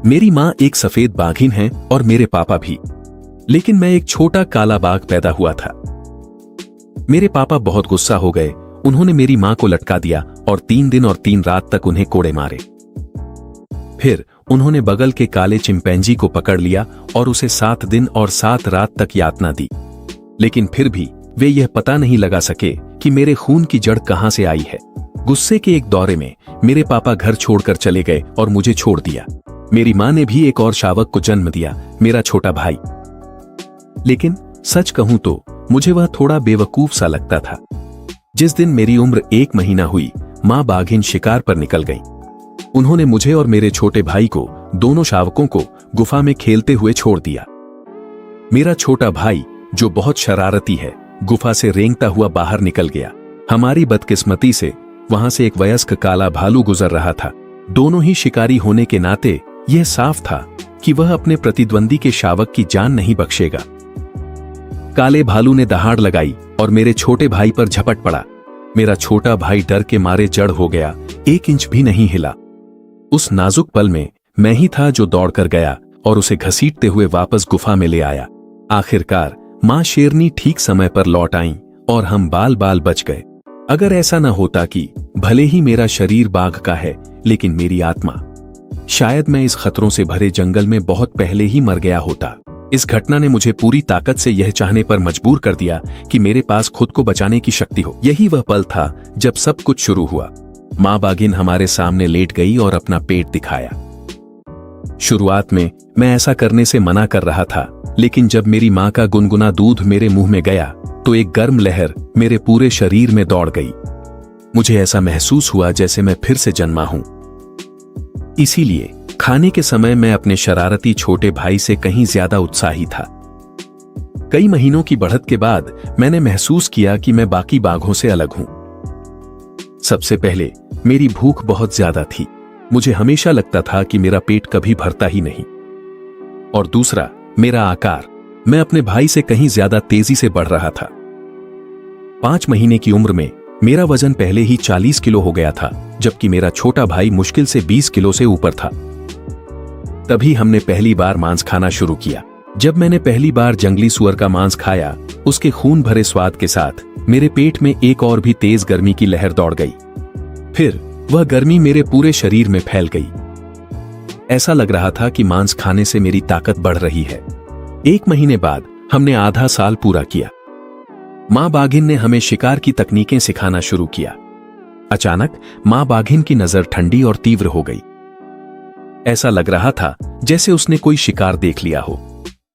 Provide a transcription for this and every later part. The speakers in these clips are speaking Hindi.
मेरी माँ एक सफेद बाघिन है और मेरे पापा भी, लेकिन मैं एक छोटा काला बाघ पैदा हुआ था। मेरे पापा बहुत गुस्सा हो गए। उन्होंने मेरी माँ को लटका दिया और 3 दिन और 3 रात तक उन्हें कोड़े मारे। फिर उन्होंने बगल के काले चिंपैंजी को पकड़ लिया और उसे 7 दिन और 7 रात तक यातना दी। लेकिन फिर भी वे यह पता नहीं लगा सके कि मेरे खून की जड़ कहां से आई है। गुस्से के एक दौरे में मेरे पापा घर छोड़कर चले गए और मुझे छोड़ दिया। मेरी माँ ने भी एक और शावक को जन्म दिया, मेरा छोटा भाई। लेकिन सच कहूं तो मुझे वह थोड़ा बेवकूफ सा लगता था। जिस दिन मेरी उम्र 1 महीना हुई, माँ बाघिन शिकार पर निकल गई। उन्होंने मुझे और मेरे छोटे भाई को, दोनों शावकों को, गुफा में खेलते हुए छोड़ दिया। मेरा छोटा भाई, जो बहुत शरारती है, गुफा से रेंगता हुआ बाहर निकल गया। हमारी बदकिस्मती से वहां से एक वयस्क काला भालू गुजर रहा था। दोनों ही शिकारी होने के नाते यह साफ था कि वह अपने प्रतिद्वंदी के शावक की जान नहीं बख्शेगा। काले भालू ने दहाड़ लगाई और मेरे छोटे भाई पर झपट पड़ा। मेरा छोटा भाई डर के मारे जड़ हो गया, 1 इंच भी नहीं हिला। उस नाजुक पल में मैं ही था जो दौड़कर गया और उसे घसीटते हुए वापस गुफा में ले आया। आखिरकार मां शेरनी ठीक समय पर लौट आईं और हम बाल बाल बच गए। अगर ऐसा न होता कि भले ही मेरा शरीर बाघ का है, लेकिन मेरी आत्मा, शायद मैं इस खतरों से भरे जंगल में बहुत पहले ही मर गया होता। इस घटना ने मुझे पूरी ताकत से यह चाहने पर मजबूर कर दिया कि मेरे पास खुद को बचाने की शक्ति हो। यही वह पल था जब सब कुछ शुरू हुआ। मां बाघिन हमारे सामने लेट गई और अपना पेट दिखाया। शुरुआत में मैं ऐसा करने से मना कर रहा था, लेकिन जब मेरी मां का गुनगुना दूध मेरे मुंह में गया तो एक गर्म लहर मेरे पूरे शरीर में दौड़ गई। मुझे ऐसा महसूस हुआ जैसे मैं फिर से जन्मा हूं। इसीलिए खाने के समय मैं अपने शरारती छोटे भाई से कहीं ज्यादा उत्साही था। कई महीनों की बढ़त के बाद मैंने महसूस किया कि मैं बाकी बाघों से अलग हूं। सबसे पहले मेरी भूख बहुत ज्यादा थी। मुझे हमेशा लगता था कि मेरा पेट कभी भरता ही नहीं। और दूसरा, मेरा आकार। मैं अपने भाई से कहीं ज्यादा तेजी से बढ़ रहा था। 5 महीने की उम्र में मेरा वजन पहले ही 40 किलो हो गया था, जबकि मेरा छोटा भाई मुश्किल से 20 किलो से ऊपर था। तभी हमने पहली बार मांस खाना शुरू किया। जब मैंने पहली बार जंगली सुअर का मांस खाया, उसके खून भरे स्वाद के साथ मेरे पेट में एक और भी तेज गर्मी की लहर दौड़ गई। फिर वह गर्मी मेरे पूरे शरीर में फैल गई। ऐसा लग रहा था कि मांस खाने से मेरी ताकत बढ़ रही है। 1 महीने बाद हमने आधा साल पूरा किया। मां बाघिन ने हमें शिकार की तकनीकें सिखाना शुरू किया। अचानक मां बाघिन की नजर ठंडी और तीव्र हो गई। ऐसा लग रहा था जैसे उसने कोई शिकार देख लिया हो।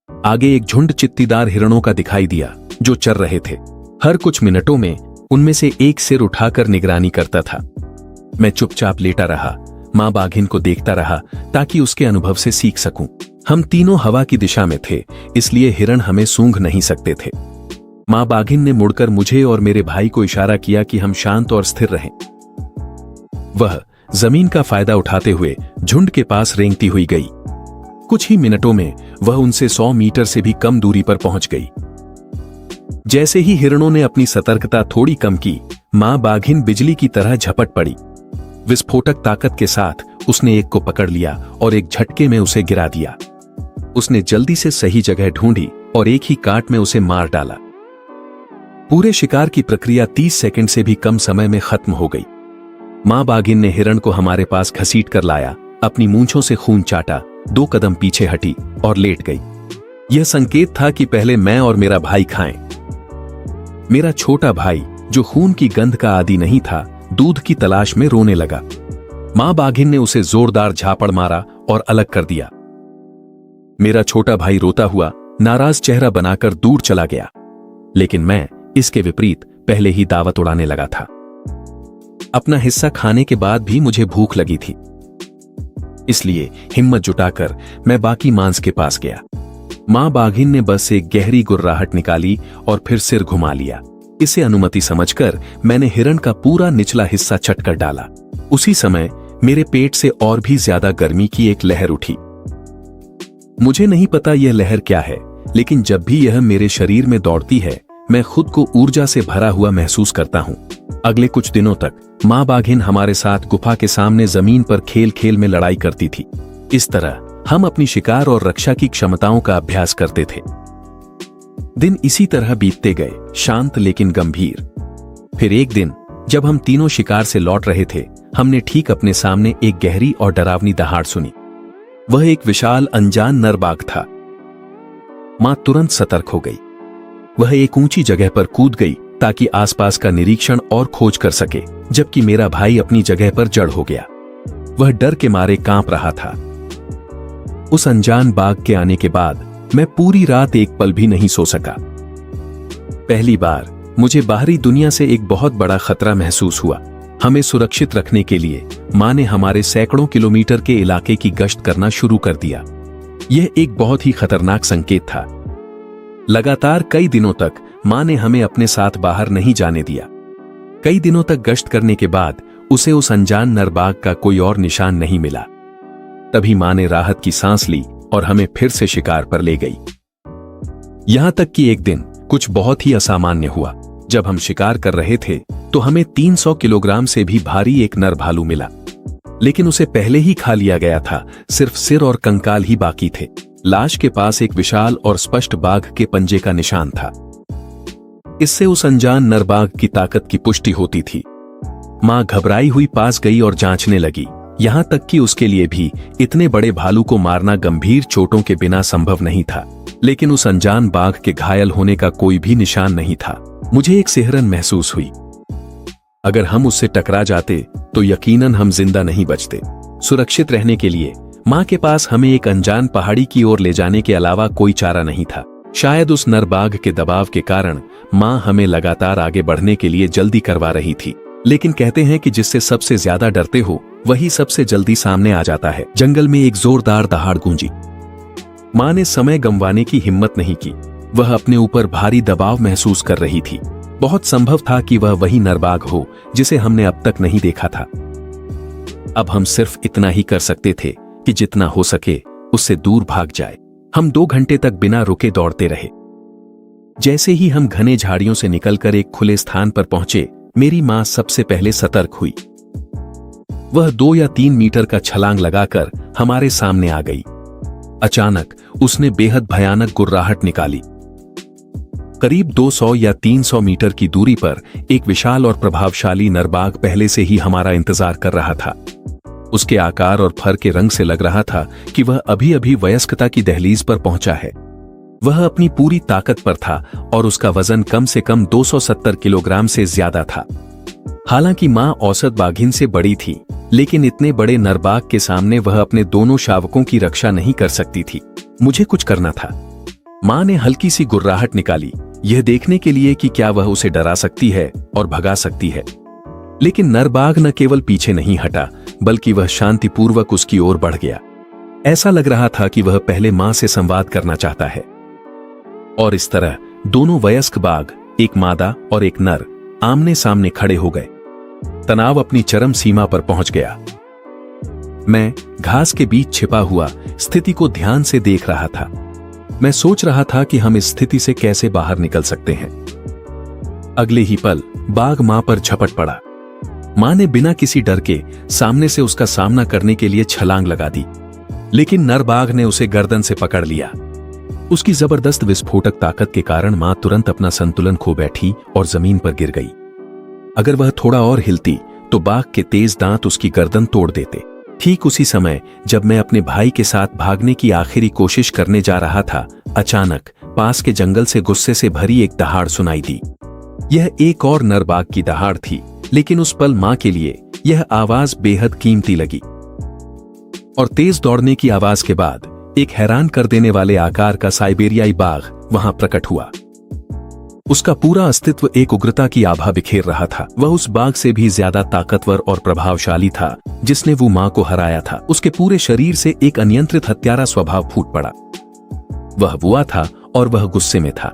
आगे एक झुंड चित्तीदार हिरणों का दिखाई दिया जो चर रहे थे। हर कुछ मिनटों में उनमें से एक सिर उठाकर निगरानी करता था। मैं चुपचाप लेटा रहा, मां बाघिन को देखता रहा ताकि उसके अनुभव से सीख सकूं। हम तीनों हवा की दिशा में थे, इसलिए हिरण हमें सूंघ नहीं सकते थे। मां बाघिन ने मुड़कर मुझे और मेरे भाई को इशारा किया कि हम शांत और स्थिर रहें। वह जमीन का फायदा उठाते हुए झुंड के पास रेंगती हुई गई। कुछ ही मिनटों में वह उनसे 100 मीटर से भी कम दूरी पर पहुंच गई। जैसे ही हिरणों ने अपनी सतर्कता थोड़ी कम की, मां बाघिन बिजली की तरह झपट पड़ी। विस्फोटक ताकत के साथ उसने एक को पकड़ लिया और एक झटके में उसे गिरा दिया। उसने जल्दी से सही जगह ढूंढी और एक ही काट में उसे मार डाला। पूरे शिकार की प्रक्रिया 30 सेकंड से भी कम समय में खत्म हो गई। मां बाघिन ने हिरण को हमारे पास घसीट कर लाया, अपनी मूंछों से खून चाटा, 2 कदम पीछे हटी और लेट गई। यह संकेत था कि पहले मैं और मेरा भाई खाएं। मेरा छोटा भाई, जो खून की गंध का आदी नहीं था, दूध की तलाश में रोने लगा। मां बाघिन ने उसे जोरदार झापड़ मारा और अलग कर दिया। मेरा छोटा भाई रोता हुआ नाराज चेहरा बनाकर दूर चला गया, लेकिन मैं इसके विपरीत पहले ही दावत उड़ाने लगा था। अपना हिस्सा खाने के बाद भी मुझे भूख लगी थी, इसलिए हिम्मत जुटाकर मैं बाकी मांस के पास गया। मां बाघिन ने बस एक गहरी गुर्राहट निकाली और फिर सिर घुमा लिया। इसे अनुमति समझकर मैंने हिरण का पूरा निचला हिस्सा चटकर डाला। उसी समय मेरे पेट से और भी ज्यादा गर्मी की एक लहर उठी। मुझे नहीं पता यह लहर क्या है, लेकिन जब भी यह मेरे शरीर में दौड़ती है, मैं खुद को ऊर्जा से भरा हुआ महसूस करता हूं। अगले कुछ दिनों तक मां बाघिन हमारे साथ गुफा के सामने जमीन पर खेल खेल में लड़ाई करती थी। इस तरह हम अपनी शिकार और रक्षा की क्षमताओं का अभ्यास करते थे। दिन इसी तरह बीतते गए, शांत लेकिन गंभीर। फिर एक दिन जब हम तीनों शिकार से लौट रहे थे, हमने ठीक अपने सामने एक गहरी और डरावनी दहाड़ सुनी। वह एक विशाल अनजान नर बाघ था। मां तुरंत सतर्क हो गई। वह एक ऊंची जगह पर कूद गई ताकि आसपास का निरीक्षण और खोज कर सके, जबकि मेरा भाई अपनी जगह पर जड़ हो गया। वह डर के मारे कांप रहा था। उस अनजान बाघ के आने के बाद मैं पूरी रात एक पल भी नहीं सो सका। पहली बार मुझे बाहरी दुनिया से एक बहुत बड़ा खतरा महसूस हुआ। हमें सुरक्षित रखने के लिए मां ने हमारे सैकड़ों किलोमीटर के इलाके की गश्त करना शुरू कर दिया। यह एक बहुत ही खतरनाक संकेत था। लगातार कई दिनों तक मां ने हमें अपने साथ बाहर नहीं जाने दिया। कई दिनों तक गश्त करने के बाद उसे उस अनजान नरबाघ का कोई और निशान नहीं मिला। तभी मां ने राहत की सांस ली और हमें फिर से शिकार पर ले गई। यहां तक कि एक दिन कुछ बहुत ही असामान्य हुआ। जब हम शिकार कर रहे थे तो हमें 300 किलोग्राम से भी भारी एक नर भालू मिला, लेकिन उसे पहले ही खा लिया गया था। सिर्फ सिर और कंकाल ही बाकी थे। लाश के पास एक विशाल और स्पष्ट बाघ के पंजे का निशान था। इससे उस अनजान नरबाघ की ताकत की पुष्टि होती थी। मां घबराई हुई पास गई और जांचने लगी। यहां तक कि उसके लिए भी इतने बड़े भालू को मारना गंभीर चोटों के बिना संभव नहीं था। लेकिन उस अनजान बाघ के घायल होने का कोई भी निशान नहीं था। मुझे एक सिहरन महसूस हुई। अगर हम उससे टकरा जाते तो यकीनन हम जिंदा नहीं बचते। सुरक्षित रहने के लिए मां के पास हमें एक अनजान पहाड़ी की ओर ले जाने के अलावा कोई चारा नहीं था। शायद उस नरबाघ के दबाव के कारण मां हमें लगातार आगे बढ़ने के लिए जल्दी करवा रही थी। लेकिन कहते हैं कि जिससे सबसे ज्यादा डरते हो वही सबसे जल्दी सामने आ जाता है। जंगल में एक जोरदार दहाड़ गूंजी। मां ने समय गंवाने की हिम्मत नहीं की। वह अपने ऊपर भारी दबाव महसूस कर रही थी। बहुत संभव था कि वह वही नरबाघ हो जिसे हमने अब तक नहीं देखा था। अब हम सिर्फ इतना ही कर सकते थे कि जितना हो सके उससे दूर भाग जाए। हम 2 घंटे तक बिना रुके दौड़ते रहे। जैसे ही हम घने झाड़ियों से निकलकर एक खुले स्थान पर पहुंचे, मेरी मां सबसे पहले सतर्क हुई। वह 2 या 3 मीटर का छलांग लगाकर हमारे सामने आ गई। अचानक उसने बेहद भयानक गुर्राहट निकाली। करीब 200 या 300 मीटर की दूरी पर एक विशाल और प्रभावशाली नरबाघ पहले से ही हमारा इंतजार कर रहा था। उसके आकार और फर के रंग से लग रहा था कि वह अभी अभी वयस्कता की दहलीज पर पहुंचा है। वह अपनी पूरी ताकत पर था और उसका वजन कम से कम 270 किलोग्राम से ज्यादा था। हालांकि मां औसत बाघिन से बड़ी थी, लेकिन इतने बड़े नरबाघ के सामने वह अपने दोनों शावकों की रक्षा नहीं कर सकती थी। मुझे कुछ करना था। मां ने हल्की सी गुर्राहट निकाली, यह देखने के लिए कि क्या वह उसे डरा सकती है और भगा सकती है। लेकिन नरबाघ न केवल पीछे नहीं हटा, बल्कि वह शांतिपूर्वक उसकी ओर बढ़ गया। ऐसा लग रहा था कि वह पहले मां से संवाद करना चाहता है। और इस तरह दोनों वयस्क बाघ, एक मादा और एक नर, आमने सामने खड़े हो गए। तनाव अपनी चरम सीमा पर पहुंच गया। मैं घास के बीच छिपा हुआ स्थिति को ध्यान से देख रहा था। मैं सोच रहा था कि हम इस स्थिति से कैसे बाहर निकल सकते हैं। अगले ही पल बाघ मां पर झपट पड़ा। मां ने बिना किसी डर के सामने से उसका सामना करने के लिए छलांग लगा दी, लेकिन नर बाघ ने उसे गर्दन से पकड़ लिया। उसकी जबरदस्त विस्फोटक ताकत के कारण मां तुरंत अपना संतुलन खो बैठी और जमीन पर गिर गई। अगर वह थोड़ा और हिलती तो बाघ के तेज दांत उसकी गर्दन तोड़ देते। ठीक उसी समय जब मैं अपने भाई के साथ भागने की आखिरी कोशिश करने जा रहा था, अचानक पास के जंगल से गुस्से से भरी एक दहाड़ सुनाई दी। यह एक और नरबाघ की दहाड़ थी, लेकिन उस पल मां के लिए यह आवाज बेहद कीमती लगी। और तेज दौड़ने की आवाज के बाद एक हैरान कर देने वाले आकार का साइबेरियाई बाघ वहां प्रकट हुआ। उसका पूरा अस्तित्व एक उग्रता की आभा बिखेर रहा था। वह उस बाघ से भी ज्यादा ताकतवर और प्रभावशाली था जिसने वो मां को हराया था। उसके पूरे शरीर से एक अनियंत्रित हत्यारा स्वभाव फूट पड़ा। वह वुआ था और वह गुस्से में था।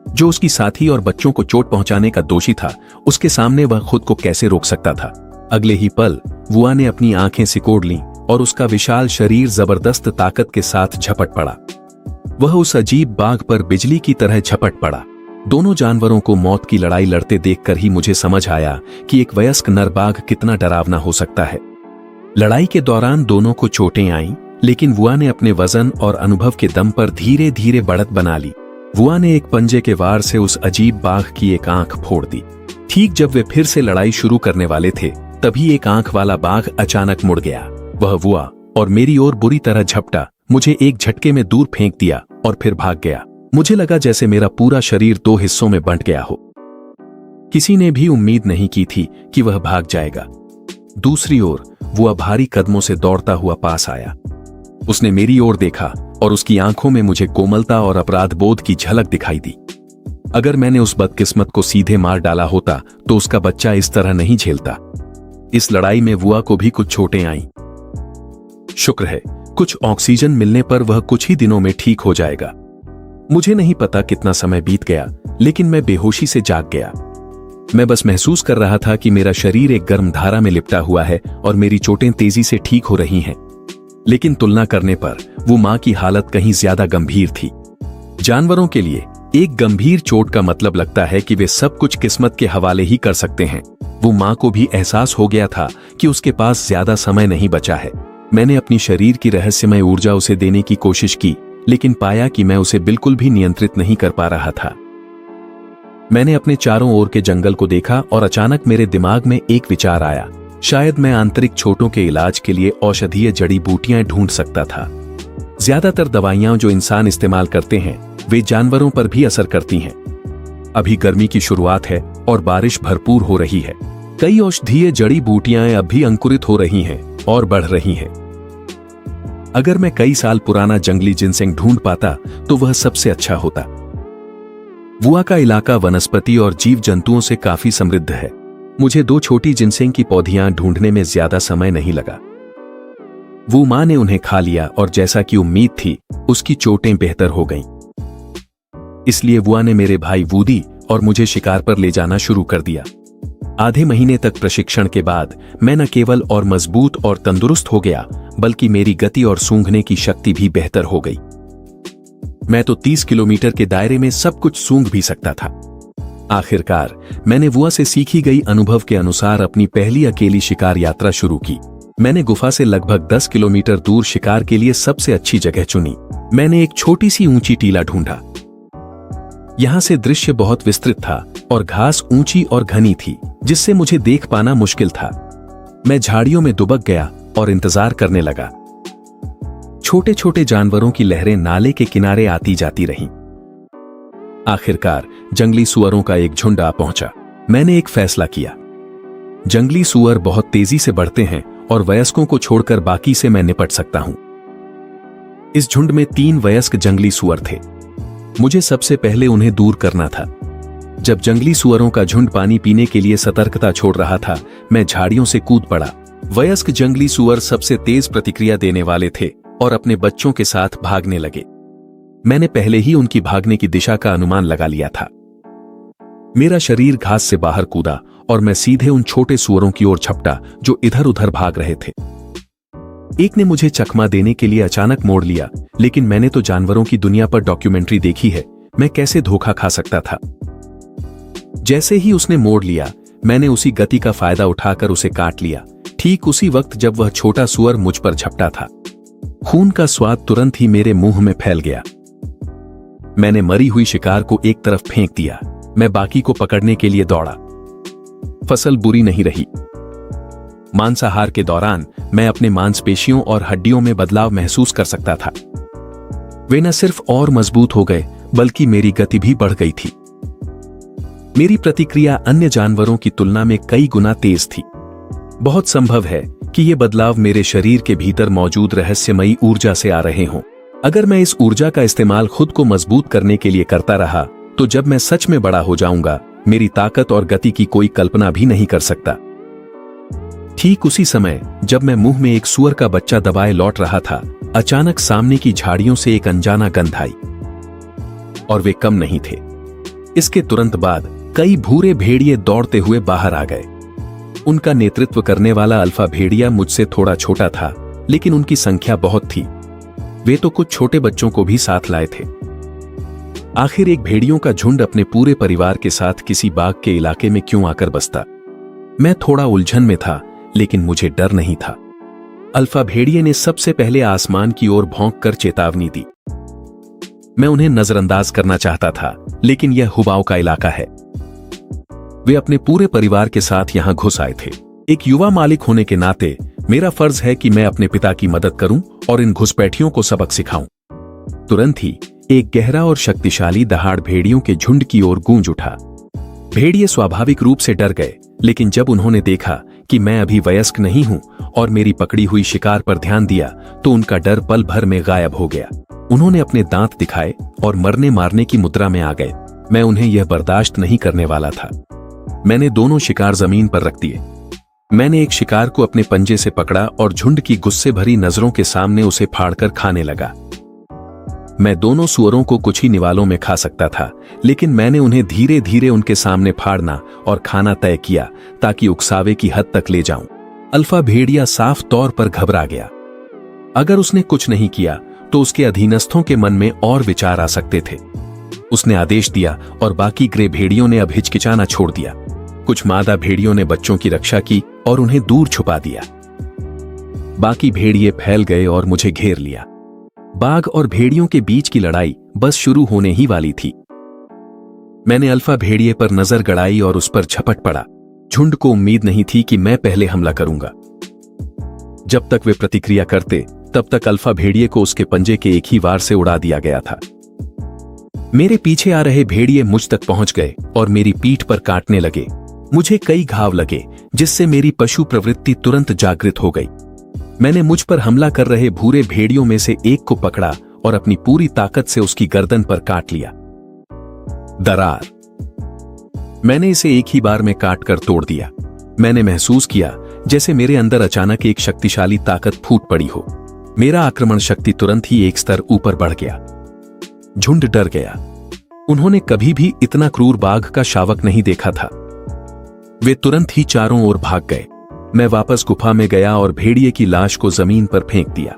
जो उसकी साथी और बच्चों को चोट पहुंचाने का दोषी था, उसके सामने वह खुद को कैसे रोक सकता था। अगले ही पल वुआ ने अपनी आंखें सिकोड़ लीं और उसका विशाल शरीर जबरदस्त ताकत के साथ झपट पड़ा। वह उस अजीब बाघ पर बिजली की तरह झपट पड़ा। दोनों जानवरों को मौत की लड़ाई लड़ते देखकर ही मुझे समझ आया कि एक वयस्क नर बाघ कितना डरावना हो सकता है। लड़ाई के दौरान दोनों को चोटें आईं, लेकिन वुआ ने अपने वजन और अनुभव के दम पर धीरे धीरे बढ़त बना ली। वुआ ने एक पंजे के वार से उस अजीब बाघ की एक आंख फोड़ दी। ठीक जब वे फिर से लड़ाई शुरू करने वाले थे, तभी एक आंख वाला बाघ अचानक मुड़ गया। वह वुआ और मेरी ओर बुरी तरह झपटा, मुझे एक झटके में दूर फेंक दिया और फिर भाग गया। मुझे लगा जैसे मेरा पूरा शरीर 2 हिस्सों में बंट गया हो। किसी ने भी उम्मीद नहीं की थी कि वह भाग जाएगा। दूसरी ओर वुआ भारी कदमों से दौड़ता हुआ पास आया। उसने मेरी ओर देखा और उसकी आंखों में मुझे कोमलता और अपराध बोध की झलक दिखाई दी। अगर मैंने उस बदकिस्मत को सीधे मार डाला होता तो उसका बच्चा इस तरह नहीं झेलता। इस लड़ाई में वुआ को भी कुछ चोटें आईं। शुक्र है कुछ ऑक्सीजन मिलने पर वह कुछ ही दिनों में ठीक हो जाएगा। मुझे नहीं पता कितना समय बीत गया, लेकिन मैं बेहोशी से जाग गया। मैं बस महसूस कर रहा था कि मेरा शरीर एक गर्म धारा में लिपटा हुआ है और मेरी चोटें तेजी से ठीक हो रही हैं। लेकिन तुलना करने पर वो मां की हालत कहीं ज्यादा गंभीर थी। जानवरों के लिए एक गंभीर चोट का मतलब लगता है कि वे सब कुछ किस्मत के हवाले ही कर सकते हैं। वो मां को भी एहसास हो गया था कि उसके पास ज्यादा समय नहीं बचा है। मैंने अपनी शरीर की रहस्यमय ऊर्जा उसे देने की कोशिश की, लेकिन पाया कि मैं उसे बिल्कुल भी नियंत्रित नहीं कर पा रहा था। मैंने अपने चारों ओर के जंगल को देखा और अचानक मेरे दिमाग में एक विचार आया। शायद मैं आंतरिक चोटों के इलाज के लिए औषधीय जड़ी बूटियां ढूंढ सकता था। ज्यादातर दवाइयां जो इंसान इस्तेमाल करते हैं वे जानवरों पर भी असर करती हैं। अभी गर्मी की शुरुआत है और बारिश भरपूर हो रही है। कई औषधीय जड़ी बूटियां अब भी अंकुरित हो रही हैं और बढ़ रही हैं। अगर मैं कई साल पुराना जंगली जिनसेंग ढूंढ पाता तो वह सबसे अच्छा होता। वुआ का इलाका वनस्पति और जीव जंतुओं से काफी समृद्ध है। मुझे 2 छोटी जिनसेंग की पौधियां ढूंढने में ज्यादा समय नहीं लगा। वो मां ने उन्हें खा लिया और जैसा कि उम्मीद थी उसकी चोटें बेहतर हो गईं। इसलिए वुआ ने मेरे भाई वूदी और मुझे शिकार पर ले जाना शुरू कर दिया। आधे महीने तक प्रशिक्षण के बाद मैं न केवल और मजबूत और तंदुरुस्त हो गया, बल्कि मेरी गति और सूंघने की शक्ति भी बेहतर हो गई। मैं तो 30 किलोमीटर के दायरे में सब कुछ सूंघ भी सकता था। आखिरकार मैंने वुआ से सीखी गई अनुभव के अनुसार अपनी पहली अकेली शिकार यात्रा शुरू की। मैंने गुफा से लगभग 10 किलोमीटर दूर शिकार के लिए सबसे अच्छी जगह चुनी। मैंने एक छोटी सी ऊंची टीला ढूंढा। यहां से दृश्य बहुत विस्तृत था और घास ऊंची और घनी थी, जिससे मुझे देख पाना मुश्किल था। मैं झाड़ियों में दुबक गया और इंतजार करने लगा। छोटे छोटे जानवरों की लहरें नाले के किनारे आती जाती रहीं। आखिरकार जंगली सुअरों का एक झुंड आ पहुंचा। मैंने एक फैसला किया। जंगली सुअर बहुत तेजी से बढ़ते हैं और वयस्कों को छोड़कर बाकी से मैं निपट सकता हूं। इस झुंड में 3 वयस्क जंगली सुअर थे। मुझे सबसे पहले उन्हें दूर करना था। जब जंगली सुअरों का झुंड पानी पीने के लिए सतर्कता छोड़ रहा था, मैं झाड़ियों से कूद पड़ा। वयस्क जंगली सुअर सबसे तेज प्रतिक्रिया देने वाले थे और अपने बच्चों के साथ भागने लगे। मैंने पहले ही उनकी भागने की दिशा का अनुमान लगा लिया था। मेरा शरीर घास से बाहर कूदा और मैं सीधे उन छोटे सुअरों की ओर झपटा जो इधर उधर भाग रहे थे। एक ने मुझे चकमा देने के लिए अचानक मोड़ लिया, लेकिन मैंने तो जानवरों की दुनिया पर डॉक्यूमेंट्री देखी है। मैं कैसे धोखा खा सकता था। जैसे ही उसने मोड़ लिया, मैंने उसी गति का फायदा उठाकर उसे काट लिया, ठीक उसी वक्त जब वह छोटा सुअर मुझ पर झपटा था। खून का स्वाद तुरंत ही मेरे मुंह में फैल गया। मैंने मरी हुई शिकार को एक तरफ फेंक दिया। मैं बाकी को पकड़ने के लिए दौड़ा। फसल बुरी नहीं रही। मांसाहार के दौरान मैं अपने मांसपेशियों और हड्डियों में बदलाव महसूस कर सकता था। वे न सिर्फ और मजबूत हो गए, बल्कि मेरी गति भी बढ़ गई थी। मेरी प्रतिक्रिया अन्य जानवरों की तुलना में कई गुना तेज थी। बहुत संभव है कि ये बदलाव मेरे शरीर के भीतर मौजूद रहस्यमयी ऊर्जा से आ रहे हों। अगर मैं इस ऊर्जा का इस्तेमाल खुद को मजबूत करने के लिए करता रहा, तो जब मैं सच में बड़ा हो जाऊंगा, मेरी ताकत और गति की कोई कल्पना भी नहीं कर सकता। ठीक उसी समय जब मैं मुंह में एक सुअर का बच्चा दबाए लौट रहा था, अचानक सामने की झाड़ियों से एक अनजाना गंध आई और वे कम नहीं थे। इसके तुरंत बाद कई भूरे भेड़िए दौड़ते हुए बाहर आ गए। उनका नेतृत्व करने वाला अल्फा भेड़िया मुझसे थोड़ा छोटा था, लेकिन उनकी संख्या बहुत थी। वे तो कुछ छोटे बच्चों को भी साथ लाए थे। आखिर एक भेड़ियों का झुंड अपने पूरे परिवार के साथ किसी बाघ के इलाके में क्यों आकर बसता? मैं थोड़ा उलझन में था, लेकिन मुझे डर नहीं था। अल्फा भेड़िए ने सबसे पहले आसमान की ओर भौंक कर चेतावनी दी। मैं उन्हें नजरअंदाज करना चाहता था, लेकिन यह हुबाओं का इलाका है। वे अपने पूरे परिवार के साथ यहां घुस आए थे। एक युवा मालिक होने के नाते मेरा फर्ज है कि मैं अपने पिता की मदद करूं और इन घुसपैठियों को सबक सिखाऊं। तुरंत ही एक गहरा और शक्तिशाली दहाड़ भेड़ियों के झुंड की ओर गूंज उठा। भेड़िए स्वाभाविक रूप से डर गए, लेकिन जब उन्होंने देखा कि मैं अभी वयस्क नहीं हूं और मेरी पकड़ी हुई शिकार पर ध्यान दिया, तो उनका डर पल भर में गायब हो गया। उन्होंने अपने दांत दिखाए और मरने मारने की मुद्रा में आ गए। मैं उन्हें यह बर्दाश्त नहीं करने वाला था। मैंने दोनों शिकार जमीन पर रख दिए। मैंने एक शिकार को अपने पंजे से पकड़ा और झुंड की गुस्से भरी नजरों के सामने उसे फाड़कर खाने लगा। मैं दोनों सुअरों को कुछ ही निवालों में खा सकता था, लेकिन मैंने उन्हें धीरे धीरे उनके सामने फाड़ना और खाना तय किया ताकि उकसावे की हद तक ले जाऊं। अल्फा भेड़िया साफ तौर पर घबरा गया। अगर उसने कुछ नहीं किया तो उसके अधीनस्थों के मन में और विचार आ सकते थे। उसने आदेश दिया और बाकी ग्रे भेड़ियों ने अब हिचकिचाना छोड़ दिया। कुछ मादा भेड़ियों ने बच्चों की रक्षा की और उन्हें दूर छुपा दिया। बाकी भेड़िए फैल गए और मुझे घेर लिया। बाघ और भेड़ियों के बीच की लड़ाई बस शुरू होने ही वाली थी। मैंने अल्फा भेड़िए पर नजर गड़ाई और उस पर झपट पड़ा। झुंड को उम्मीद नहीं थी कि मैं पहले हमला करूंगा। जब तक वे प्रतिक्रिया करते, तब तक अल्फा भेड़िए को उसके पंजे के एक ही वार से उड़ा दिया गया था। मेरे पीछे आ रहे भेड़िए मुझ तक पहुंच गए और मेरी पीठ पर काटने लगे। मुझे कई घाव लगे, जिससे मेरी पशु प्रवृत्ति तुरंत जागृत हो गई। मैंने मुझ पर हमला कर रहे भूरे भेड़ियों में से एक को पकड़ा और अपनी पूरी ताकत से उसकी गर्दन पर काट लिया। दरार। मैंने इसे एक ही बार में काट कर तोड़ दिया। मैंने महसूस किया जैसे मेरे अंदर अचानक एक शक्तिशाली ताकत फूट पड़ी हो। मेरा आक्रमण शक्ति तुरंत ही एक स्तर ऊपर बढ़ गया। झुंड डर गया। उन्होंने कभी भी इतना क्रूर बाघ का शावक नहीं देखा था। वे तुरंत ही चारों ओर भाग गए। मैं वापस गुफा में गया और भेड़िए की लाश को जमीन पर फेंक दिया।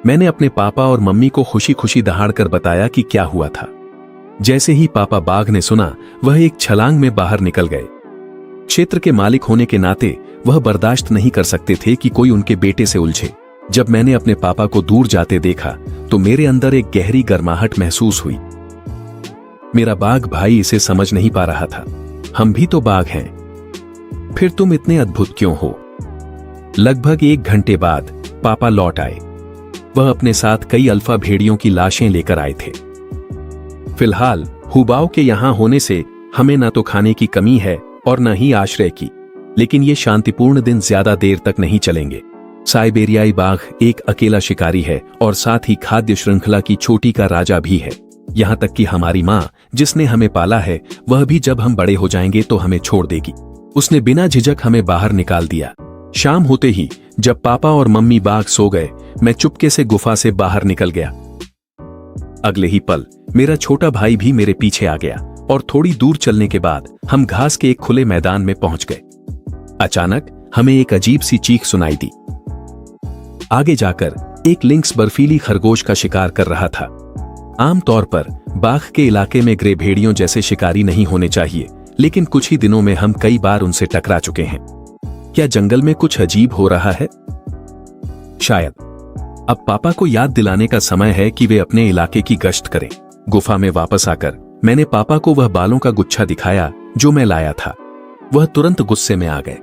मैंने अपने पापा और मम्मी को खुशी खुशी दहाड़कर बताया कि क्या हुआ था। जैसे ही पापा बाघ ने सुना, वह एक छलांग में बाहर निकल गए। क्षेत्र के मालिक होने के नाते वह बर्दाश्त नहीं कर सकते थे कि कोई उनके बेटे से उलझे। जब मैंने अपने पापा को दूर जाते देखा तो मेरे अंदर एक गहरी गर्माहट महसूस हुई। मेरा बाघ भाई इसे समझ नहीं पा रहा था। हम भी तो बाघ हैं। फिर तुम इतने अद्भुत क्यों हो? लगभग 1 घंटे बाद पापा लौट आए। वह अपने साथ कई अल्फा भेड़ियों की लाशें लेकर आए थे। फिलहाल हुबाओं के यहां होने से हमें न तो खाने की कमी है और न ही आश्रय की, लेकिन ये शांतिपूर्ण दिन ज्यादा देर तक नहीं चलेंगे। साइबेरियाई बाघ एक अकेला शिकारी है और साथ ही खाद्य श्रृंखला की चोटी का राजा भी है। यहां तक कि हमारी मां, जिसने हमें पाला है, वह भी जब हम बड़े हो जाएंगे तो हमें छोड़ देगी। उसने बिना झिझक हमें बाहर निकाल दिया। शाम होते ही जब पापा और मम्मी बाघ सो गए, मैं चुपके से गुफा से बाहर निकल गया। अगले ही पल मेरा छोटा भाई भी मेरे पीछे आ गया और थोड़ी दूर चलने के बाद हम घास के एक खुले मैदान में पहुंच गए। अचानक हमें एक अजीब सी चीख सुनाई दी। आगे जाकर एक लिंक्स बर्फीली खरगोश का शिकार कर रहा था। आमतौर पर बाघ के इलाके में ग्रे भेड़ियों जैसे शिकारी नहीं होने चाहिए, लेकिन कुछ ही दिनों में हम कई बार उनसे टकरा चुके हैं। क्या जंगल में कुछ अजीब हो रहा है? शायद अब पापा को याद दिलाने का समय है कि वे अपने इलाके की गश्त करें। गुफा में वापस आकर मैंने पापा को वह बालों का गुच्छा दिखाया जो मैं लाया था। वह तुरंत गुस्से में आ गए।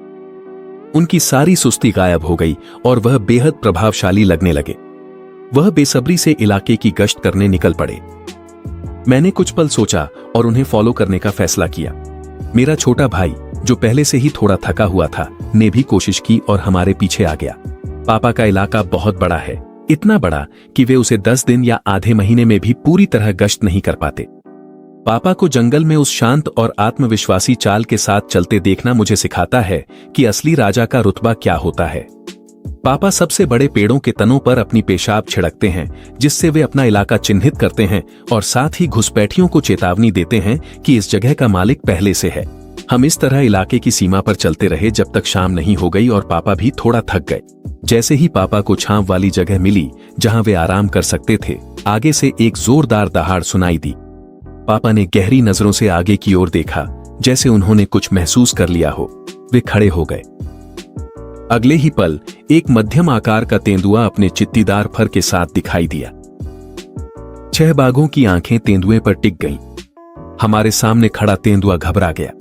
उनकी सारी सुस्ती गायब हो गई और वह बेहद प्रभावशाली लगने लगे। वह बेसब्री से इलाके की गश्त करने निकल पड़े। मैंने कुछ पल सोचा और उन्हें फॉलो करने का फैसला किया। मेरा छोटा भाई, जो पहले से ही थोड़ा थका हुआ था, ने भी कोशिश की और हमारे पीछे आ गया। पापा का इलाका बहुत बड़ा है, इतना बड़ा कि वे उसे 10 दिन या आधे महीने में भी पूरी तरह गश्त नहीं कर पाते। पापा को जंगल में उस शांत और आत्मविश्वासी चाल के साथ चलते देखना मुझे सिखाता है कि असली राजा का रुतबा क्या होता है। पापा सबसे बड़े पेड़ों के तनों पर अपनी पेशाब छिड़कते हैं, जिससे वे अपना इलाका चिन्हित करते हैं और साथ ही घुसपैठियों को चेतावनी देते हैं कि इस जगह का मालिक पहले से है। हम इस तरह इलाके की सीमा पर चलते रहे जब तक शाम नहीं हो गई और पापा भी थोड़ा थक गए। जैसे ही पापा को छांव वाली जगह मिली जहां वे आराम कर सकते थे, आगे से एक जोरदार दहाड़ सुनाई दी। पापा ने गहरी नजरों से आगे की ओर देखा, जैसे उन्होंने कुछ महसूस कर लिया हो। वे खड़े हो गए। अगले ही पल एक मध्यम आकार का तेंदुआ अपने चित्तीदार फर के साथ दिखाई दिया। 6 बाघों की आंखें तेंदुए पर टिक गईं। हमारे सामने खड़ा तेंदुआ घबरा गया।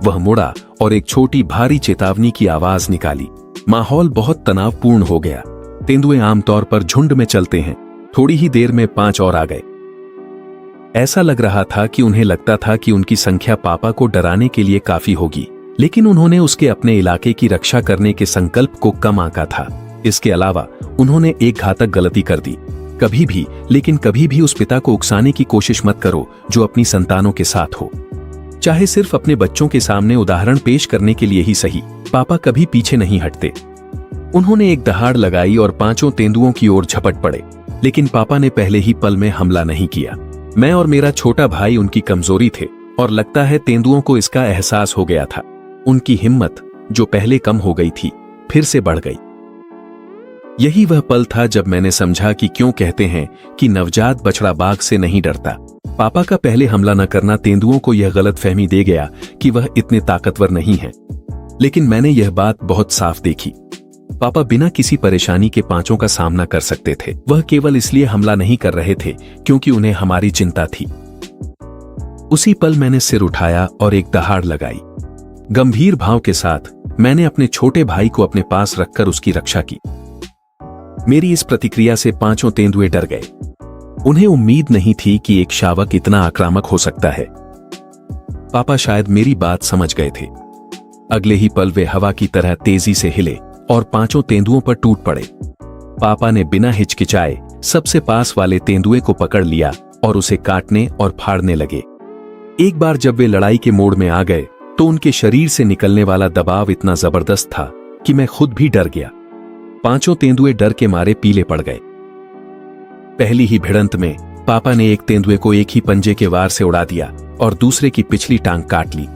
वह मुड़ा और एक छोटी भारी चेतावनी की आवाज निकाली। माहौल बहुत तनावपूर्ण हो गया। तेंदुए आमतौर पर झुंड में चलते हैं। थोड़ी ही देर में 5 और आ गए। ऐसा लग रहा था कि उन्हें लगता था कि उनकी संख्या पापा को डराने के लिए काफी होगी, लेकिन उन्होंने उसके अपने इलाके की रक्षा करने के संकल्प को कम आंका था। इसके अलावा उन्होंने एक घातक गलती कर दी। कभी भी, लेकिन कभी भी उस पिता को उकसाने की कोशिश मत करो जो अपनी संतानों के साथ हो, चाहे सिर्फ अपने बच्चों के सामने उदाहरण पेश करने के लिए ही सही। पापा कभी पीछे नहीं हटते। उन्होंने एक दहाड़ लगाई और 5 तेंदुओं की ओर झपट पड़े, लेकिन पापा ने पहले ही पल में हमला नहीं किया। मैं और मेरा छोटा भाई उनकी कमजोरी थे और लगता है तेंदुओं को इसका एहसास हो गया था। उनकी हिम्मत, जो पहले कम हो गई थी, फिर से बढ़ गई। यही वह पल था जब मैंने समझा कि क्यों कहते हैं कि नवजात बछड़ा बाघ से नहीं डरता। पापा का पहले हमला न करना तेंदुओं को यह गलतफहमी दे गया कि वह इतने ताकतवर नहीं है, लेकिन मैंने यह बात बहुत साफ देखी। पापा बिना किसी परेशानी के 5 का सामना कर सकते थे। वह केवल इसलिए हमला नहीं कर रहे थे क्योंकि उन्हें हमारी चिंता थी। उसी पल मैंने सिर उठाया और एक दहाड़ लगाई। गंभीर भाव के साथ मैंने अपने छोटे भाई को अपने पास रखकर उसकी रक्षा की। मेरी इस प्रतिक्रिया से 5 तेंदुए डर गए। उन्हें उम्मीद नहीं थी कि एक शावक इतना आक्रामक हो सकता है। पापा शायद मेरी बात समझ गए थे। अगले ही पल वे हवा की तरह तेजी से हिले और 5 तेंदुओं पर टूट पड़े। पापा ने बिना हिचकिचाए सबसे पास वाले तेंदुए को पकड़ लिया और उसे काटने और फाड़ने लगे। एक बार जब वे लड़ाई के मोड़ में आ गए तो उनके शरीर से निकलने वाला दबाव इतना जबरदस्त था कि मैं खुद भी डर गया। 5 तेंदुए डर के मारे पीले पड़ गए। पहली ही भिड़ंत में पापा ने एक तेंदुए को एक ही पंजे के वार से उड़ा दिया और दूसरे की पिछली टांग काट ली।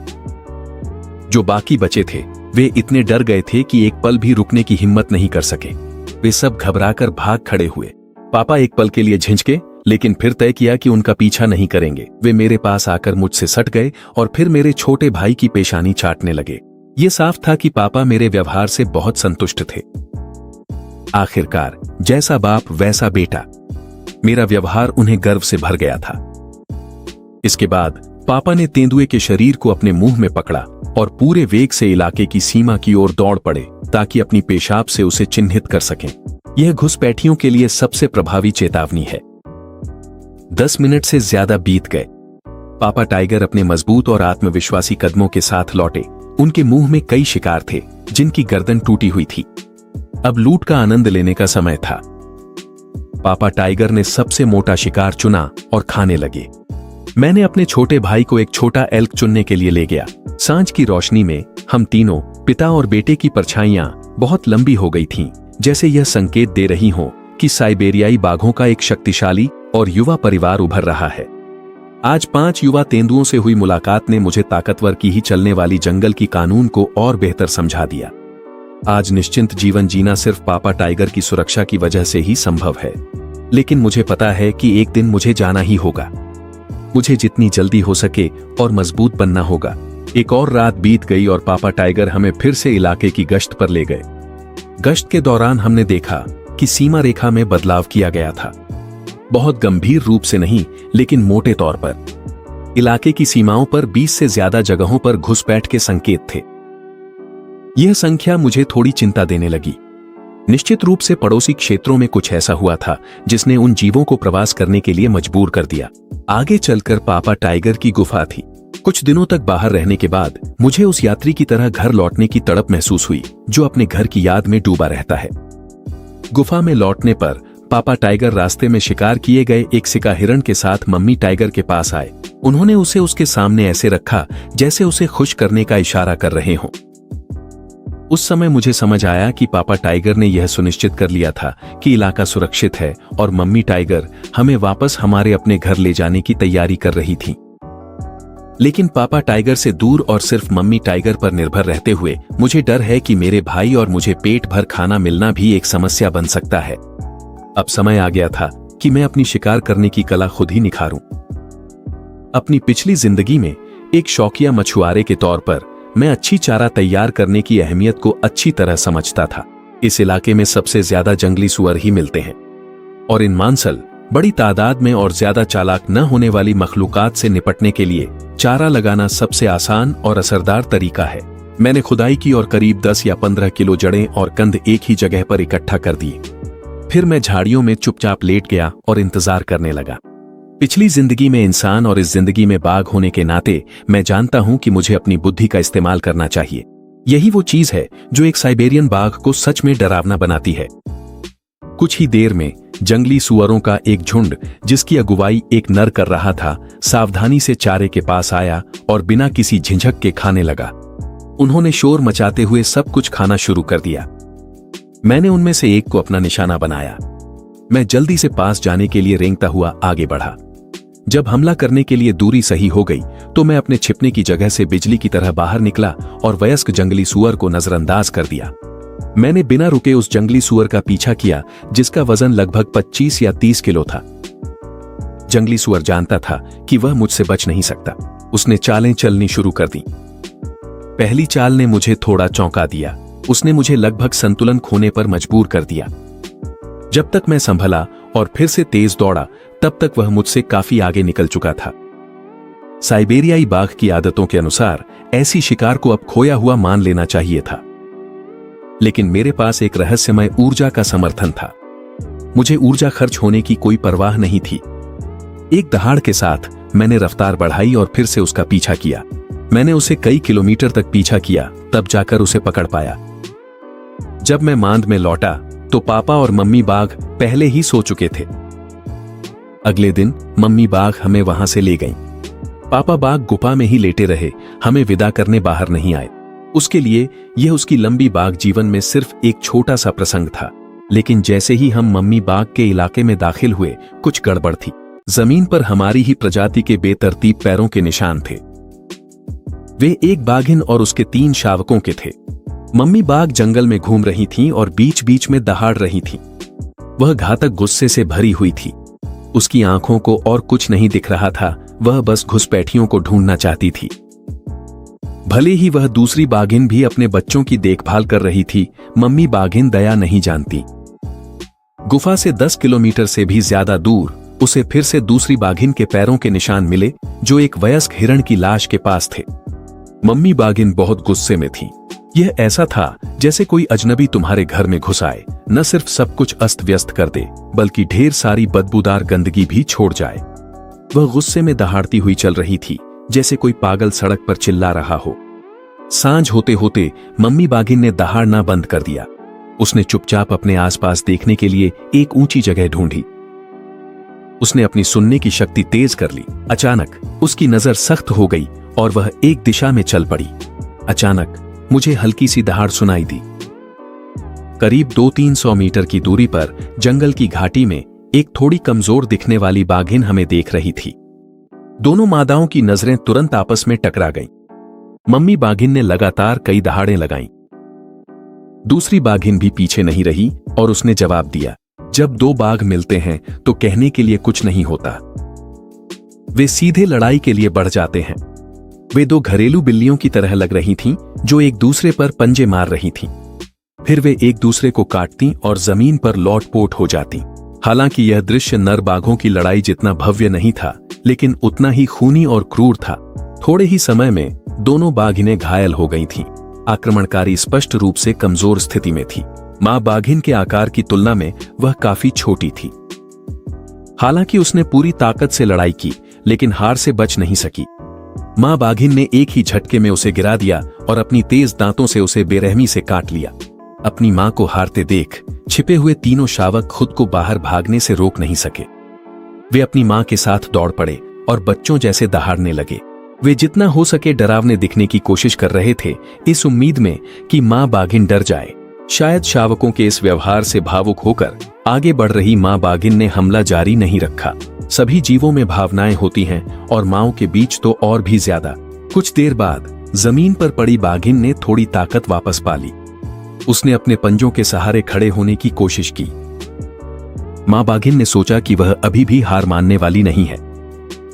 जो बाकी बचे थे वे इतने डर गए थे कि एक पल भी रुकने की हिम्मत नहीं कर सके। वे सब घबराकर भाग खड़े हुए। पापा एक पल के लिए झिझके, लेकिन फिर तय किया कि उनका पीछा नहीं करेंगे। वे मेरे पास आकर मुझसे सट गए और फिर मेरे छोटे भाई की पेशानी चाटने लगे। ये साफ था कि पापा मेरे व्यवहार से बहुत संतुष्ट थे। आखिरकार जैसा बाप वैसा बेटा, मेरा व्यवहार उन्हें गर्व से भर गया था। इसके बाद पापा ने तेंदुए के शरीर को अपने मुंह में पकड़ा और पूरे वेग से इलाके की सीमा की ओर दौड़ पड़े ताकि अपनी पेशाब से उसे चिन्हित कर सकें। यह घुसपैठियों के लिए सबसे प्रभावी चेतावनी है। 10 मिनट से ज्यादा बीत गए। पापा टाइगर अपने मजबूत और आत्मविश्वासी कदमों के साथ लौटे। उनके मुंह में कई शिकार थे जिनकी गर्दन टूटी हुई थी। अब लूट का आनंद लेने का समय था। पापा टाइगर ने सबसे मोटा शिकार चुना और खाने लगे। मैंने अपने छोटे भाई को एक छोटा एल्क चुनने के लिए ले गया। सांझ की रोशनी में हम तीनों, पिता और बेटे की परछाइयां बहुत लंबी हो गई थीं, जैसे यह संकेत दे रही हों कि साइबेरियाई बाघों का एक शक्तिशाली और युवा परिवार उभर रहा है। आज 5 युवा तेंदुओं से हुई मुलाकात ने मुझे ताकतवर की ही चलने वाली जंगल की कानून को और बेहतर समझा दिया। आज निश्चिंत जीवन जीना सिर्फ पापा टाइगर की सुरक्षा की वजह से ही संभव है, लेकिन मुझे पता है कि एक दिन मुझे जाना ही होगा। मुझे जितनी जल्दी हो सके और मजबूत बनना होगा। एक और रात बीत गई और पापा टाइगर हमें फिर से इलाके की गश्त पर ले गए। गश्त के दौरान हमने देखा कि सीमा रेखा में बदलाव किया गया था। बहुत गंभीर रूप से नहीं, लेकिन मोटे तौर पर। इलाके की सीमाओं पर 20 से ज्यादा जगहों पर घुसपैठ के संकेत थे। यह संख्या मुझे थोड़ी चिंता देने लगी। निश्चित रूप से पड़ोसी क्षेत्रों में कुछ ऐसा हुआ था जिसने उन जीवों को प्रवास करने के लिए मजबूर कर दिया। आगे चलकर पापा टाइगर की गुफा थी। कुछ दिनों तक बाहर रहने के बाद मुझे उस यात्री की तरह घर लौटने की तड़प महसूस हुई जो अपने घर की याद में डूबा रहता है। गुफा में लौटने पर पापा टाइगर रास्ते में शिकार किए गए एक सिका हिरण के साथ मम्मी टाइगर के पास आए। उन्होंने उसे उसके सामने ऐसे रखा जैसे उसे खुश करने का इशारा कर रहे हों। उस समय मुझे समझ आया कि पापा टाइगर ने यह सुनिश्चित कर लिया था कि इलाका सुरक्षित है और मम्मी टाइगर हमें वापस हमारे अपने घर ले जाने की तैयारी कर रही थी। लेकिन पापा टाइगर से दूर और सिर्फ मम्मी टाइगर पर निर्भर रहते हुए मुझे डर है कि मेरे भाई और मुझे पेट भर खाना मिलना भी एक समस्या बन सकता है। अब समय आ गया था कि मैं अपनी शिकार करने की कला खुद ही निखारूं। अपनी पिछली जिंदगी में एक शौकिया मछुआरे के तौर पर मैं अच्छी चारा तैयार करने की अहमियत को अच्छी तरह समझता था। इस इलाके में सबसे ज्यादा जंगली सुअर ही मिलते हैं और इन मांसल बड़ी तादाद में और ज्यादा चालाक न होने वाली मखलूकात से निपटने के लिए चारा लगाना सबसे आसान और असरदार तरीका है। मैंने खुदाई की और करीब 10 या 15 किलो जड़ें और कंद एक ही जगह पर इकट्ठा कर दिए। फिर मैं झाड़ियों में चुपचाप लेट गया और इंतजार करने लगा। पिछली जिंदगी में इंसान और इस जिंदगी में बाघ होने के नाते मैं जानता हूं कि मुझे अपनी बुद्धि का इस्तेमाल करना चाहिए। यही वो चीज है जो एक साइबेरियन बाघ को सच में डरावना बनाती है। कुछ ही देर में जंगली सुअरों का एक झुंड, जिसकी अगुवाई एक नर कर रहा था, सावधानी से चारे के पास आया और बिना किसी झिझक के खाने लगा। उन्होंने शोर मचाते हुए सब कुछ खाना शुरू कर दिया। मैंने उनमें से एक को अपना निशाना बनाया। मैं जल्दी से पास जाने के लिए रेंगता हुआ आगे बढ़ा। जब हमला करने के लिए दूरी सही हो गई तो मैं अपने छिपने की जगह से बिजली की तरह बाहर निकला और वयस्क जंगली सुअर को नजरअंदाज कर दिया। मैंने बिना रुके उस जंगली सुअर का पीछा किया जिसका वजन लगभग 25 या 30 किलो था। जंगली सुअर जानता था कि वह मुझसे बच नहीं सकता। उसने चालें चलनी शुरू कर दी। पहली चाल ने मुझे थोड़ा चौंका दिया। उसने मुझे लगभग संतुलन खोने पर मजबूर कर दिया। जब तक मैं संभला और फिर से तेज दौड़ा, तब तक वह मुझसे काफी आगे निकल चुका था। साइबेरियाई बाघ की आदतों के अनुसार ऐसी शिकार को अब खोया हुआ मान लेना चाहिए था, लेकिन मेरे पास एक रहस्यमय ऊर्जा का समर्थन था। मुझे ऊर्जा खर्च होने की कोई परवाह नहीं थी। एक दहाड़ के साथ मैंने रफ्तार बढ़ाई और फिर से उसका पीछा किया। मैंने उसे कई किलोमीटर तक पीछा किया, तब जाकर उसे पकड़ पाया। जब मैं मांद में लौटा तो पापा और मम्मी बाघ पहले ही सो चुके थे। अगले दिन मम्मी बाघ हमें वहां से ले गईं। पापा बाघ गुफा में ही लेटे रहे, हमें विदा करने बाहर नहीं आए। उसके लिए यह उसकी लंबी बाघ जीवन में सिर्फ एक छोटा सा प्रसंग था। लेकिन जैसे ही हम मम्मी बाघ के इलाके में दाखिल हुए, कुछ गड़बड़ थी। जमीन पर हमारी ही प्रजाति के बेतरतीब पैरों के निशान थे। वे एक बाघिन और उसके 3 शावकों के थे। मम्मी बाघ जंगल में घूम रही थीं और बीच बीच में दहाड़ रही थीं। वह घातक गुस्से से भरी हुई थी। उसकी आंखों को और कुछ नहीं दिख रहा था, वह बस घुसपैठियों को ढूंढना चाहती थी। भले ही वह दूसरी बाघिन भी अपने बच्चों की देखभाल कर रही थी, मम्मी बाघिन दया नहीं जानती। गुफा से 10 किलोमीटर से भी ज्यादा दूर उसे फिर से दूसरी बाघिन के पैरों के निशान मिले, जो एक वयस्क हिरण की लाश के पास थे। मम्मी बाघिन बहुत गुस्से में थी। यह ऐसा था जैसे कोई अजनबी तुम्हारे घर में घुस आए, न सिर्फ सब कुछ अस्त व्यस्त कर दे, बल्कि ढेर सारी बदबूदार गंदगी भी छोड़ जाए। वह गुस्से में दहाड़ती हुई चल रही थी, जैसे कोई पागल सड़क पर चिल्ला रहा हो। सांझ होते होते मम्मी बाघिन ने दहाड़ना बंद कर दिया। उसने चुपचाप अपने आसपास देखने के लिए एक ऊंची जगह ढूंढी। उसने अपनी सुनने की शक्ति तेज कर ली। अचानक उसकी नजर सख्त हो गई और वह एक दिशा में चल पड़ी। अचानक मुझे हल्की सी दहाड़ सुनाई दी। करीब 200-300 मीटर की दूरी पर जंगल की घाटी में एक थोड़ी कमजोर दिखने वाली बाघिन हमें देख रही थी। दोनों मादाओं की नजरें तुरंत आपस में टकरा गईं। मम्मी बाघिन ने लगातार कई दहाड़ें लगाईं। दूसरी बाघिन भी पीछे नहीं रही और उसने जवाब दिया, जब 2 बाघ मिलते हैं तो कहने के लिए कुछ नहीं होता। वे सीधे लड़ाई के लिए बढ़ जाते हैं। वे 2 घरेलू बिल्लियों की तरह लग रही थीं, जो एक दूसरे पर पंजे मार रही थीं। फिर वे एक दूसरे को काटती और जमीन पर लौटपोट हो जाती। हालांकि यह दृश्य नर बाघों की लड़ाई जितना भव्य नहीं था, लेकिन उतना ही खूनी और क्रूर था। थोड़े ही समय में दोनों बाघिनें घायल हो गई थीं। आक्रमणकारी स्पष्ट रूप से कमजोर स्थिति में थी। मां बाघिन के आकार की तुलना में वह काफी छोटी थी। हालांकि उसने पूरी ताकत से लड़ाई की, लेकिन हार से बच नहीं सकी। मां बाघिन ने एक ही झटके में उसे गिरा दिया और अपनी तेज दांतों से उसे बेरहमी से काट लिया। अपनी मां को हारते देख छिपे हुए तीनों शावक खुद को बाहर भागने से रोक नहीं सके। वे अपनी मां के साथ दौड़ पड़े और बच्चों जैसे दहाड़ने लगे। वे जितना हो सके डरावने दिखने की कोशिश कर रहे थे, इस उम्मीद में कि मां बाघिन डर जाए। शायद शावकों के इस व्यवहार से भावुक होकर आगे बढ़ रही मां बाघिन ने हमला जारी नहीं रखा। सभी जीवों में भावनाएं होती हैं और मांओं के बीच तो और भी ज्यादा। कुछ देर बाद जमीन पर पड़ी बाघिन ने थोड़ी ताकत वापस पा ली। उसने अपने पंजों के सहारे खड़े होने की कोशिश की। मां बाघिन ने सोचा कि वह अभी भी हार मानने वाली नहीं है।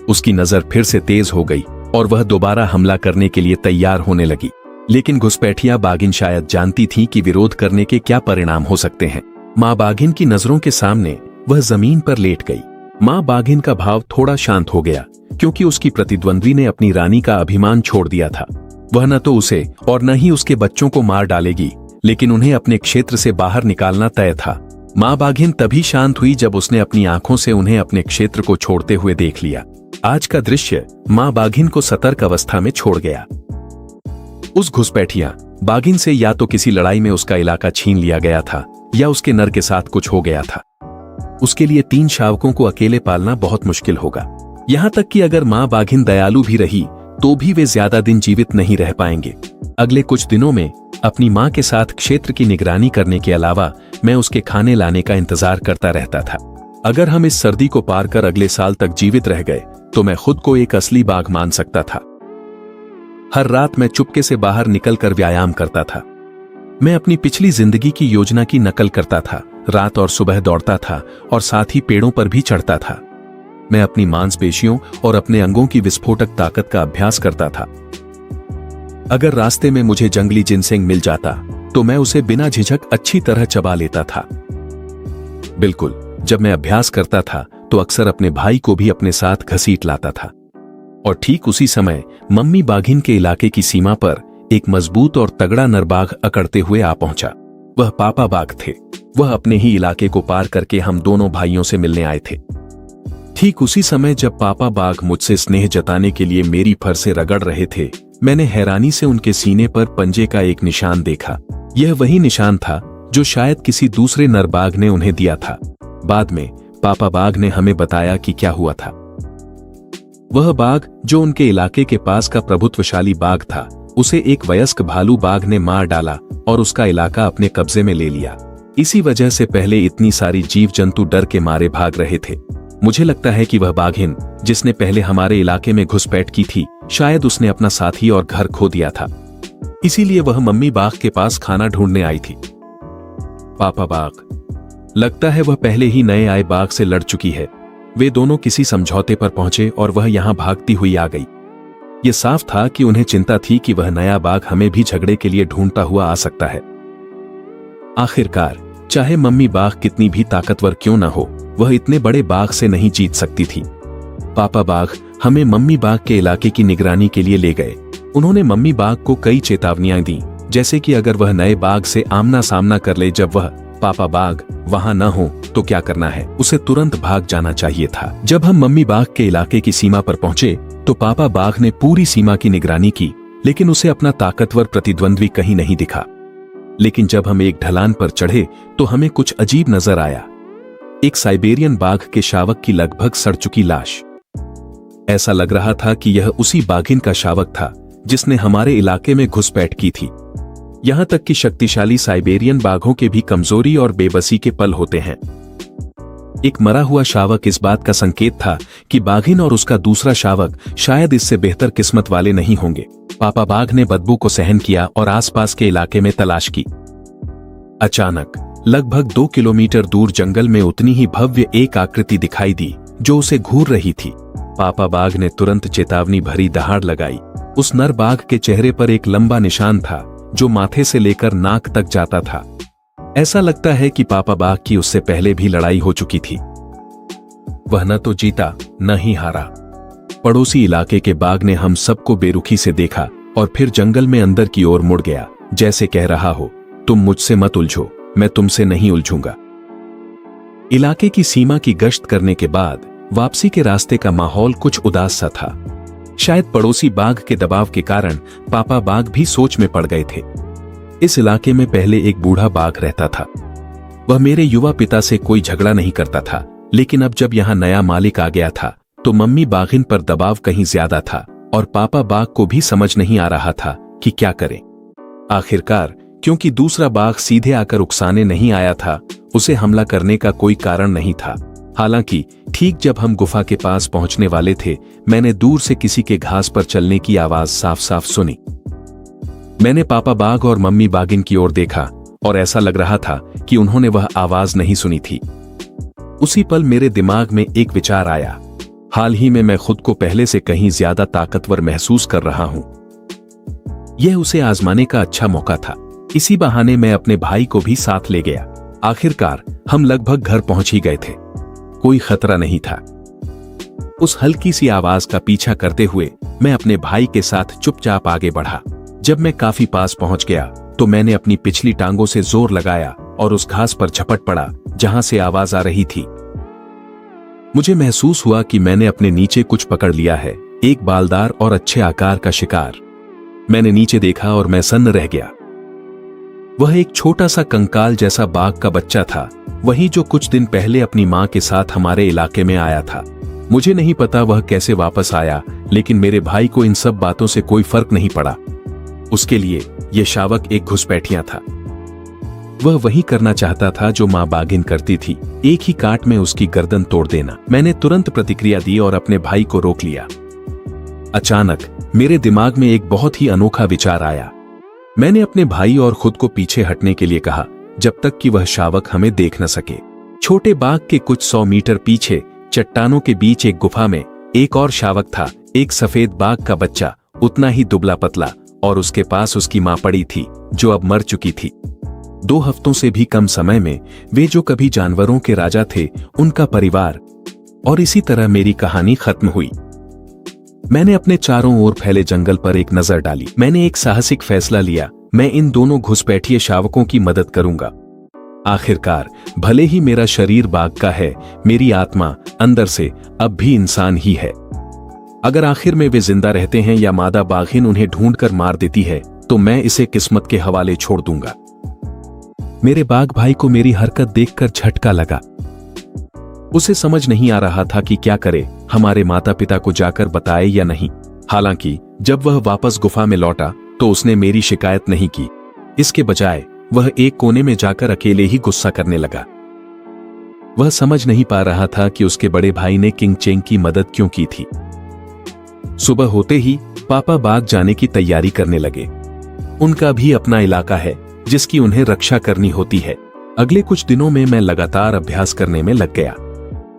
उसकी नजर फिर से तेज हो गई और वह दोबारा हमला करने के लिए तैयार होने लगी। लेकिन घुसपैठिया बाघिन शायद जानती थी कि विरोध करने के क्या परिणाम हो सकते हैं। माँ बाघिन की नजरों के सामने वह जमीन पर लेट गई। माँ बाघिन का भाव थोड़ा शांत हो गया, क्योंकि उसकी प्रतिद्वंद्वी ने अपनी रानी का अभिमान छोड़ दिया था। वह न तो उसे और न ही उसके बच्चों को मार डालेगी, लेकिन उन्हें अपने क्षेत्र से बाहर निकालना तय था। माँ बाघिन तभी शांत हुई जब उसने अपनी आंखों से उन्हें अपने क्षेत्र को छोड़ते हुए देख लिया। आज का दृश्य माँ बाघिन को सतर्क अवस्था में छोड़ गया। उस घुसपैठिया बाघिन से या तो किसी लड़ाई में उसका इलाका छीन लिया गया था, या उसके नर के साथ कुछ हो गया था। उसके लिए 3 शावकों को अकेले पालना बहुत मुश्किल होगा। यहां तक कि अगर माँ बाघिन दयालु भी रही तो भी वे ज्यादा दिन जीवित नहीं रह पाएंगे। अगले कुछ दिनों में अपनी माँ के साथ क्षेत्र की निगरानी करने के अलावा मैं उसके खाने लाने का इंतजार करता रहता था। अगर हम इस सर्दी को पार कर अगले साल तक जीवित रह गए तो मैं खुद को एक असली बाघ मान सकता था। हर रात मैं चुपके से बाहर निकलकर व्यायाम करता था। मैं अपनी पिछली जिंदगी की योजना की नकल करता था, रात और सुबह दौड़ता था और साथ ही पेड़ों पर भी चढ़ता था। मैं अपनी मांसपेशियों और अपने अंगों की विस्फोटक ताकत का अभ्यास करता था। अगर रास्ते में मुझे जंगली जिनसेंग मिल जाता तो मैं उसे बिना झिझक अच्छी तरह चबा लेता था। बिल्कुल, जब मैं अभ्यास करता था तो अक्सर अपने भाई को भी अपने साथ घसीट लाता था। और ठीक उसी समय मम्मी बाघिन के इलाके की सीमा पर एक मजबूत और तगड़ा नरबाघ अकड़ते हुए आ पहुंचा। वह पापा बाघ थे। वह अपने ही इलाके को पार करके हम दोनों भाइयों से मिलने आए थे। ठीक उसी समय जब पापा बाघ मुझसे स्नेह जताने के लिए मेरी फर से रगड़ रहे थे, मैंने हैरानी से उनके सीने पर पंजे का एक निशान देखा। यह वही निशान था जो शायद किसी दूसरे नरबाघ ने उन्हें दिया था। बाद में पापा बाघ ने हमें बताया कि क्या हुआ था। वह बाघ जो उनके इलाके के पास का प्रभुत्वशाली बाघ था, उसे एक वयस्क भालू बाघ ने मार डाला और उसका इलाका अपने कब्जे में ले लिया। इसी वजह से पहले इतनी सारी जीव जंतु डर के मारे भाग रहे थे। मुझे लगता है कि वह बाघिन जिसने पहले हमारे इलाके में घुसपैठ की थी, शायद उसने अपना साथी और घर खो दिया था। इसीलिए वह मम्मी बाघ के पास खाना ढूंढने आई थी। पापा बाघ, लगता है वह पहले ही नए आए बाघ से लड़ चुकी है। वे दोनों किसी समझौते पर पहुंचे और वह यहां भागती हुई आ गई। यह साफ था कि उन्हें चिंता थी कि वह नया बाघ हमें भी झगड़े के लिए ढूंढता हुआ आ सकता है। आखिरकार, चाहे मम्मी बाघ कितनी भी ताकतवर क्यों न हो, वह इतने बड़े बाघ से नहीं जीत सकती थी। पापा बाघ हमें मम्मी बाघ के इलाके की निगरानी के लिए ले गए। उन्होंने मम्मी बाघ को कई चेतावनियां दी, जैसे कि अगर वह नए बाघ से आमना सामना कर ले जब वह पापा बाघ वहां न हो तो क्या करना है, उसे तुरंत भाग जाना चाहिए था। जब हम मम्मी बाघ के इलाके की सीमा पर पहुंचे तो पापा बाघ ने पूरी सीमा की निगरानी की, लेकिन उसे अपना ताकतवर प्रतिद्वंद्वी कहीं नहीं दिखा। लेकिन जब हम एक ढलान पर चढ़े तो हमें कुछ अजीब नजर आया। एक साइबेरियन बाघ के शावक की लगभग सड़ चुकी लाश। ऐसा लग रहा था कि यह उसी बाघिन का शावक था जिसने हमारे इलाके में घुसपैठ की थी। यहां तक कि शक्तिशाली साइबेरियन बाघों के भी कमजोरी और बेबसी के पल होते हैं। एक मरा हुआ शावक इस बात का संकेत था कि बाघिन और उसका दूसरा शावक शायद इससे बेहतर किस्मत वाले नहीं होंगे। पापा बाघ ने बदबू को सहन किया और आसपास के इलाके में तलाश की। अचानक लगभग 2 किलोमीटर दूर जंगल में उतनी ही भव्य एक आकृति दिखाई दी जो उसे घूर रही थी। पापा बाघ ने तुरंत चेतावनी भरी दहाड़ लगाई। उस नर बाघ के चेहरे पर एक लंबा निशान था जो माथे से लेकर नाक तक जाता था। ऐसा लगता है कि पापा बाघ की उससे पहले भी लड़ाई हो चुकी थी। वह न तो जीता न ही हारा। पड़ोसी इलाके के बाघ ने हम सबको बेरुखी से देखा और फिर जंगल में अंदर की ओर मुड़ गया, जैसे कह रहा हो, तुम मुझसे मत उलझो, मैं तुमसे नहीं उलझूंगा। इलाके की सीमा की गश्त करने के बाद वापसी के रास्ते का माहौल कुछ उदास सा था। शायद पड़ोसी बाघ के दबाव के कारण पापा बाघ भी सोच में पड़ गए थे। इस इलाके में पहले एक बूढ़ा बाघ रहता था। वह मेरे युवा पिता से कोई झगड़ा नहीं करता था, लेकिन अब जब यहाँ नया मालिक आ गया था तो मम्मी बाघिन पर दबाव कहीं ज्यादा था और पापा बाघ को भी समझ नहीं आ रहा था कि क्या करें। आखिरकार, क्योंकि दूसरा बाघ सीधे आकर उकसाने नहीं आया था, उसे हमला करने का कोई कारण नहीं था। हालांकि ठीक जब हम गुफा के पास पहुंचने वाले थे, मैंने दूर से किसी के घास पर चलने की आवाज साफ साफ सुनी। मैंने पापा बाघ और मम्मी बाघिन की ओर देखा और ऐसा लग रहा था कि उन्होंने वह आवाज नहीं सुनी थी। उसी पल मेरे दिमाग में एक विचार आया। हाल ही में मैं खुद को पहले से कहीं ज्यादा ताकतवर महसूस कर रहा हूं। यह उसे आजमाने का अच्छा मौका था। इसी बहाने मैं अपने भाई को भी साथ ले गया। आखिरकार हम लगभग घर पहुंच ही गए थे। कोई खतरा नहीं था। उस हल्की सी आवाज का पीछा करते हुए मैं अपने भाई के साथ चुपचाप आगे बढ़ा। जब मैं काफी पास पहुंच गया तो मैंने अपनी पिछली टांगों से जोर लगाया और उस घास पर झपट पड़ा जहां से आवाज आ रही थी। मुझे महसूस हुआ कि मैंने अपने नीचे कुछ पकड़ लिया है, एक बालदार और अच्छे आकार का शिकार। मैंने नीचे देखा और मैं सन्न रह गया। वह एक छोटा सा कंकाल जैसा बाघ का बच्चा था, वही जो कुछ दिन पहले अपनी मां के साथ हमारे इलाके में आया था। मुझे नहीं पता वह कैसे वापस आया, लेकिन मेरे भाई को इन सब बातों से कोई फर्क नहीं पड़ा। उसके लिए यह शावक एक घुसपैठिया था। वह वही करना चाहता था जो मां बाघिन करती थी, एक ही काट में उसकी गर्दन तोड़ देना। मैंने तुरंत प्रतिक्रिया दी और अपने भाई को रोक लिया। अचानक मेरे दिमाग में एक बहुत ही अनोखा विचार आया। मैंने अपने भाई और खुद को पीछे हटने के लिए कहा, जब तक कि वह शावक हमें देख न सके। छोटे बाघ के कुछ 100 मीटर पीछे चट्टानों के बीच एक गुफा में एक और शावक था, एक सफेद बाघ का बच्चा, उतना ही दुबला पतला, और उसके पास उसकी मां पड़ी थी जो अब मर चुकी थी। 2 हफ्तों से भी कम समय में वे जो कभी जानवरों के राजा थे, उनका परिवार। और इसी तरह मेरी कहानी खत्म हुई। मैंने अपने चारों ओर फैले जंगल पर एक नजर डाली। मैंने एक साहसिक फैसला लिया, मैं इन दोनों घुसपैठिए शावकों की मदद करूंगा। आखिरकार भले ही मेरा शरीर बाघ का है, मेरी आत्मा अंदर से अब भी इंसान ही है। अगर आखिर में वे जिंदा रहते हैं या मादा बाघिन उन्हें ढूंढकर मार देती है, तो मैं इसे किस्मत के हवाले छोड़ दूंगा। मेरे बाघ भाई को मेरी हरकत देखकर झटका लगा। उसे समझ नहीं आ रहा था कि क्या करे, हमारे माता पिता को जाकर बताए या नहीं। हालांकि जब वह वापस गुफा में लौटा तो उसने मेरी शिकायत नहीं की। इसके बजाय वह एक कोने में जाकर अकेले ही गुस्सा करने लगा। वह समझ नहीं पा रहा था कि उसके बड़े भाई ने किंग चेंग की मदद क्यों की थी। सुबह होते ही पापा बाग जाने की तैयारी करने लगे। उनका भी अपना इलाका है जिसकी उन्हें रक्षा करनी होती है। अगले कुछ दिनों में मैं लगातार अभ्यास करने में लग गया।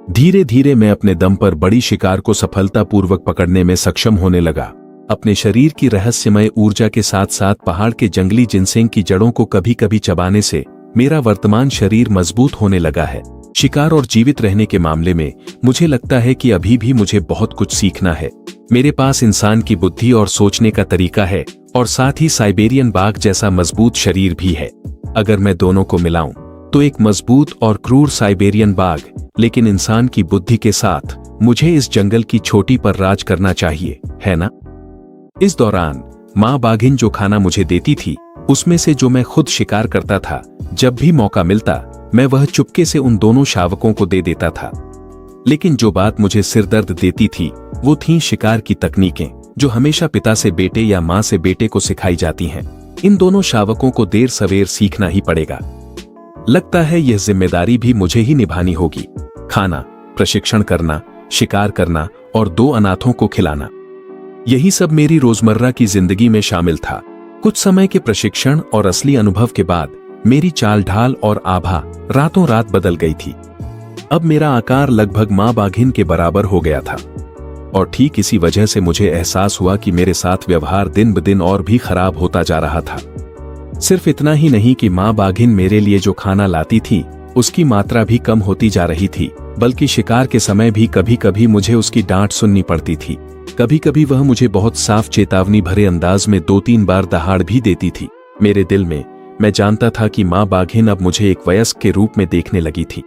धीरे धीरे मैं अपने दम पर बड़ी शिकार को सफलतापूर्वक पकड़ने में सक्षम होने लगा। अपने शरीर की रहस्यमय ऊर्जा के साथ साथ पहाड़ के जंगली जिनसेंग की जड़ों को कभी कभी चबाने से मेरा वर्तमान शरीर मजबूत होने लगा है। शिकार और जीवित रहने के मामले में मुझे लगता है कि अभी भी मुझे बहुत कुछ सीखना है। मेरे पास इंसान की बुद्धि और सोचने का तरीका है, और साथ ही साइबेरियन बाघ जैसा मजबूत शरीर भी है। अगर मैं दोनों को मिलाऊं तो एक मजबूत और क्रूर साइबेरियन बाघ, लेकिन इंसान की बुद्धि के साथ मुझे इस जंगल की चोटी पर राज करना चाहिए, है ना? इस दौरान मां बाघिन जो खाना मुझे देती थी, उसमें से जो मैं खुद शिकार करता था, जब भी मौका मिलता मैं वह चुपके से उन दोनों शावकों को दे देता था। लेकिन जो बात मुझे सिरदर्द देती थी वो थीं शिकार की तकनीकें, जो हमेशा पिता से बेटे या मां से बेटे को सिखाई जाती हैं। इन दोनों शावकों को देर सवेर सीखना ही पड़ेगा। लगता है यह जिम्मेदारी भी मुझे ही निभानी होगी। खाना, प्रशिक्षण करना, शिकार करना और 2 अनाथों को खिलाना, यही सब मेरी रोजमर्रा की जिंदगी में शामिल था। कुछ समय के प्रशिक्षण और असली अनुभव के बाद मेरी चाल ढाल और आभा रातों रात बदल गई थी। अब मेरा आकार लगभग मां बाघिन के बराबर हो गया था, और ठीक इसी वजह से मुझे एहसास हुआ कि मेरे साथ व्यवहार दिन ब दिन और भी खराब होता जा रहा था। सिर्फ इतना ही नहीं कि मां बाघिन मेरे लिए जो खाना लाती थी उसकी मात्रा भी कम होती जा रही थी, बल्कि शिकार के समय भी कभी कभी मुझे उसकी डांट सुननी पड़ती थी। कभी कभी वह मुझे बहुत साफ चेतावनी भरे अंदाज में 2-3 बार दहाड़ भी देती थी। मेरे दिल में मैं जानता था कि मां बाघिन अब मुझे एक वयस्क के रूप में देखने लगी थी।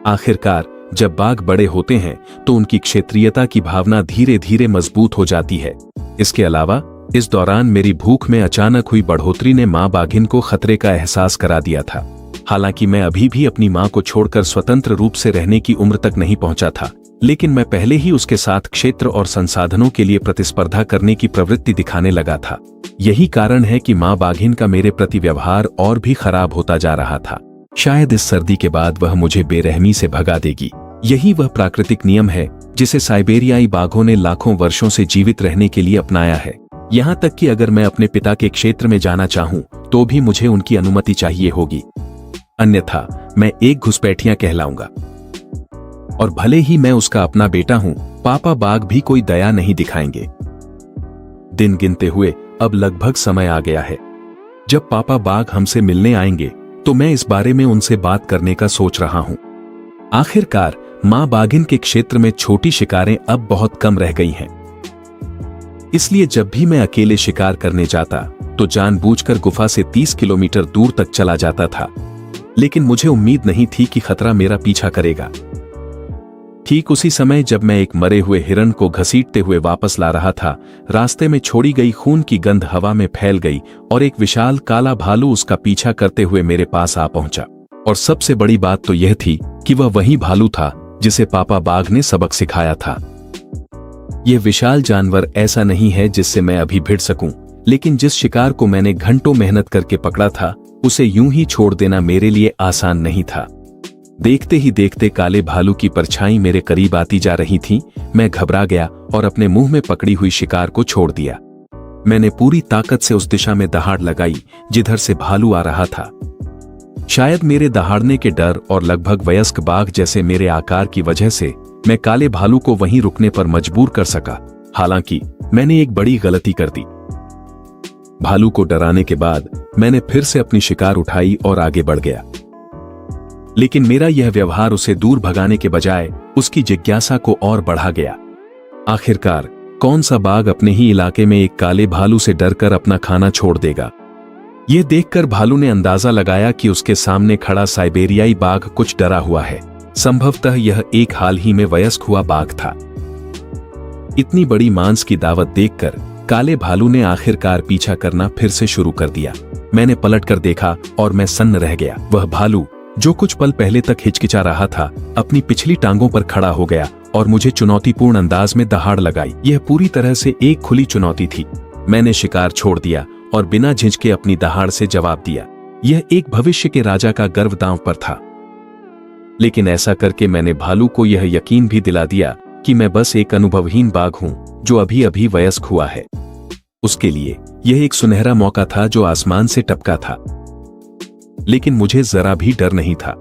आखिरकार जब बाघ बड़े होते हैं तो उनकी क्षेत्रीयता की भावना धीरे धीरे मजबूत हो जाती है। इसके अलावा इस दौरान मेरी भूख में अचानक हुई बढ़ोतरी ने मां बाघिन को खतरे का एहसास करा दिया था। हालांकि मैं अभी भी अपनी मां को छोड़कर स्वतंत्र रूप से रहने की उम्र तक नहीं पहुंचा था, लेकिन मैं पहले ही उसके साथ क्षेत्र और संसाधनों के लिए प्रतिस्पर्धा करने की प्रवृत्ति दिखाने लगा था। यही कारण है कि मां बाघिन का मेरे प्रति व्यवहार और भी खराब होता जा रहा था। शायद इस सर्दी के बाद वह मुझे बेरहमी से भगा देगी। यही वह प्राकृतिक नियम है जिसे साइबेरियाई बाघों ने लाखों वर्षों से जीवित रहने के लिए अपनाया है। यहाँ तक कि अगर मैं अपने पिता के क्षेत्र में जाना चाहूं तो भी मुझे उनकी अनुमति चाहिए होगी, अन्यथा मैं एक घुसपैठिया कहलाऊंगा। और भले ही मैं उसका अपना बेटा हूं, पापा बाघ भी कोई दया नहीं दिखाएंगे। दिन गिनते हुए अब लगभग समय आ गया है। जब पापा बाघ हमसे मिलने आएंगे तो मैं इस बारे में उनसे बात करने का सोच रहा हूं। आखिरकार मां बाघिन के क्षेत्र में छोटी शिकारें अब बहुत कम रह गई हैं। इसलिए जब भी मैं अकेले शिकार करने जाता तो जानबूझकर गुफा से 30 किलोमीटर दूर तक चला जाता था, लेकिन मुझे उम्मीद नहीं थी कि खतरा मेरा पीछा करेगा। ठीक उसी समय जब मैं एक मरे हुए हिरण को घसीटते हुए वापस ला रहा था, रास्ते में छोड़ी गई खून की गंध हवा में फैल गई और एक विशाल काला भालू उसका पीछा करते हुए मेरे पास आ पहुंचा। और सबसे बड़ी बात तो यह थी कि वह वही भालू था जिसे पापा बाघ ने सबक सिखाया था। यह विशाल जानवर ऐसा नहीं है जिससे मैं अभी भिड़ सकूं, लेकिन जिस शिकार को मैंने घंटों मेहनत करके पकड़ा था उसे यूं ही छोड़ देना मेरे लिए आसान नहीं था। देखते ही देखते काले भालू की परछाई मेरे करीब आती जा रही थी। मैं घबरा गया और अपने मुंह में पकड़ी हुई शिकार को छोड़ दिया। मैंने पूरी ताकत से उस दिशा में दहाड़ लगाई जिधर से भालू आ रहा था। शायद मेरे दहाड़ने के डर और लगभग वयस्क बाघ जैसे मेरे आकार की वजह से मैं काले भालू को वहीं रुकने पर मजबूर कर सका। हालांकि मैंने एक बड़ी गलती कर दी। भालू को डराने के बाद मैंने फिर से अपनी शिकार उठाई और आगे बढ़ गया, लेकिन मेरा यह व्यवहार उसे दूर भगाने के बजाय उसकी जिज्ञासा को और बढ़ा गया। आखिरकार कौन सा बाघ अपने ही इलाके में एक काले भालू से डरकर अपना खाना छोड़ देगा? यह देखकर भालू ने अंदाजा लगाया कि उसके सामने खड़ा साइबेरियाई बाघ कुछ डरा हुआ है। संभवतः यह एक हाल ही में वयस्क हुआ बाघ था। इतनी बड़ी मांस की दावत देखकर काले भालू ने आखिरकार पीछा करना फिर से शुरू कर दिया। मैंने पलटकर देखा और मैं सन्न रह गया। वह भालू जो कुछ पल पहले तक हिचकिचा रहा था, अपनी पिछली टांगों पर खड़ा हो गया और मुझे चुनौतीपूर्ण अंदाज में दहाड़ लगाई। यह पूरी तरह से एक खुली चुनौती थी। मैंने शिकार छोड़ दिया और बिना झिझके अपनी दहाड़ से जवाब दिया। यह एक भविष्य के राजा का गर्व दांव पर था, लेकिन ऐसा करके मैंने भालू को यह यकीन भी दिला दिया कि मैं बस एक अनुभवहीन बाघ हूं जो अभी अभी वयस्क हुआ है। उसके लिए यह एक सुनहरा मौका था जो आसमान से टपका था। लेकिन मुझे जरा भी डर नहीं था।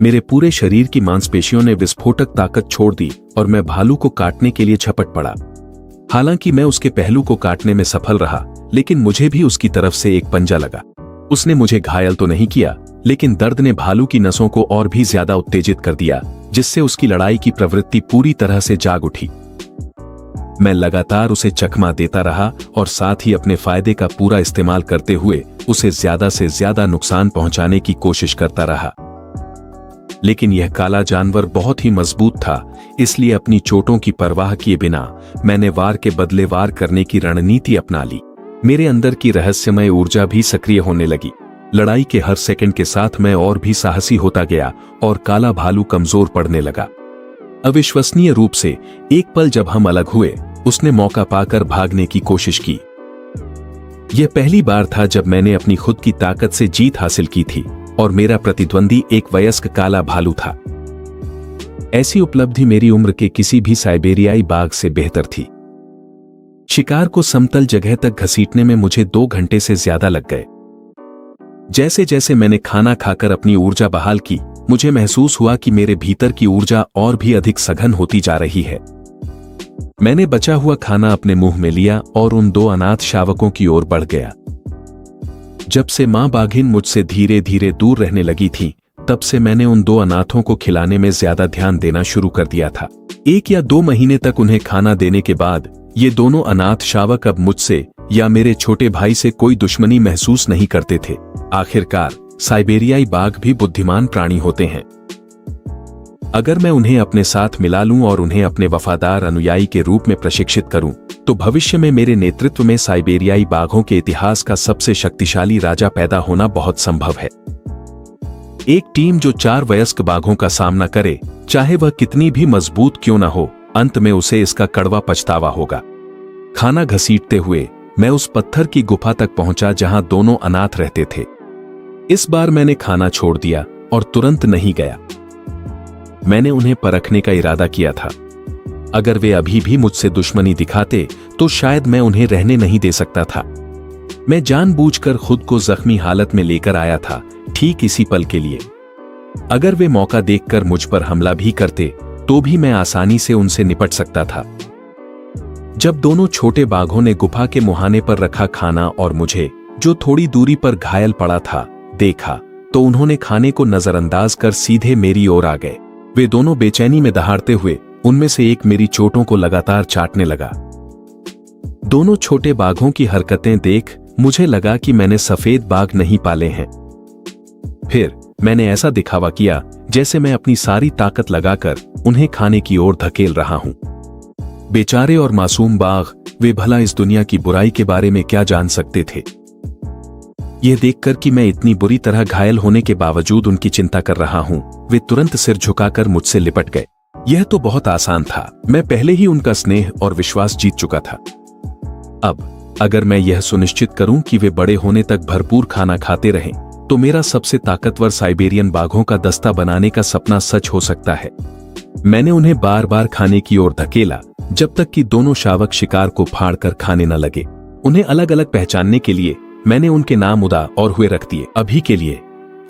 मेरे पूरे शरीर की मांसपेशियों ने विस्फोटक ताकत छोड़ दी और मैं भालू को काटने के लिए झपट पड़ा। हालांकि मैं उसके पहलू को काटने में सफल रहा, लेकिन मुझे भी उसकी तरफ से एक पंजा लगा। उसने मुझे घायल तो नहीं किया, लेकिन दर्द ने भालू की नसों को और भी ज्यादा उत्तेजित कर दिया, जिससे उसकी लड़ाई की प्रवृत्ति पूरी तरह से जाग उठी। मैं लगातार उसे चकमा देता रहा और साथ ही अपने फायदे का पूरा इस्तेमाल करते हुए उसे ज्यादा से ज्यादा नुकसान पहुंचाने की कोशिश करता रहा। लेकिन यह काला जानवर बहुत ही मजबूत था, इसलिए अपनी चोटों की परवाह किए बिना मैंने वार के बदले वार करने की रणनीति अपना ली। मेरे अंदर की रहस्यमय ऊर्जा भी सक्रिय होने लगी। लड़ाई के हर सेकंड के साथ मैं और भी साहसी होता गया और काला भालू कमजोर पड़ने लगा। अविश्वसनीय रूप से एक पल जब हम अलग हुए, उसने मौका पाकर भागने की कोशिश की। यह पहली बार था जब मैंने अपनी खुद की ताकत से जीत हासिल की थी और मेरा प्रतिद्वंदी एक वयस्क काला भालू था। ऐसी उपलब्धि मेरी उम्र के किसी भी साइबेरियाई बाघ से बेहतर थी। शिकार को समतल जगह तक घसीटने में मुझे 2 घंटे से ज्यादा लग गए। जैसे जैसे मैंने खाना खाकर अपनी ऊर्जा बहाल की, मुझे महसूस हुआ कि मेरे भीतर की ऊर्जा और भी अधिक सघन होती जा रही है। मैंने बचा हुआ खाना अपने मुंह में लिया और उन 2 अनाथ शावकों की ओर बढ़ गया। जब से मां बाघिन मुझसे धीरे धीरे दूर रहने लगी थी, तब से मैंने उन 2 अनाथों को खिलाने में ज्यादा ध्यान देना शुरू कर दिया था। 1 या 2 महीने तक उन्हें खाना देने के बाद ये दोनों अनाथ शावक अब मुझसे या मेरे छोटे भाई से कोई दुश्मनी महसूस नहीं करते थे। आखिरकार साइबेरियाई बाघ भी बुद्धिमान प्राणी होते हैं। अगर मैं उन्हें अपने साथ मिला लूं और उन्हें अपने वफादार अनुयायी के रूप में प्रशिक्षित करूं, तो भविष्य में मेरे नेतृत्व में साइबेरियाई बाघों के इतिहास का सबसे शक्तिशाली राजा पैदा होना बहुत संभव है। एक टीम जो 4 वयस्क बाघों का सामना करे, चाहे वह कितनी भी मजबूत क्यों न हो, अंत में उसे इसका कड़वा पछतावा होगा। खाना घसीटते हुए मैं उस पत्थर की गुफा तक पहुंचा जहां दोनों अनाथ रहते थे। इस बार मैंने खाना छोड़ दिया और तुरंत नहीं गया। मैंने उन्हें परखने का इरादा किया था। अगर वे अभी भी मुझसे दुश्मनी दिखाते तो शायद मैं उन्हें रहने नहीं दे सकता था। मैं जानबूझकर खुद को जख्मी हालत में लेकर आया था, ठीक इसी पल के लिए। अगर वे मौका देखकर मुझ पर हमला भी करते तो भी मैं आसानी से उनसे निपट सकता था। जब दोनों छोटे बाघों ने गुफा के मुहाने पर रखा खाना और मुझे, जो थोड़ी दूरी पर घायल पड़ा था, देखा, तो उन्होंने खाने को नजरअंदाज कर सीधे मेरी ओर आ गए। वे दोनों बेचैनी में दहाड़ते हुए उनमें से एक मेरी चोटों को लगातार चाटने लगा। दोनों छोटे बाघों की हरकतें देख मुझे लगा कि मैंने सफेद बाघ नहीं पाले हैं। फिर मैंने ऐसा दिखावा किया जैसे मैं अपनी सारी ताकत लगाकर उन्हें खाने की ओर धकेल रहा हूं। बेचारे और मासूम बाघ, वे भला इस दुनिया की बुराई के बारे में क्या जान सकते थे। यह देखकर कि मैं इतनी बुरी तरह घायल होने के बावजूद उनकी चिंता कर रहा हूं, वे तुरंत सिर झुकाकर मुझसे लिपट गए। यह तो बहुत आसान था, मैं पहले ही उनका स्नेह और विश्वास जीत चुका था। अब अगर मैं यह सुनिश्चित करूं कि वे बड़े होने तक भरपूर खाना खाते रहें, तो मेरा सबसे ताकतवर साइबेरियन बाघों का दस्ता बनाने का सपना सच हो सकता है। मैंने उन्हें बार बार खाने की ओर धकेला, जब तक कि दोनों शावक शिकार को फाड़कर खाने न लगे। उन्हें अलग अलग पहचानने के लिए मैंने उनके नाम उदा और हुए रख दिए। अभी के लिए,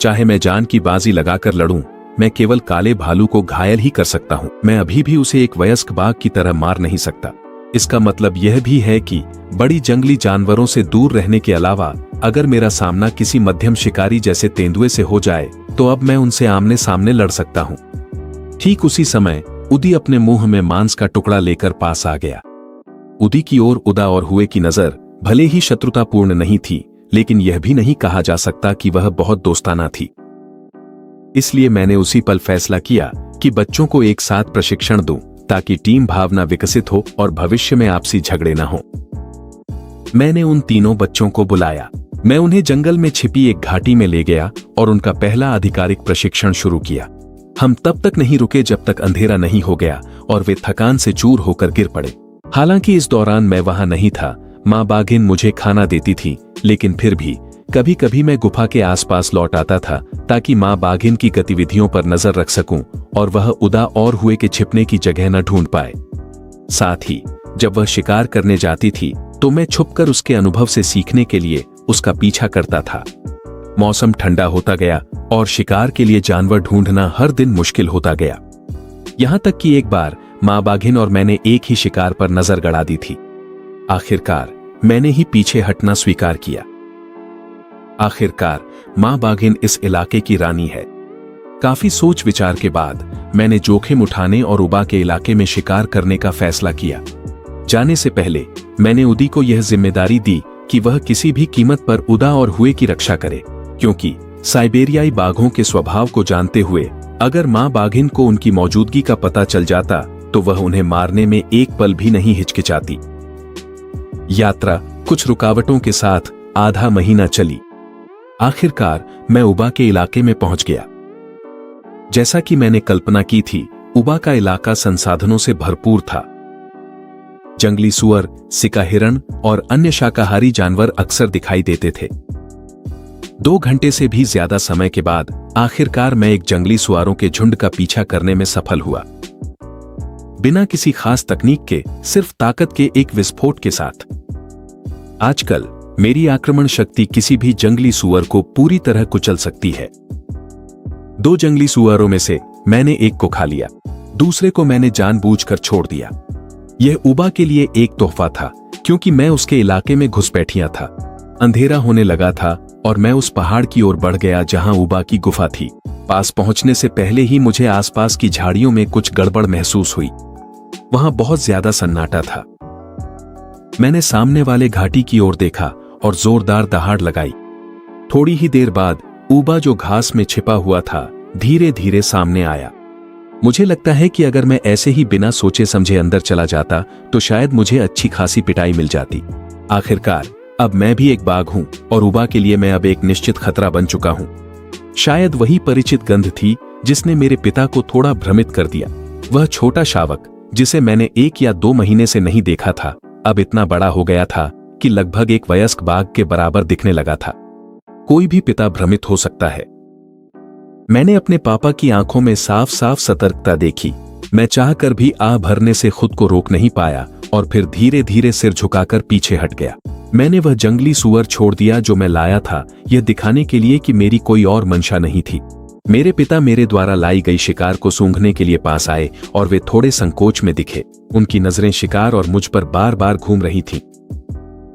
चाहे मैं जान की बाजी लगाकर लड़ूं, मैं केवल काले भालू को घायल ही कर सकता हूं। मैं अभी भी उसे एक वयस्क बाघ की तरह मार नहीं सकता। इसका मतलब यह भी है कि बड़ी जंगली जानवरों से दूर रहने के अलावा अगर मेरा सामना किसी मध्यम शिकारी जैसे तेंदुए से हो जाए, तो अब मैं उनसे आमने सामने लड़ सकता हूं। ठीक उसी समय उदी अपने मुंह में मांस का टुकड़ा लेकर पास आ गया। उदी की ओर उदा और हुए की नजर भले ही शत्रुतापूर्ण नहीं थी, लेकिन यह भी नहीं कहा जा सकता कि वह बहुत दोस्ताना थी। इसलिए मैंने उसी पल फैसला किया कि बच्चों को एक साथ प्रशिक्षण दूं, ताकि टीम भावना विकसित हो और भविष्य में आपसी झगड़े न हो। मैंने उन तीनों बच्चों को बुलाया। मैं उन्हें जंगल में छिपी एक घाटी में ले गया और उनका पहला आधिकारिक प्रशिक्षण शुरू किया। हम तब तक नहीं रुके जब तक अंधेरा नहीं हो गया और वे थकान से चूर होकर गिर पड़े। हालांकि इस दौरान मैं वहां नहीं था, मां बाघिन मुझे खाना देती थी, लेकिन फिर भी कभी कभी मैं गुफा के आसपास लौट आता था ताकि मां बाघिन की गतिविधियों पर नजर रख सकूं और वह उदा और हुए के छिपने की जगह न ढूंढ पाए। साथ ही जब वह शिकार करने जाती थी तो मैं छुपकर उसके अनुभव से सीखने के लिए उसका पीछा करता था। मौसम ठंडा होता गया और शिकार के लिए जानवर ढूंढना हर दिन मुश्किल होता गया। यहां तक कि एक बार मां बाघिन और मैंने एक ही शिकार पर नजर गड़ा दी थी। आखिरकार मैंने ही पीछे हटना स्वीकार किया। आखिरकार मां बाघिन इस इलाके की रानी है। काफी सोच विचार के बाद मैंने जोखिम उठाने और उबा के इलाके में शिकार करने का फैसला किया। जाने से पहले मैंने उदी को यह जिम्मेदारी दी कि वह किसी भी कीमत पर उदा और हुए की रक्षा करे, क्योंकि साइबेरियाई बाघों के स्वभाव को जानते हुए अगर मां बाघिन को उनकी मौजूदगी का पता चल जाता तो वह उन्हें मारने में एक पल भी नहीं हिचकिचाती। यात्रा कुछ रुकावटों के साथ आधा महीना चली। आखिरकार मैं उबा के इलाके में पहुंच गया। जैसा कि मैंने कल्पना की थी, उबा का इलाका संसाधनों से भरपूर था। जंगली सुअर, सिका हिरण और अन्य शाकाहारी जानवर अक्सर दिखाई देते थे। 2 घंटे से भी ज्यादा समय के बाद आखिरकार मैं एक जंगली सुअरों के झुंड का पीछा करने में सफल हुआ। बिना किसी खास तकनीक के, सिर्फ ताकत के एक विस्फोट के साथ। आजकल मेरी आक्रमण शक्ति किसी भी जंगली सुअर को पूरी तरह कुचल सकती है। 2 जंगली सुअरों में से मैंने एक को खा लिया, दूसरे को मैंने जानबूझकर छोड़ दिया। यह उबा के लिए एक तोहफा था, क्योंकि मैं उसके इलाके में घुसपैठिया था। अंधेरा होने लगा था और मैं उस पहाड़ की ओर बढ़ गया जहां उबा की गुफा थी। पास पहुंचने से पहले ही मुझे आसपास की झाड़ियों में कुछ गड़बड़ महसूस हुई। वहां बहुत ज्यादा सन्नाटा था। मैंने सामने वाले घाटी की ओर देखा और जोरदार दहाड़ लगाई। थोड़ी ही देर बाद उबा, जो घास में छिपा हुआ था, धीरे धीरे सामने आया। मुझे लगता है कि अगर मैं ऐसे ही बिना सोचे समझे अंदर चला जाता तो शायद मुझे अच्छी खासी पिटाई मिल जाती। आखिरकार अब मैं भी एक बाघ हूं और उबा के लिए मैं अब एक निश्चित खतरा बन चुका हूं। शायद वही परिचित गंध थी जिसने मेरे पिता को थोड़ा भ्रमित कर दिया। वह छोटा शावक, जिसे मैंने 1 या 2 महीने से नहीं देखा था, अब इतना बड़ा हो गया था कि लगभग एक वयस्क बाघ के बराबर दिखने लगा था। कोई भी पिता भ्रमित हो सकता है। मैंने अपने पापा की आंखों में साफ साफ सतर्कता देखी। मैं चाहकर भी आह भरने से खुद को रोक नहीं पाया और फिर धीरे धीरे सिर झुकाकर पीछे हट गया। मैंने वह जंगली सुअर छोड़ दिया जो मैं लाया था, यह दिखाने के लिए कि मेरी कोई और मंशा नहीं थी। मेरे पिता मेरे द्वारा लाई गई शिकार को सूंघने के लिए पास आए और वे थोड़े संकोच में दिखे। उनकी नजरें शिकार और मुझ पर बार बार घूम रही थीं।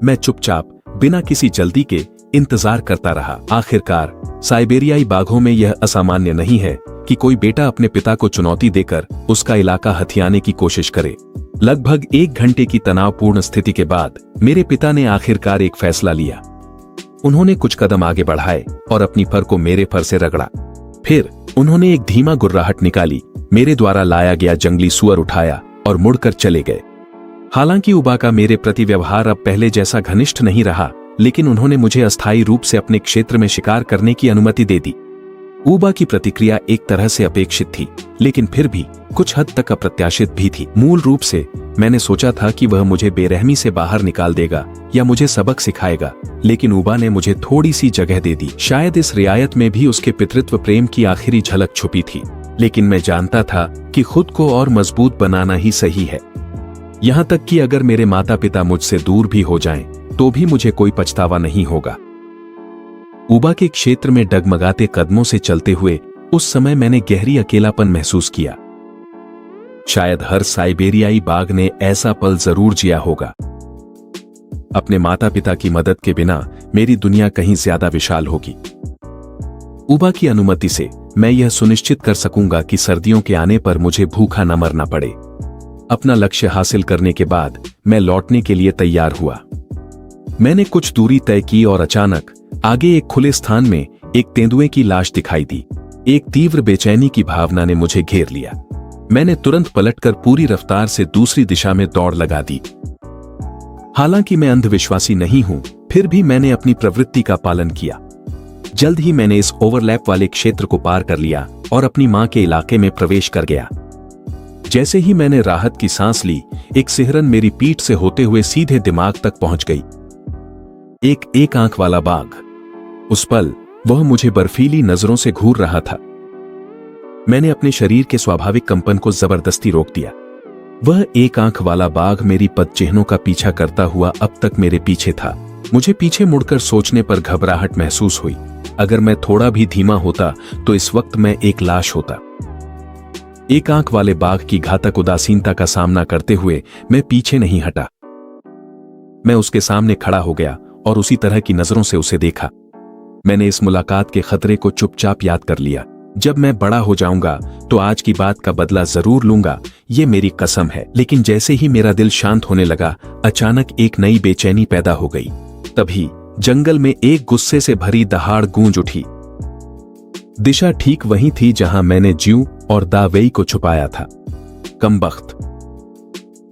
मैं चुपचाप बिना किसी जल्दी के इंतजार करता रहा। आखिरकार साइबेरियाई बाघों में यह असामान्य नहीं है कि कोई बेटा अपने पिता को चुनौती देकर उसका इलाका हथियाने की कोशिश करे। लगभग 1 घंटे की तनावपूर्ण स्थिति के बाद मेरे पिता ने आखिरकार एक फैसला लिया। उन्होंने कुछ कदम आगे बढ़ाए और अपनी फर को मेरे फर से रगड़ा। फिर उन्होंने एक धीमा गुर्राहट निकाली, मेरे द्वारा लाया गया जंगली सुअर उठाया और मुड़कर चले गए। हालांकि उबा का मेरे प्रति व्यवहार अब पहले जैसा घनिष्ठ नहीं रहा, लेकिन उन्होंने मुझे अस्थायी रूप से अपने क्षेत्र में शिकार करने की अनुमति दे दी। उबा की प्रतिक्रिया एक तरह से अपेक्षित थी, लेकिन फिर भी कुछ हद तक अप्रत्याशित भी थी। मूल रूप से मैंने सोचा था कि वह मुझे बेरहमी से बाहर निकाल देगा या मुझे सबक सिखाएगा, लेकिन उबा ने मुझे थोड़ी सी जगह दे दी। शायद इस रियायत में भी उसके पितृत्व प्रेम की आखिरी झलक छुपी थी, लेकिन मैं जानता था कि खुद को और मजबूत बनाना ही सही है। यहां तक कि अगर मेरे माता पिता मुझसे दूर भी हो जाएं, तो भी मुझे कोई पछतावा नहीं होगा। उबा के क्षेत्र में डगमगाते कदमों से चलते हुए उस समय मैंने गहरी अकेलापन महसूस किया। शायद हर साइबेरियाई बाघ ने ऐसा पल जरूर जिया होगा। अपने माता पिता की मदद के बिना मेरी दुनिया कहीं ज्यादा विशाल होगी। उबा की अनुमति से मैं यह सुनिश्चित कर सकूंगा कि सर्दियों के आने पर मुझे भूखा न मरना पड़े। अपना लक्ष्य हासिल करने के बाद मैं लौटने के लिए तैयार हुआ। मैंने कुछ दूरी तय की और अचानक आगे एक खुले स्थान में एक तेंदुए की लाश दिखाई दी। एक तीव्र बेचैनी की भावना ने मुझे घेर लिया। मैंने तुरंत पलटकर पूरी रफ्तार से दूसरी दिशा में दौड़ लगा दी। हालांकि मैं अंधविश्वासी नहीं हूं, फिर भी मैंने अपनी प्रवृत्ति का पालन किया। जल्द ही मैंने इस ओवरलैप वाले क्षेत्र को पार कर लिया और अपनी मां के इलाके में प्रवेश कर गया। जैसे ही मैंने राहत की सांस ली, एक सिहरन मेरी पीठ से होते हुए सीधे दिमाग तक पहुंच गई। एक आंख वाला बाघ। उस पल वह मुझे बर्फीली नजरों से घूर रहा था। मैंने अपने शरीर के स्वाभाविक कंपन को जबरदस्ती रोक दिया। वह एक आंख वाला बाघ मेरी पदचिह्नों का पीछा करता हुआ अब तक मेरे पीछे था। मुझे पीछे मुड़कर सोचने पर घबराहट महसूस हुई। अगर मैं थोड़ा भी धीमा होता तो इस वक्त मैं एक लाश होता। एक आंख वाले बाघ की घातक उदासीनता का सामना करते हुए मैं पीछे नहीं हटा। मैं उसके सामने खड़ा हो गया और उसी तरह की नजरों से उसे देखा। मैंने इस मुलाकात के खतरे को चुपचाप याद कर लिया। जब मैं बड़ा हो जाऊंगा तो आज की बात का बदला जरूर लूंगा, ये मेरी कसम है। लेकिन जैसे ही मेरा दिल शांत होने लगा, अचानक एक नई बेचैनी पैदा हो गई। तभी जंगल में एक गुस्से से भरी दहाड़ गूंज उठी। दिशा ठीक वही थी जहां मैंने ज्यू और दावेई को छुपाया था। कमबख्त।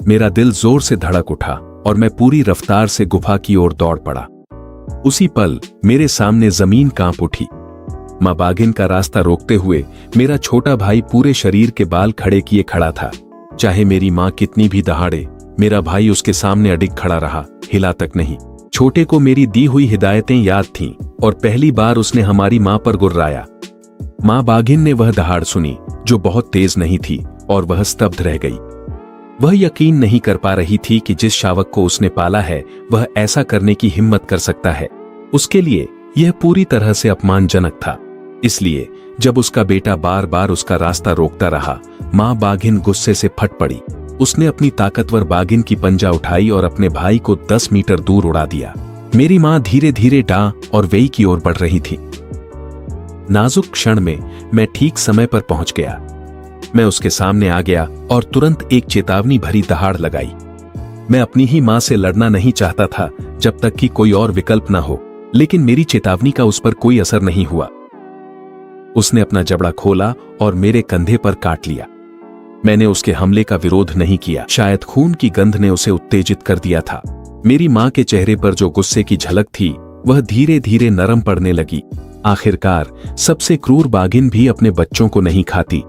मेरा दिल जोर से धड़क उठा और मैं पूरी रफ्तार से गुफा की ओर दौड़ पड़ा। उसी पल मेरे सामने जमीन कांप उठी। मां बाघिन का रास्ता रोकते हुए मेरा छोटा भाई पूरे शरीर के बाल खड़े किए खड़ा था। चाहे मेरी मां कितनी भी दहाड़े, मेरा भाई उसके सामने अडिग खड़ा रहा, हिला तक नहीं। छोटे को मेरी दी हुई हिदायतें याद थीं और पहली बार उसने हमारी मां पर गुर्राया। मां बाघिन ने वह दहाड़ सुनी जो बहुत तेज नहीं थी और वह स्तब्ध रह गई। वह यकीन नहीं कर पा रही थी कि जिस शावक को उसने पाला है वह ऐसा करने की हिम्मत कर सकता है। उसके लिए यह पूरी तरह से अपमानजनक था। इसलिए जब उसका बेटा बार बार उसका रास्ता रोकता रहा, मां बाघिन गुस्से से फट पड़ी। उसने अपनी ताकतवर बाघिन की पंजा उठाई और अपने भाई को 10 मीटर दूर उड़ा दिया। मेरी मां धीरे धीरे डा और वेई की ओर बढ़ रही थी। नाजुक क्षण में मैं ठीक समय पर पहुंच गया। मैं उसके सामने आ गया और तुरंत एक चेतावनी भरी दहाड़ लगाई। मैं अपनी ही मां से लड़ना नहीं चाहता था जब तक कि कोई और विकल्प न हो, लेकिन मेरी चेतावनी का उस पर कोई असर नहीं हुआ। उसने अपना जबड़ा खोला और मेरे कंधे पर काट लिया। मैंने उसके हमले का विरोध नहीं किया। शायद खून की गंध ने उसे उत्तेजित कर दिया था। मेरी मां के चेहरे पर जो गुस्से की झलक थी वह धीरे धीरे नरम पड़ने लगी। आखिरकार सबसे क्रूर बाघिन भी अपने बच्चों को नहीं खाती।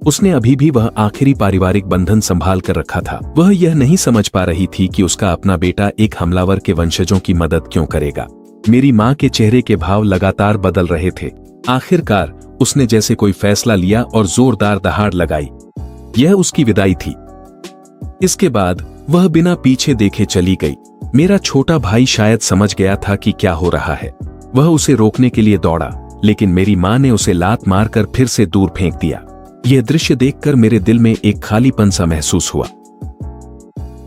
उसने अभी भी वह आखिरी पारिवारिक बंधन संभाल कर रखा था। वह यह नहीं समझ पा रही थी कि उसका अपना बेटा एक हमलावर के वंशजों की मदद क्यों करेगा। मेरी मां के चेहरे के भाव लगातार बदल रहे थे। आखिरकार उसने जैसे कोई फैसला लिया और जोरदार दहाड़ लगाई। यह उसकी विदाई थी। इसके बाद वह बिना पीछे देखे चली गई। मेरा छोटा भाई शायद समझ गया था कि क्या हो रहा है। वह उसे रोकने के लिए दौड़ा, लेकिन मेरी मां ने उसे लात मारकर फिर से दूर फेंक दिया। यह दृश्य देखकर मेरे दिल में एक खालीपन सा महसूस हुआ।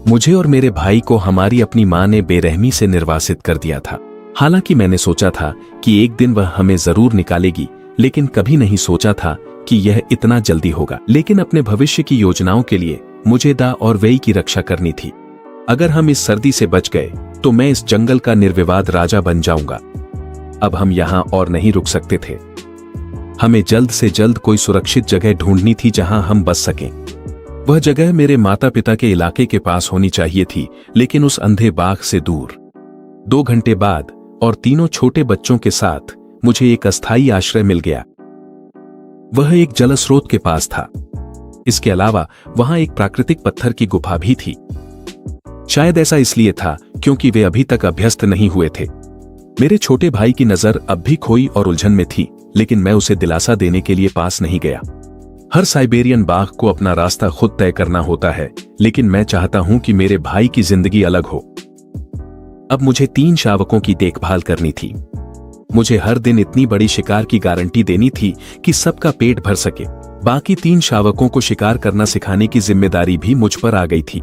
मुझे और मेरे भाई को हमारी अपनी मां ने बेरहमी से निर्वासित कर दिया था। हालांकि मैंने सोचा था कि एक दिन वह हमें जरूर निकालेगी, लेकिन कभी नहीं सोचा था कि यह इतना जल्दी होगा। लेकिन अपने भविष्य की योजनाओं के लिए मुझे दा और वेई की रक्षा करनी थी। अगर हम इस सर्दी से बच गए तो मैं इस जंगल का निर्विवाद राजा बन जाऊंगा। अब हम यहां और नहीं रुक सकते थे। हमें जल्द से जल्द कोई सुरक्षित जगह ढूंढनी थी जहां हम बच सकें। वह जगह मेरे माता पिता के इलाके के पास होनी चाहिए थी, लेकिन उस अंधे बाग से दूर। 2 घंटे बाद और तीनों छोटे बच्चों के साथ मुझे एक अस्थायी आश्रय मिल गया। वह एक जलस्रोत के पास था। इसके अलावा वहां एक प्राकृतिक पत्थर की गुफा भी थी। शायद ऐसा इसलिए था क्योंकि वे अभी तक अभ्यस्त नहीं हुए थे। मेरे छोटे भाई की नजर अब भी खोई और उलझन में थी, लेकिन मैं उसे दिलासा देने के लिए पास नहीं गया। हर साइबेरियन बाघ को अपना रास्ता खुद तय करना होता है, लेकिन मैं चाहता हूं कि मेरे भाई की जिंदगी अलग हो। अब मुझे 3 शावकों की देखभाल करनी थी। मुझे हर दिन इतनी बड़ी शिकार की गारंटी देनी थी कि सबका पेट भर सके। बाकी 3 शावकों को शिकार करना सिखाने की जिम्मेदारी भी मुझ पर आ गई थी।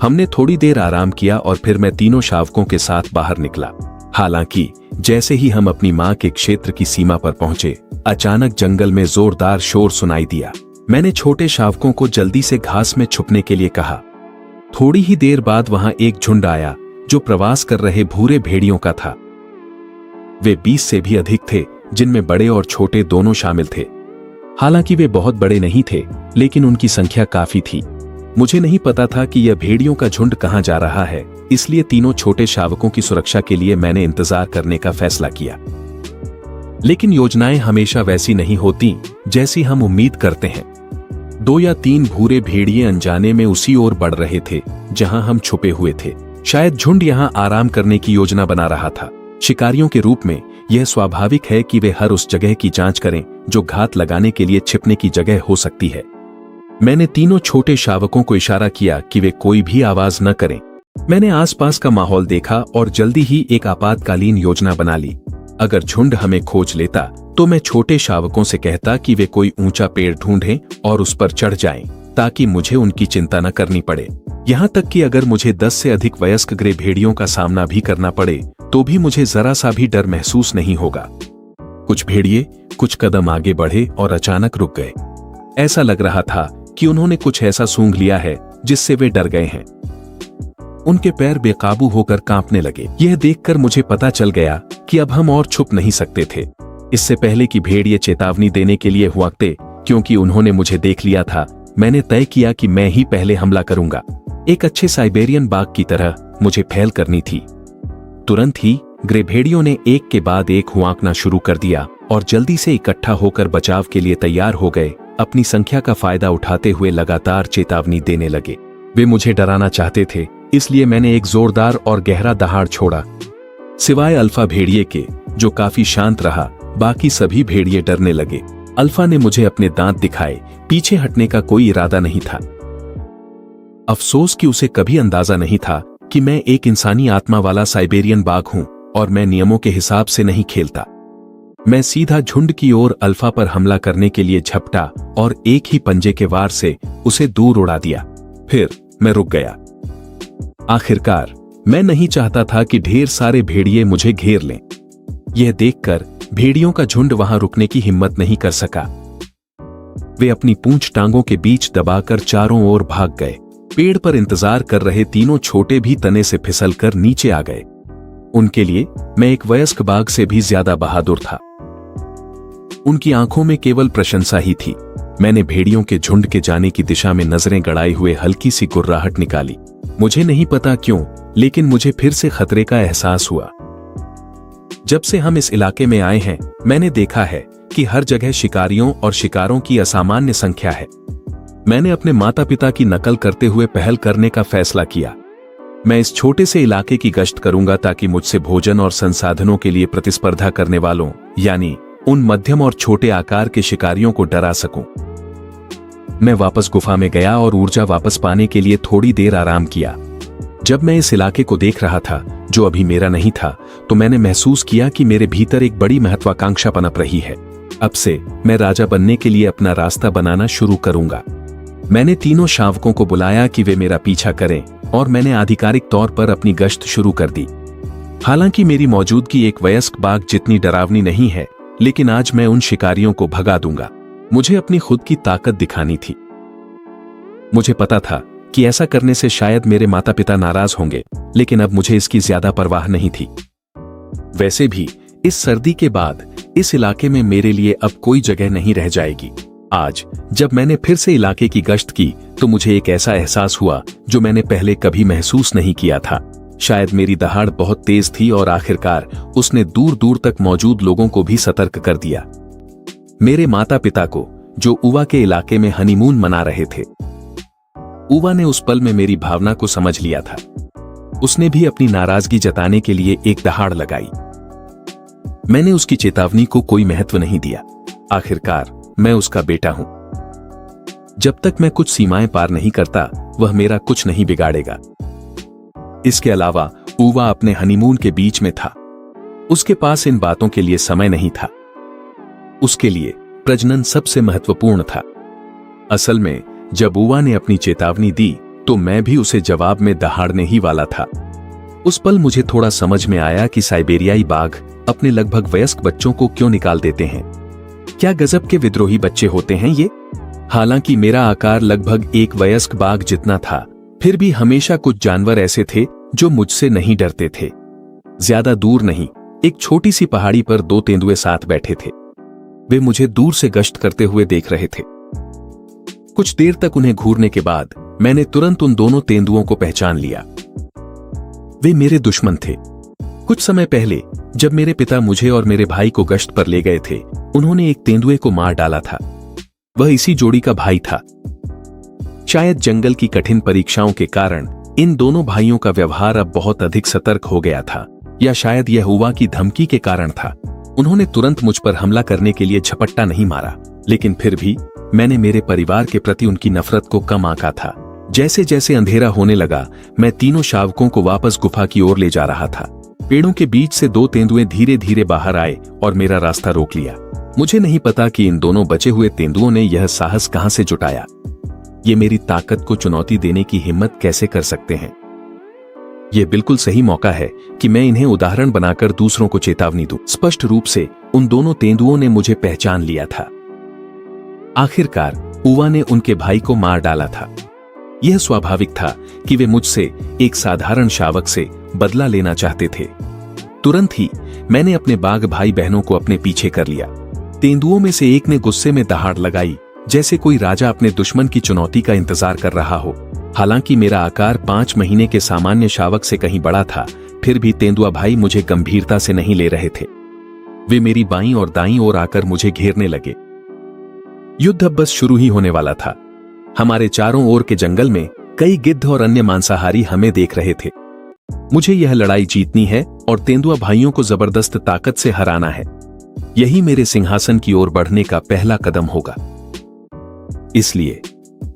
हमने थोड़ी देर आराम किया और फिर मैं तीनों शावकों के साथ बाहर निकला। हालांकि जैसे ही हम अपनी मां के क्षेत्र की सीमा पर पहुंचे, अचानक जंगल में जोरदार शोर सुनाई दिया। मैंने छोटे शावकों को जल्दी से घास में छुपने के लिए कहा। थोड़ी ही देर बाद वहां एक झुंड आया जो प्रवास कर रहे भूरे भेड़ियों का था। वे 20 से भी अधिक थे, जिनमें बड़े और छोटे दोनों शामिल थे। हालांकि वे बहुत बड़े नहीं थे, लेकिन उनकी संख्या काफी थी। मुझे नहीं पता था कि यह भेड़ियों का झुंड कहां जा रहा है, इसलिए तीनों छोटे शावकों की सुरक्षा के लिए मैंने इंतजार करने का फैसला किया। लेकिन योजनाएं हमेशा वैसी नहीं होती जैसी हम उम्मीद करते हैं। 2 या 3 भूरे भेड़िए अनजाने में उसी ओर बढ़ रहे थे जहां हम छुपे हुए थे। शायद झुंड यहां आराम करने की योजना बना रहा था। शिकारियों के रूप में यह स्वाभाविक है कि वे हर उस जगह की जांच करें जो घात लगाने के लिए छिपने की जगह हो सकती है। मैंने तीनों छोटे शावकों को इशारा किया कि वे कोई भी आवाज न करें। मैंने आसपास का माहौल देखा और जल्दी ही एक आपातकालीन योजना बना ली। अगर झुंड हमें खोज लेता तो मैं छोटे शावकों से कहता कि वे कोई ऊंचा पेड़ ढूंढें और उस पर चढ़ जाएं, ताकि मुझे उनकी चिंता न करनी पड़े। यहां तक कि अगर मुझे 10 से अधिक वयस्क ग्रे भेड़ियों का सामना भी करना पड़े तो भी मुझे जरा सा भी डर महसूस नहीं होगा। कुछ भेड़िए कुछ कदम आगे बढ़े और अचानक रुक गए। ऐसा लग रहा था कि उन्होंने कुछ ऐसा सूंघ लिया है जिससे वे डर गए हैं। उनके पैर बेकाबू होकर कांपने लगे। यह देखकर मुझे पता चल गया कि अब हम और छुप नहीं सकते थे। इससे पहले कि भेड़िए चेतावनी देने के लिए हुआकते, क्योंकि उन्होंने मुझे देख लिया था, मैंने तय किया कि मैं ही पहले हमला करूंगा। एक अच्छे साइबेरियन बाघ की तरह मुझे पहल करनी थी। तुरंत ही ग्रे भेड़ियों ने एक के बाद एक हुआंकना शुरू कर दिया और जल्दी से इकट्ठा होकर बचाव के लिए तैयार हो गए। अपनी संख्या का फायदा उठाते हुए लगातार चेतावनी देने लगे। वे मुझे डराना चाहते थे, इसलिए मैंने एक जोरदार और गहरा दहाड़ छोड़ा। सिवाय अल्फा भेड़िए के, जो काफी शांत रहा, बाकी सभी भेड़िए डरने लगे। अल्फा ने मुझे अपने दांत दिखाए। पीछे हटने का कोई इरादा नहीं था। अफसोस कि उसे कभी अंदाजा नहीं था कि मैं एक इंसानी आत्मा वाला साइबेरियन बाघ हूं और मैं नियमों के हिसाब से नहीं खेलता। मैं सीधा झुंड की ओर अल्फा पर हमला करने के लिए झपटा और एक ही पंजे के वार से उसे दूर उड़ा दिया। फिर मैं रुक गया। आखिरकार मैं नहीं चाहता था कि ढेर सारे भेड़िए मुझे घेर लें। यह देखकर भेड़ियों का झुंड वहां रुकने की हिम्मत नहीं कर सका। वे अपनी पूंछ टांगों के बीच दबाकर चारों ओर भाग गए। पेड़ पर इंतजार कर रहे तीनों छोटे भी तने से फिसलकर नीचे आ गए। उनके लिए मैं एक वयस्क बाघ से भी ज्यादा बहादुर था। उनकी आंखों में केवल प्रशंसा ही थी। मैंने भेड़ियों के झुंड के जाने की दिशा में नजरें गड़ाए हुए हल्की सी गुर्राहट निकाली। मुझे नहीं पता क्यों, लेकिन मुझे फिर से खतरे का एहसास हुआ। जब से हम इस इलाके में आए हैं, मैंने देखा है कि हर जगह शिकारियों और शिकारों की असामान्य संख्या है। मैंने अपने माता पिता की नकल करते हुए पहल करने का फैसला किया। मैं इस छोटे से इलाके की गश्त करूंगा ताकि मुझसे भोजन और संसाधनों के लिए प्रतिस्पर्धा करने वालों, यानी उन मध्यम और छोटे आकार के शिकारियों को डरा सकूं। मैं वापस गुफा में गया और ऊर्जा वापस पाने के लिए थोड़ी देर आराम किया। जब मैं इस इलाके को देख रहा था जो अभी मेरा नहीं था, तो मैंने महसूस किया कि मेरे भीतर एक बड़ी महत्वाकांक्षा पनप रही है। अब से मैं राजा बनने के लिए अपना रास्ता बनाना शुरू करूंगा। मैंने तीनों शावकों को बुलाया कि वे मेरा पीछा करें और मैंने आधिकारिक तौर पर अपनी गश्त शुरू कर दी। हालांकि मेरी मौजूदगी एक वयस्क बाघ जितनी डरावनी नहीं है, लेकिन आज मैं उन शिकारियों को भगा दूंगा। मुझे अपनी खुद की ताकत दिखानी थी। मुझे पता था कि ऐसा करने से शायद मेरे माता पिता नाराज होंगे, लेकिन अब मुझे इसकी ज्यादा परवाह नहीं थी। वैसे भी इस सर्दी के बाद इस इलाके में मेरे लिए अब कोई जगह नहीं रह जाएगी। आज जब मैंने फिर से इलाके की गश्त की तो मुझे एक ऐसा एहसास हुआ जो मैंने पहले कभी महसूस नहीं किया था। शायद मेरी दहाड़ बहुत तेज थी और आखिरकार उसने दूर दूर तक मौजूद लोगों को भी सतर्क कर दिया। मेरे माता पिता को, जो उवा के इलाके में हनीमून मना रहे थे। उवा ने उस पल में मेरी भावना को समझ लिया था। उसने भी अपनी नाराजगी जताने के लिए एक दहाड़ लगाई। मैंने उसकी चेतावनी को कोई महत्व नहीं दिया। आखिरकार मैं उसका बेटा हूं। जब तक मैं कुछ सीमाएं पार नहीं करता, वह मेरा कुछ नहीं बिगाड़ेगा। इसके अलावा उवा अपने हनीमून के बीच में था। उसके पास इन बातों के लिए समय नहीं था। उसके लिए प्रजनन सबसे महत्वपूर्ण था। असल में जब उवा ने अपनी चेतावनी दी तो मैं भी उसे जवाब में दहाड़ने ही वाला था। उस पल मुझे थोड़ा समझ में आया कि साइबेरियाई बाघ अपने लगभग वयस्क बच्चों को क्यों निकाल देते हैं। क्या गजब के विद्रोही बच्चे होते हैं ये। हालांकि मेरा आकार लगभग एक वयस्क बाघ जितना था, फिर भी हमेशा कुछ जानवर ऐसे थे जो मुझसे नहीं डरते थे। ज्यादा दूर नहीं, एक छोटी सी पहाड़ी पर दो तेंदुए साथ बैठे थे। वे मुझे दूर से गश्त करते हुए देख रहे थे। कुछ देर तक उन्हें घूरने के बाद मैंने तुरंत उन दोनों तेंदुओं को पहचान लिया। वे मेरे दुश्मन थे। कुछ समय पहले जब मेरे पिता मुझे और मेरे भाई को गश्त पर ले गए थे, उन्होंने एक तेंदुए को मार डाला था। वह इसी जोड़ी का भाई था। शायद जंगल की कठिन परीक्षाओं के कारण इन दोनों भाइयों का व्यवहार अब बहुत अधिक सतर्क हो गया था, या शायद यह उवा की धमकी के कारण था। उन्होंने तुरंत मुझ पर हमला करने के लिए झपट्टा नहीं मारा, लेकिन फिर भी मैंने मेरे परिवार के प्रति उनकी नफरत को कम आंका था। जैसे जैसे अंधेरा होने लगा, मैं तीनों शावकों को वापस गुफा की ओर ले जा रहा था। पेड़ों के बीच से दो तेंदुए धीरे धीरे बाहर आए और मेरा रास्ता रोक लिया। मुझे नहीं पता कि इन दोनों बचे हुए तेंदुओं ने यह साहस कहां से जुटाया। ये मेरी ताकत को चुनौती देने की हिम्मत कैसे कर सकते हैं। यह बिल्कुल सही मौका है कि मैं इन्हें उदाहरण बनाकर दूसरों को चेतावनी दूं। स्पष्ट रूप से उन दोनों तेंदुओं ने मुझे पहचान लिया था। आखिरकार उवा ने उनके भाई को मार डाला था। यह स्वाभाविक था कि वे मुझसे, एक साधारण शावक से, बदला लेना चाहते थे। तुरंत ही मैंने अपने बाघ भाई बहनों को अपने पीछे कर लिया। तेंदुओं में से एक ने गुस्से में दहाड़ लगाई, जैसे कोई राजा अपने दुश्मन की चुनौती का इंतजार कर रहा हो। हालांकि मेरा आकार 5 महीने के सामान्य शावक से कहीं बड़ा था, फिर भी तेंदुआ भाई मुझे गंभीरता से नहीं ले रहे थे। वे मेरी बाईं और दाईं ओर आकर मुझे घेरने लगे। युद्ध अब बस शुरू ही होने वाला था। हमारे चारों ओर के जंगल में कई गिद्ध और अन्य मांसाहारी हमें देख रहे थे। मुझे यह लड़ाई जीतनी है और तेंदुआ भाइयों को जबरदस्त ताकत से हराना है। यही मेरे सिंहासन की ओर बढ़ने का पहला कदम होगा। इसलिए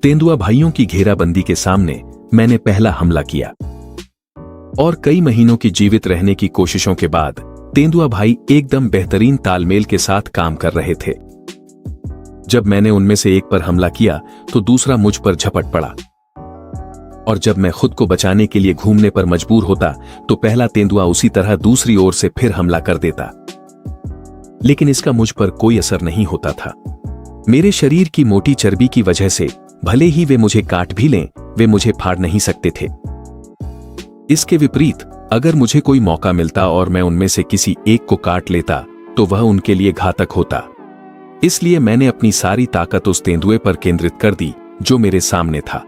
तेंदुआ भाइयों की घेराबंदी के सामने मैंने पहला हमला किया। और कई महीनों की जीवित रहने की कोशिशों के बाद तेंदुआ भाई एकदम बेहतरीन तालमेल के साथ काम कर रहे थे। जब मैंने उनमें से एक पर हमला किया तो दूसरा मुझ पर झपट पड़ा, और जब मैं खुद को बचाने के लिए घूमने पर मजबूर होता तो पहला तेंदुआ उसी तरह दूसरी ओर से फिर हमला कर देता। लेकिन इसका मुझ पर कोई असर नहीं होता था। मेरे शरीर की मोटी चर्बी की वजह से भले ही वे मुझे काट भी लें, वे मुझे फाड़ नहीं सकते थे। इसके विपरीत अगर मुझे कोई मौका मिलता और मैं उनमें से किसी एक को काट लेता तो वह उनके लिए घातक होता। इसलिए मैंने अपनी सारी ताकत उस तेंदुए पर केंद्रित कर दी जो मेरे सामने था।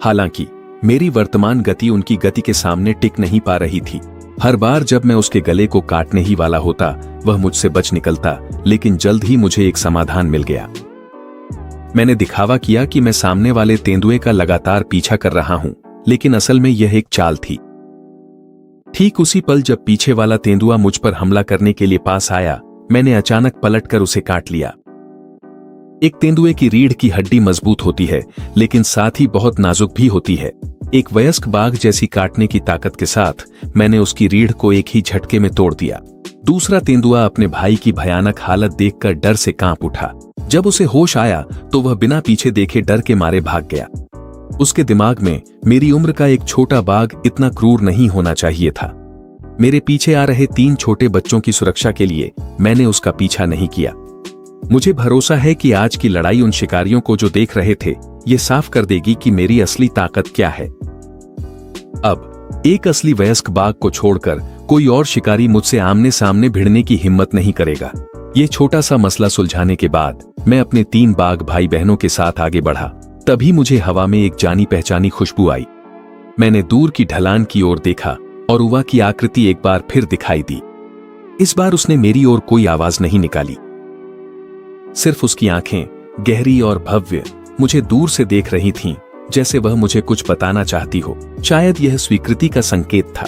हालांकि मेरी वर्तमान गति उनकी गति के सामने टिक नहीं पा रही थी। हर बार जब मैं उसके गले को काटने ही वाला होता, वह मुझसे बच निकलता, लेकिन जल्द ही मुझे एक समाधान मिल गया। मैंने दिखावा किया कि मैं सामने वाले तेंदुए का लगातार पीछा कर रहा हूं, लेकिन असल में यह एक चाल थी। ठीक उसी पल जब पीछे वाला तेंदुआ मुझ पर हमला करने के लिए पास आया, मैंने अचानक पलटकर उसे काट लिया। एक तेंदुए की रीढ़ की हड्डी मजबूत होती है, लेकिन साथ ही बहुत नाजुक भी होती है। एक वयस्क बाघ जैसी काटने की ताकत के साथ मैंने उसकी रीढ़ को एक ही झटके में तोड़ दिया। दूसरा तेंदुआ अपने भाई की भयानक हालत देखकर डर से कांप उठा। जब उसे होश आया तो वह बिना पीछे देखे डर के मारे भाग गया। उसके दिमाग में मेरी उम्र का एक छोटा बाघ इतना क्रूर नहीं होना चाहिए था। मेरे पीछे आ रहे 3 छोटे बच्चों की सुरक्षा के लिए मैंने उसका पीछा नहीं किया। मुझे भरोसा है कि आज की लड़ाई उन शिकारियों को जो देख रहे थे ये साफ कर देगी कि मेरी असली ताकत क्या है। अब एक असली वयस्क बाघ को छोड़कर कोई और शिकारी मुझसे आमने सामने भिड़ने की हिम्मत नहीं करेगा। ये छोटा सा मसला सुलझाने के बाद मैं अपने 3 बाघ भाई बहनों के साथ आगे बढ़ा। तभी मुझे हवा में एक जानी पहचानी खुशबू आई। मैंने दूर की ढलान की ओर देखा और उवा की आकृति एक बार फिर दिखाई दी। इस बार उसने मेरी ओर कोई आवाज नहीं निकाली, सिर्फ उसकी आंखें गहरी और भव्य मुझे दूर से देख रही थीं, जैसे वह मुझे कुछ बताना चाहती हो। शायद यह स्वीकृति का संकेत था।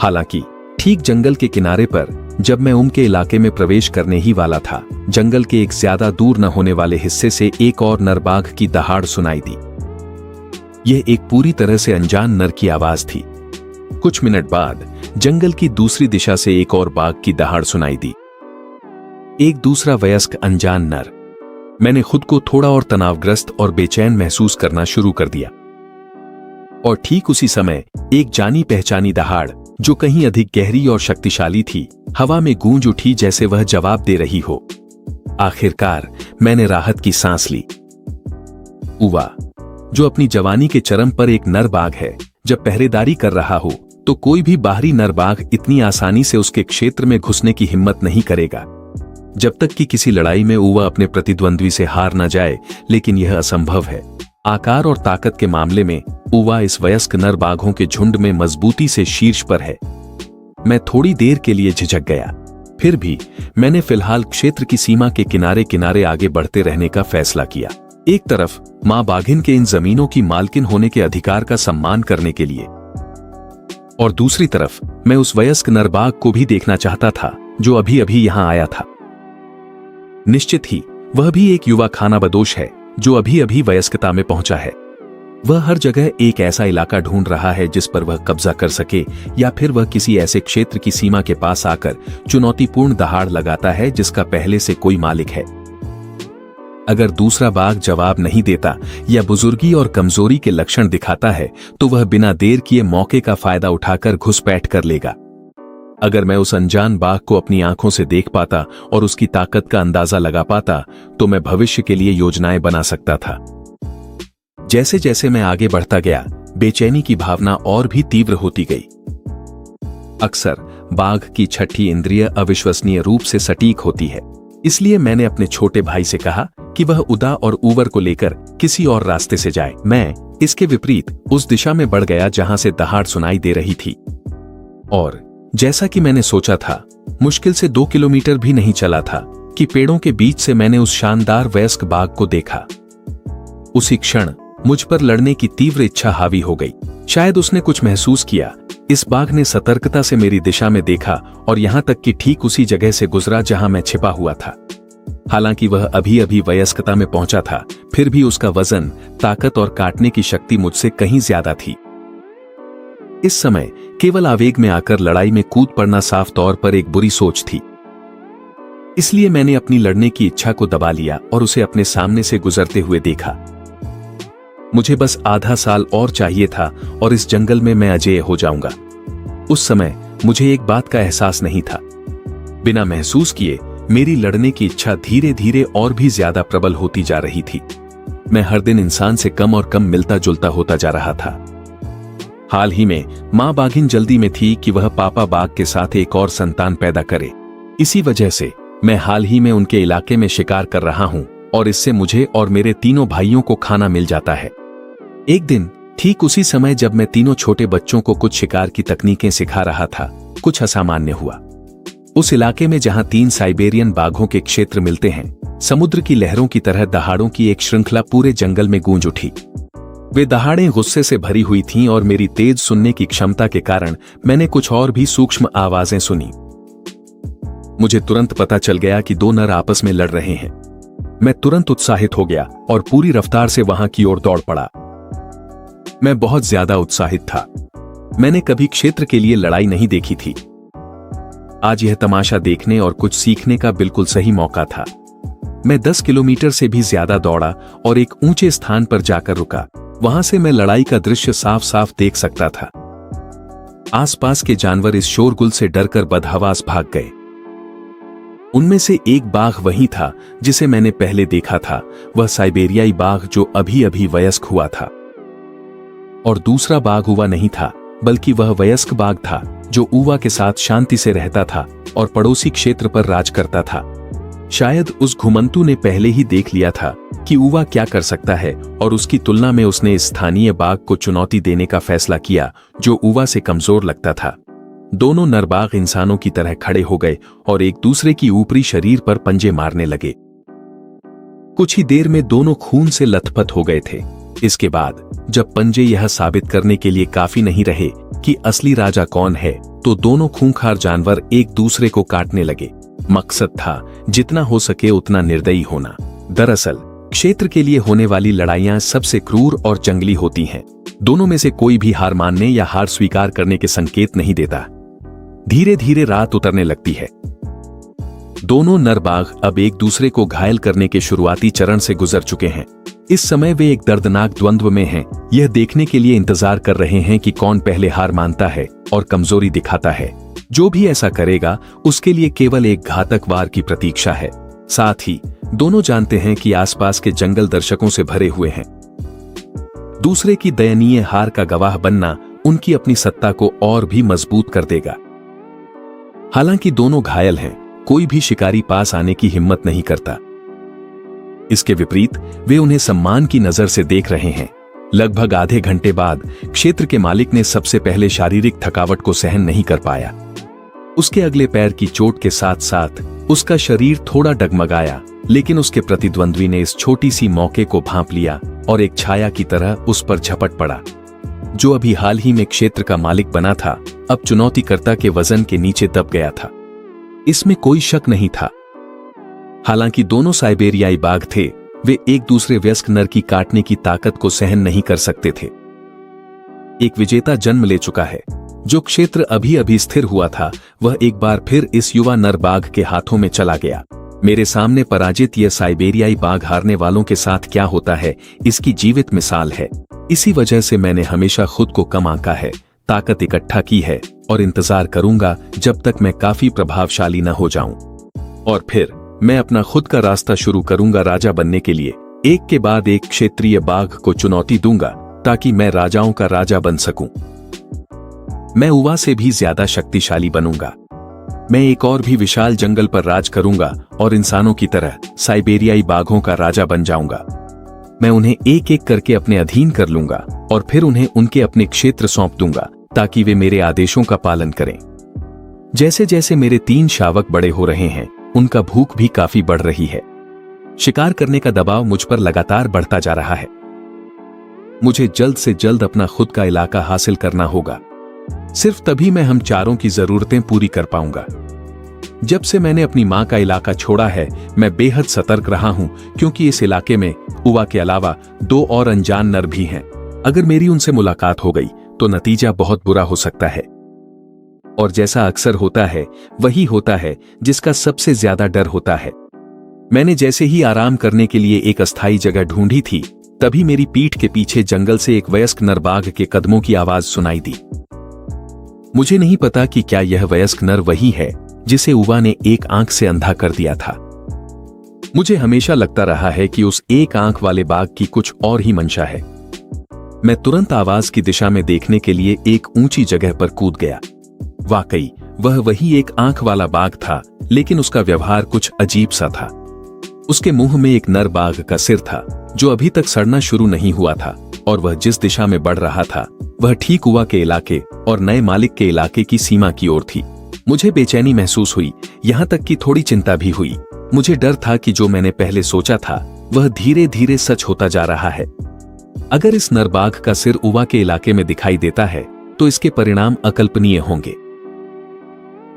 हालांकि ठीक जंगल के किनारे पर जब मैं उनके इलाके में प्रवेश करने ही वाला था, जंगल के एक ज्यादा दूर न होने वाले हिस्से से एक और नर बाघ की दहाड़ सुनाई दी। यह एक पूरी तरह से अनजान नर की आवाज थी। कुछ मिनट बाद जंगल की दूसरी दिशा से एक और बाघ की दहाड़ सुनाई दी। एक दूसरा वयस्क अनजान नर। मैंने खुद को थोड़ा और तनावग्रस्त और बेचैन महसूस करना शुरू कर दिया। और ठीक उसी समय एक जानी पहचानी दहाड़, जो कहीं अधिक गहरी और शक्तिशाली थी, हवा में गूंज उठी जैसे वह जवाब दे रही हो। आखिरकार मैंने राहत की सांस ली। उवा, जो अपनी जवानी के चरम पर एक नर बाघ है, जब पहरेदारी कर रहा हो तो कोई भी बाहरी नर बाघ इतनी आसानी से उसके क्षेत्र में घुसने की हिम्मत नहीं करेगा, जब तक कि किसी लड़ाई में उवा अपने प्रतिद्वंद्वी से हार न जाए। लेकिन यह असंभव है। आकार और ताकत के मामले में उवा इस वयस्क नर बाघों के झुंड में मजबूती से शीर्ष पर है। मैं थोड़ी देर के लिए झिझक गया, फिर भी मैंने फिलहाल क्षेत्र की सीमा के किनारे किनारे आगे बढ़ते रहने का फैसला किया। एक तरफ मां बाघिन के इन जमीनों की मालकिन होने के अधिकार का सम्मान करने के लिए, और दूसरी तरफ मैं उस वयस्क नर बाघ को भी देखना चाहता था जो अभी अभी यहां आया था। निश्चित ही वह भी एक युवा खानाबदोश है जो अभी अभी वयस्कता में पहुंचा है। वह हर जगह एक ऐसा इलाका ढूंढ रहा है जिस पर वह कब्जा कर सके, या फिर वह किसी ऐसे क्षेत्र की सीमा के पास आकर चुनौतीपूर्ण दहाड़ लगाता है जिसका पहले से कोई मालिक है। अगर दूसरा बाघ जवाब नहीं देता या बुजुर्गी और कमजोरी के लक्षण दिखाता है तो वह बिना देर किए मौके का फायदा उठाकर घुसपैठ कर लेगा। अगर मैं उस अनजान बाघ को अपनी आंखों से देख पाता और उसकी ताकत का अंदाजा लगा पाता तो मैं भविष्य के लिए योजनाएं बना सकता था। जैसे जैसे मैं आगे बढ़ता गया, बेचैनी की भावना और भी तीव्र होती गई। अक्सर बाघ की छठी इंद्रिय अविश्वसनीय रूप से सटीक होती है, इसलिए मैंने अपने छोटे भाई से कहा कि वह उदा और उवर को लेकर किसी और रास्ते से जाए। मैं इसके विपरीत उस दिशा में बढ़ गया जहां से दहाड़ सुनाई दे रही थी, और जैसा कि मैंने सोचा था, मुश्किल से 2 किलोमीटर भी नहीं चला था कि पेड़ों के बीच से मैंने उस शानदार वयस्क बाघ को देखा। उसी क्षण मुझ पर लड़ने की तीव्र इच्छा हावी हो गई। शायद उसने कुछ महसूस किया। इस बाघ ने सतर्कता से मेरी दिशा में देखा और यहां तक कि ठीक उसी जगह से गुजरा जहां मैं छिपा हुआ था। हालांकि वह अभी अभी वयस्कता में पहुंचा था, फिर भी उसका वजन, ताकत और काटने की शक्ति मुझसे कहीं ज्यादा थी। इस समय केवल आवेग में आकर लड़ाई में कूद पड़ना साफ तौर पर एक बुरी सोच थी। इसलिए मैंने अपनी लड़ने की इच्छा को दबा लिया और उसे अपने सामने से गुजरते हुए देखा। मुझे बस आधा साल और चाहिए था और इस जंगल में मैं अजेय हो जाऊंगा। उस समय मुझे एक बात का एहसास नहीं था। बिना महसूस किए मेरी लड़ने की इच्छा धीरे धीरे और भी ज्यादा प्रबल होती जा रही थी। मैं हर दिन इंसान से कम और कम मिलता जुलता होता जा रहा था। हाल ही में मां बाघिन जल्दी में थी कि वह पापा बाघ के साथ एक और संतान पैदा करे। इसी वजह से मैं हाल ही में उनके इलाके में शिकार कर रहा हूं और इससे मुझे और मेरे तीनों भाइयों को खाना मिल जाता है। एक दिन ठीक उसी समय जब मैं तीनों छोटे बच्चों को कुछ शिकार की तकनीकें सिखा रहा था, कुछ असामान्य हुआ। उस इलाके में जहां 3 साइबेरियन बाघों के क्षेत्र मिलते हैं, समुद्र की लहरों की तरह दहाड़ों की एक श्रृंखला पूरे जंगल में गूंज उठी। वे दहाड़ें गुस्से से भरी हुई थीं और मेरी तेज सुनने की क्षमता के कारण मैंने कुछ और भी सूक्ष्म आवाजें सुनी। मुझे तुरंत पता चल गया कि 2 नर आपस में लड़ रहे हैं। मैं तुरंत उत्साहित हो गया और पूरी रफ्तार से वहां की ओर दौड़ पड़ा। मैं बहुत ज्यादा उत्साहित था। मैंने कभी क्षेत्र के लिए लड़ाई नहीं देखी थी। आज यह तमाशा देखने और कुछ सीखने का बिल्कुल सही मौका था। मैं 10 किलोमीटर से भी ज्यादा दौड़ा और एक ऊंचे स्थान पर जाकर रुका। वहां से मैं लड़ाई का दृश्य साफ साफ देख सकता था। आसपास के जानवर इस शोरगुल से डरकर बदहवास भाग गए। उनमें से एक बाघ वही था जिसे मैंने पहले देखा था, वह साइबेरियाई बाघ जो अभी अभी वयस्क हुआ था। और दूसरा बाघ ऊवा नहीं था, बल्कि वह वयस्क बाघ था जो ऊवा के साथ शांति से रहता था और पड़ोसी क्षेत्र पर राज करता था। शायद उस घुमंतु ने पहले ही देख लिया था कि ऊवा क्या कर सकता है और उसकी तुलना में उसने इस स्थानीय बाघ को चुनौती देने का फैसला किया जो ऊवा से कमजोर लगता था। दोनों नर बाघ इंसानों की तरह खड़े हो गए और एक दूसरे की ऊपरी शरीर पर पंजे मारने लगे। कुछ ही देर में दोनों खून से लथपथ हो गए थे। इसके बाद जब पंजे यह साबित करने के लिए काफी नहीं रहे कि असली राजा कौन है, तो दोनों खूंखार जानवर एक दूसरे को काटने लगे। मकसद था जितना हो सके उतना निर्दयी होना। दरअसल क्षेत्र के लिए होने वाली लड़ाइयां सबसे क्रूर और जंगली होती हैं। दोनों में से कोई भी हार मानने या हार स्वीकार करने के संकेत नहीं देता। धीरे धीरे रात उतरने लगती है। दोनों नर बाघ अब एक दूसरे को घायल करने के शुरुआती चरण से गुजर चुके हैं। इस समय वे एक दर्दनाक द्वंद्व में हैं, यह देखने के लिए इंतजार कर रहे हैं कि कौन पहले हार मानता है और कमजोरी दिखाता है। जो भी ऐसा करेगा उसके लिए केवल एक घातक वार की प्रतीक्षा है। साथ ही दोनों जानते हैं कि आसपास के जंगल दर्शकों से भरे हुए हैं। दूसरे की दयनीय हार का गवाह बनना उनकी अपनी सत्ता को और भी मजबूत कर देगा। हालांकि दोनों घायल हैं, कोई भी शिकारी पास आने की हिम्मत नहीं करता। इसके विपरीत वे उन्हें सम्मान की नजर से देख रहे हैं। लगभग आधे घंटे बाद क्षेत्र के मालिक ने सबसे पहले शारीरिक थकावट को सहन नहीं कर पाया। उसके अगले पैर की चोट के साथ साथ उसका शरीर थोड़ा डगमगाया, लेकिन उसके प्रतिद्वंद्वी ने इस छोटी सी मौके को भांप लिया और एक छाया की तरह उस पर झपट पड़ा। जो अभी हाल ही में क्षेत्र का मालिक बना था, अब चुनौतीकर्ता के वजन के नीचे दब गया था। इसमें कोई शक नहीं था। हालांकि दोनों साइबेरियाई बाघ थे, वे एक दूसरे वयस्क नर की काटने की ताकत को सहन नहीं कर सकते थे। एक विजेता जन्म ले चुका है। जो क्षेत्र अभी अभी स्थिर हुआ था, वह एक बार फिर इस युवा नर बाघ के हाथों में चला गया। मेरे सामने पराजित यह साइबेरियाई बाघ हारने वालों के साथ क्या होता है, इसकी जीवित मिसाल है। इसी वजह से मैंने हमेशा खुद को कम आंका है, ताकत इकट्ठा की है और इंतजार करूंगा जब तक मैं काफी प्रभावशाली न हो जाऊं। और फिर मैं अपना खुद का रास्ता शुरू करूंगा राजा बनने के लिए। एक के बाद एक क्षेत्रीय बाघ को चुनौती दूंगा ताकि मैं राजाओं का राजा बन सकूं। मैं ऊवा से भी ज्यादा शक्तिशाली बनूंगा। मैं एक और भी विशाल जंगल पर राज करूंगा और इंसानों की तरह साइबेरियाई बाघों का राजा बन जाऊंगा। मैं उन्हें एक एक करके अपने अधीन कर लूंगा और फिर उन्हें उनके अपने क्षेत्र सौंप दूंगा ताकि वे मेरे आदेशों का पालन करें। जैसे जैसे मेरे 3 शावक बड़े हो रहे हैं, उनका भूख भी काफी बढ़ रही है। शिकार करने का दबाव मुझ पर लगातार बढ़ता जा रहा है। मुझे जल्द से जल्द अपना खुद का इलाका हासिल करना होगा। सिर्फ तभी मैं हम चारों की जरूरतें पूरी कर पाऊंगा। जब से मैंने अपनी मां का इलाका छोड़ा है, मैं बेहद सतर्क रहा हूं, क्योंकि इस इलाके में ऊवा के अलावा 2 और अनजान नर भी हैं। अगर मेरी उनसे मुलाकात हो गई तो नतीजा बहुत बुरा हो सकता है। और जैसा अक्सर होता है, वही होता है जिसका सबसे ज्यादा डर होता है। मैंने जैसे ही आराम करने के लिए एक अस्थायी जगह ढूंढी थी, तभी मेरी पीठ के पीछे जंगल से एक वयस्क नर बाघ के कदमों की आवाज सुनाई दी। मुझे नहीं पता कि क्या यह वयस्क नर वही है जिसे ऊवा ने एक आंख से अंधा कर दिया था। मुझे हमेशा लगता रहा है कि उस एक आंख वाले बाघ की कुछ और ही मंशा है। मैं तुरंत आवाज की दिशा में देखने के लिए एक ऊंची जगह पर कूद गया। वाकई वह वही एक आंख वाला बाघ था, लेकिन उसका व्यवहार कुछ अजीब सा था। उसके मुंह में एक नर बाघ का सिर था जो अभी तक सड़ना शुरू नहीं हुआ था, और वह जिस दिशा में बढ़ रहा था वह ठीक ऊवा के इलाके और नए मालिक के इलाके की सीमा की ओर थी। मुझे बेचैनी महसूस हुई, यहां तक कि थोड़ी चिंता भी हुई। मुझे डर था कि जो मैंने पहले सोचा था वह धीरे धीरे सच होता जा रहा है। अगर इस नर बाघ का सिर ऊवा के इलाके में दिखाई देता है तो इसके परिणाम अकल्पनीय होंगे।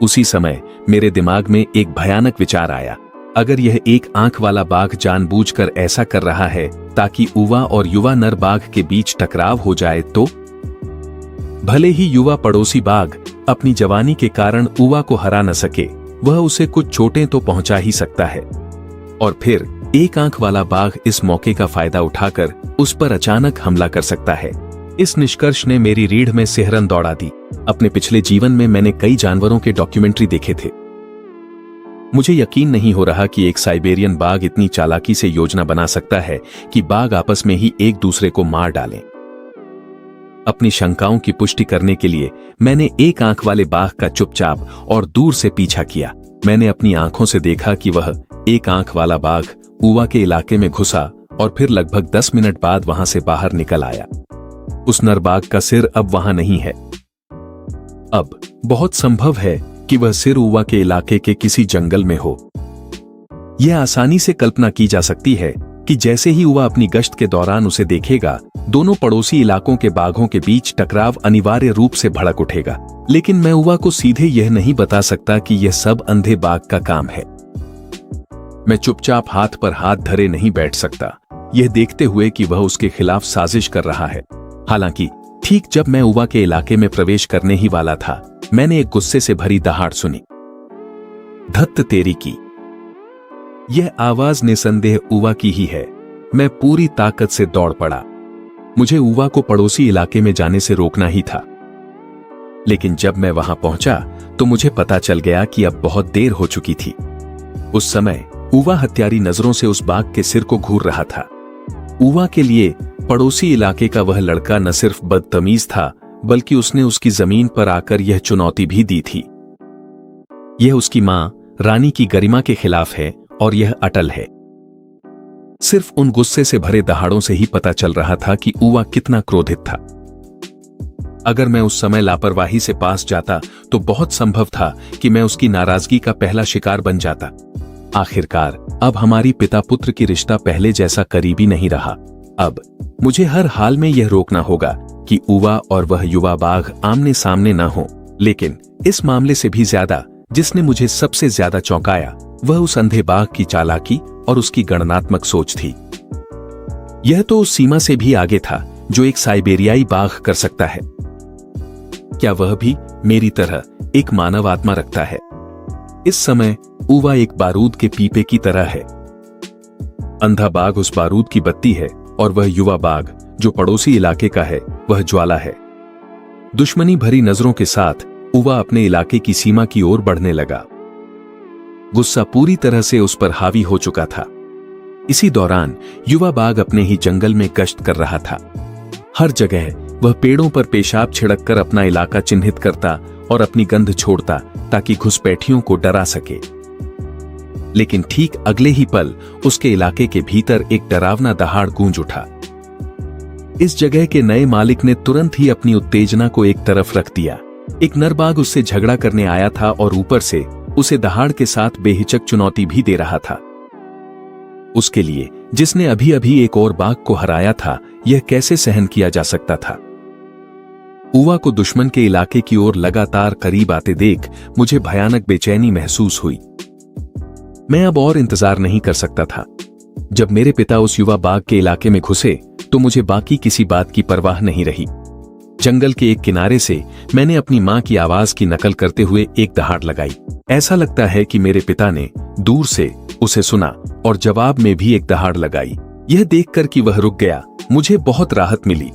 उसी समय मेरे दिमाग में एक भयानक विचार आया। अगर यह एक आंख वाला बाघ जानबूझकर ऐसा कर रहा है ताकि उवा और युवा नर बाघ के बीच टकराव हो जाए तो? भले ही युवा पड़ोसी बाघ अपनी जवानी के कारण उवा को हरा न सके, वह उसे कुछ चोटें तो पहुंचा ही सकता है। और फिर एक आंख वाला बाघ इस मौके का फायदा उठाकर उस पर अचानक हमला कर सकता है। इस निष्कर्ष ने मेरी रीढ़ में सिहरन दौड़ा दी। अपने पिछले जीवन में मैंने कई जानवरों के डॉक्यूमेंट्री देखे थे। मुझे यकीन नहीं हो रहा कि एक साइबेरियन बाघ इतनी चालाकी से योजना बना सकता है कि बाघ आपस में ही एक दूसरे को मार डालें। अपनी शंकाओं की पुष्टि करने के लिए मैंने एक आंख वाले बाघ का चुपचाप और दूर से पीछा किया। मैंने अपनी आंखों से देखा कि वह एक आंख वाला बाघ उवा के इलाके में घुसा और फिर लगभग 10 मिनट बाद वहां से बाहर निकल आया। उस नर बाघ का सिर अब वहां नहीं है। अब बहुत संभव है कि वह सिर उवा के इलाके के किसी जंगल में हो। यह आसानी से कल्पना की जा सकती है कि जैसे ही उवा अपनी गश्त के दौरान उसे देखेगा, दोनों पड़ोसी इलाकों के बाघों के बीच टकराव अनिवार्य रूप से भड़क उठेगा। लेकिन मैं उवा को सीधे यह नहीं बता सकता कि यह सब अंधे बाघ का काम है। मैं चुपचाप हाथ पर हाथ धरे नहीं बैठ सकता, यह देखते हुए कि वह उसके खिलाफ साजिश कर रहा है। हालांकि ठीक जब मैं उवा के इलाके में प्रवेश करने ही वाला था, मैंने एक गुस्से से भरी दहाड़ सुनी। धत्त तेरी की! यह आवाज निसंदेह उवा की ही है। मैं पूरी ताकत से दौड़ पड़ा। मुझे उवा को पड़ोसी इलाके में जाने से रोकना ही था। लेकिन जब मैं वहां पहुंचा तो मुझे पता चल गया कि अब बहुत देर हो चुकी थी। उस समय उवा हत्यारी नजरों से उस बाघ के सिर को घूर रहा था। उवा के लिए पड़ोसी इलाके का वह लड़का न सिर्फ बदतमीज था, बल्कि उसने उसकी जमीन पर आकर यह चुनौती भी दी थी। यह उसकी मां रानी की गरिमा के खिलाफ है और यह अटल है। सिर्फ उन गुस्से से भरे दहाड़ों से ही पता चल रहा था कि उवा कितना क्रोधित था। अगर मैं उस समय लापरवाही से पास जाता तो बहुत संभव था कि मैं उसकी नाराजगी का पहला शिकार बन जाता। आखिरकार अब हमारी पिता पुत्र की रिश्ता पहले जैसा करीबी नहीं रहा। अब मुझे हर हाल में यह रोकना होगा कि उवा और वह युवा बाघ आमने सामने न हो। लेकिन इस मामले से भी ज्यादा जिसने मुझे सबसे ज्यादा चौंकाया, वह उस अंधे बाघ की चालाकी और उसकी गणनात्मक सोच थी। यह तो उस सीमा से भी आगे था जो एक साइबेरियाई बाघ कर सकता है। क्या वह भी मेरी तरह एक मानव आत्मा रखता है? इस समय उवा एक बारूद के पीपे की तरह है। अंधा बाघ उस बारूद की बत्ती है और वह युवा बाघ जो पड़ोसी इलाके का है, वह ज्वाला है। दुश्मनी भरी नजरों के साथ उवा अपने इलाके की सीमा की ओर बढ़ने लगा। गुस्सा पूरी तरह से उस पर हावी हो चुका था। इसी दौरान युवा बाघ अपने ही जंगल में गश्त कर रहा था। हर जगह वह पेड़ों पर पेशाब छिड़ककर अपना इलाका चिन्हित करता और अपनी गंध छोड़ता ताकि घुसपैठियों को डरा सके। लेकिन ठीक अगले ही पल उसके इलाके के भीतर एक डरावना दहाड़ गूंज उठा। इस जगह के नए मालिक ने तुरंत ही अपनी उत्तेजना को एक तरफ रख दिया। एक नर बाघ उससे झगड़ा करने आया था और ऊपर से उसे दहाड़ के साथ बेहिचक चुनौती भी दे रहा था। उसके लिए जिसने अभी अभी एक और बाघ को हराया था, यह कैसे सहन किया जा सकता था? उवा को दुश्मन के इलाके की ओर लगातार करीब आते देख मुझे भयानक बेचैनी महसूस हुई। मैं अब और इंतजार नहीं कर सकता था। जब मेरे पिता उस युवा बाघ के इलाके में घुसे तो मुझे बाकी किसी बात की परवाह नहीं रही। जंगल के एक किनारे से मैंने अपनी मां की आवाज की नकल करते हुए एक दहाड़ लगाई। ऐसा लगता है कि मेरे पिता ने दूर से उसे सुना और जवाब में भी एक दहाड़ लगाई। यह देखकर कि वह रुक गया, मुझे बहुत राहत मिली।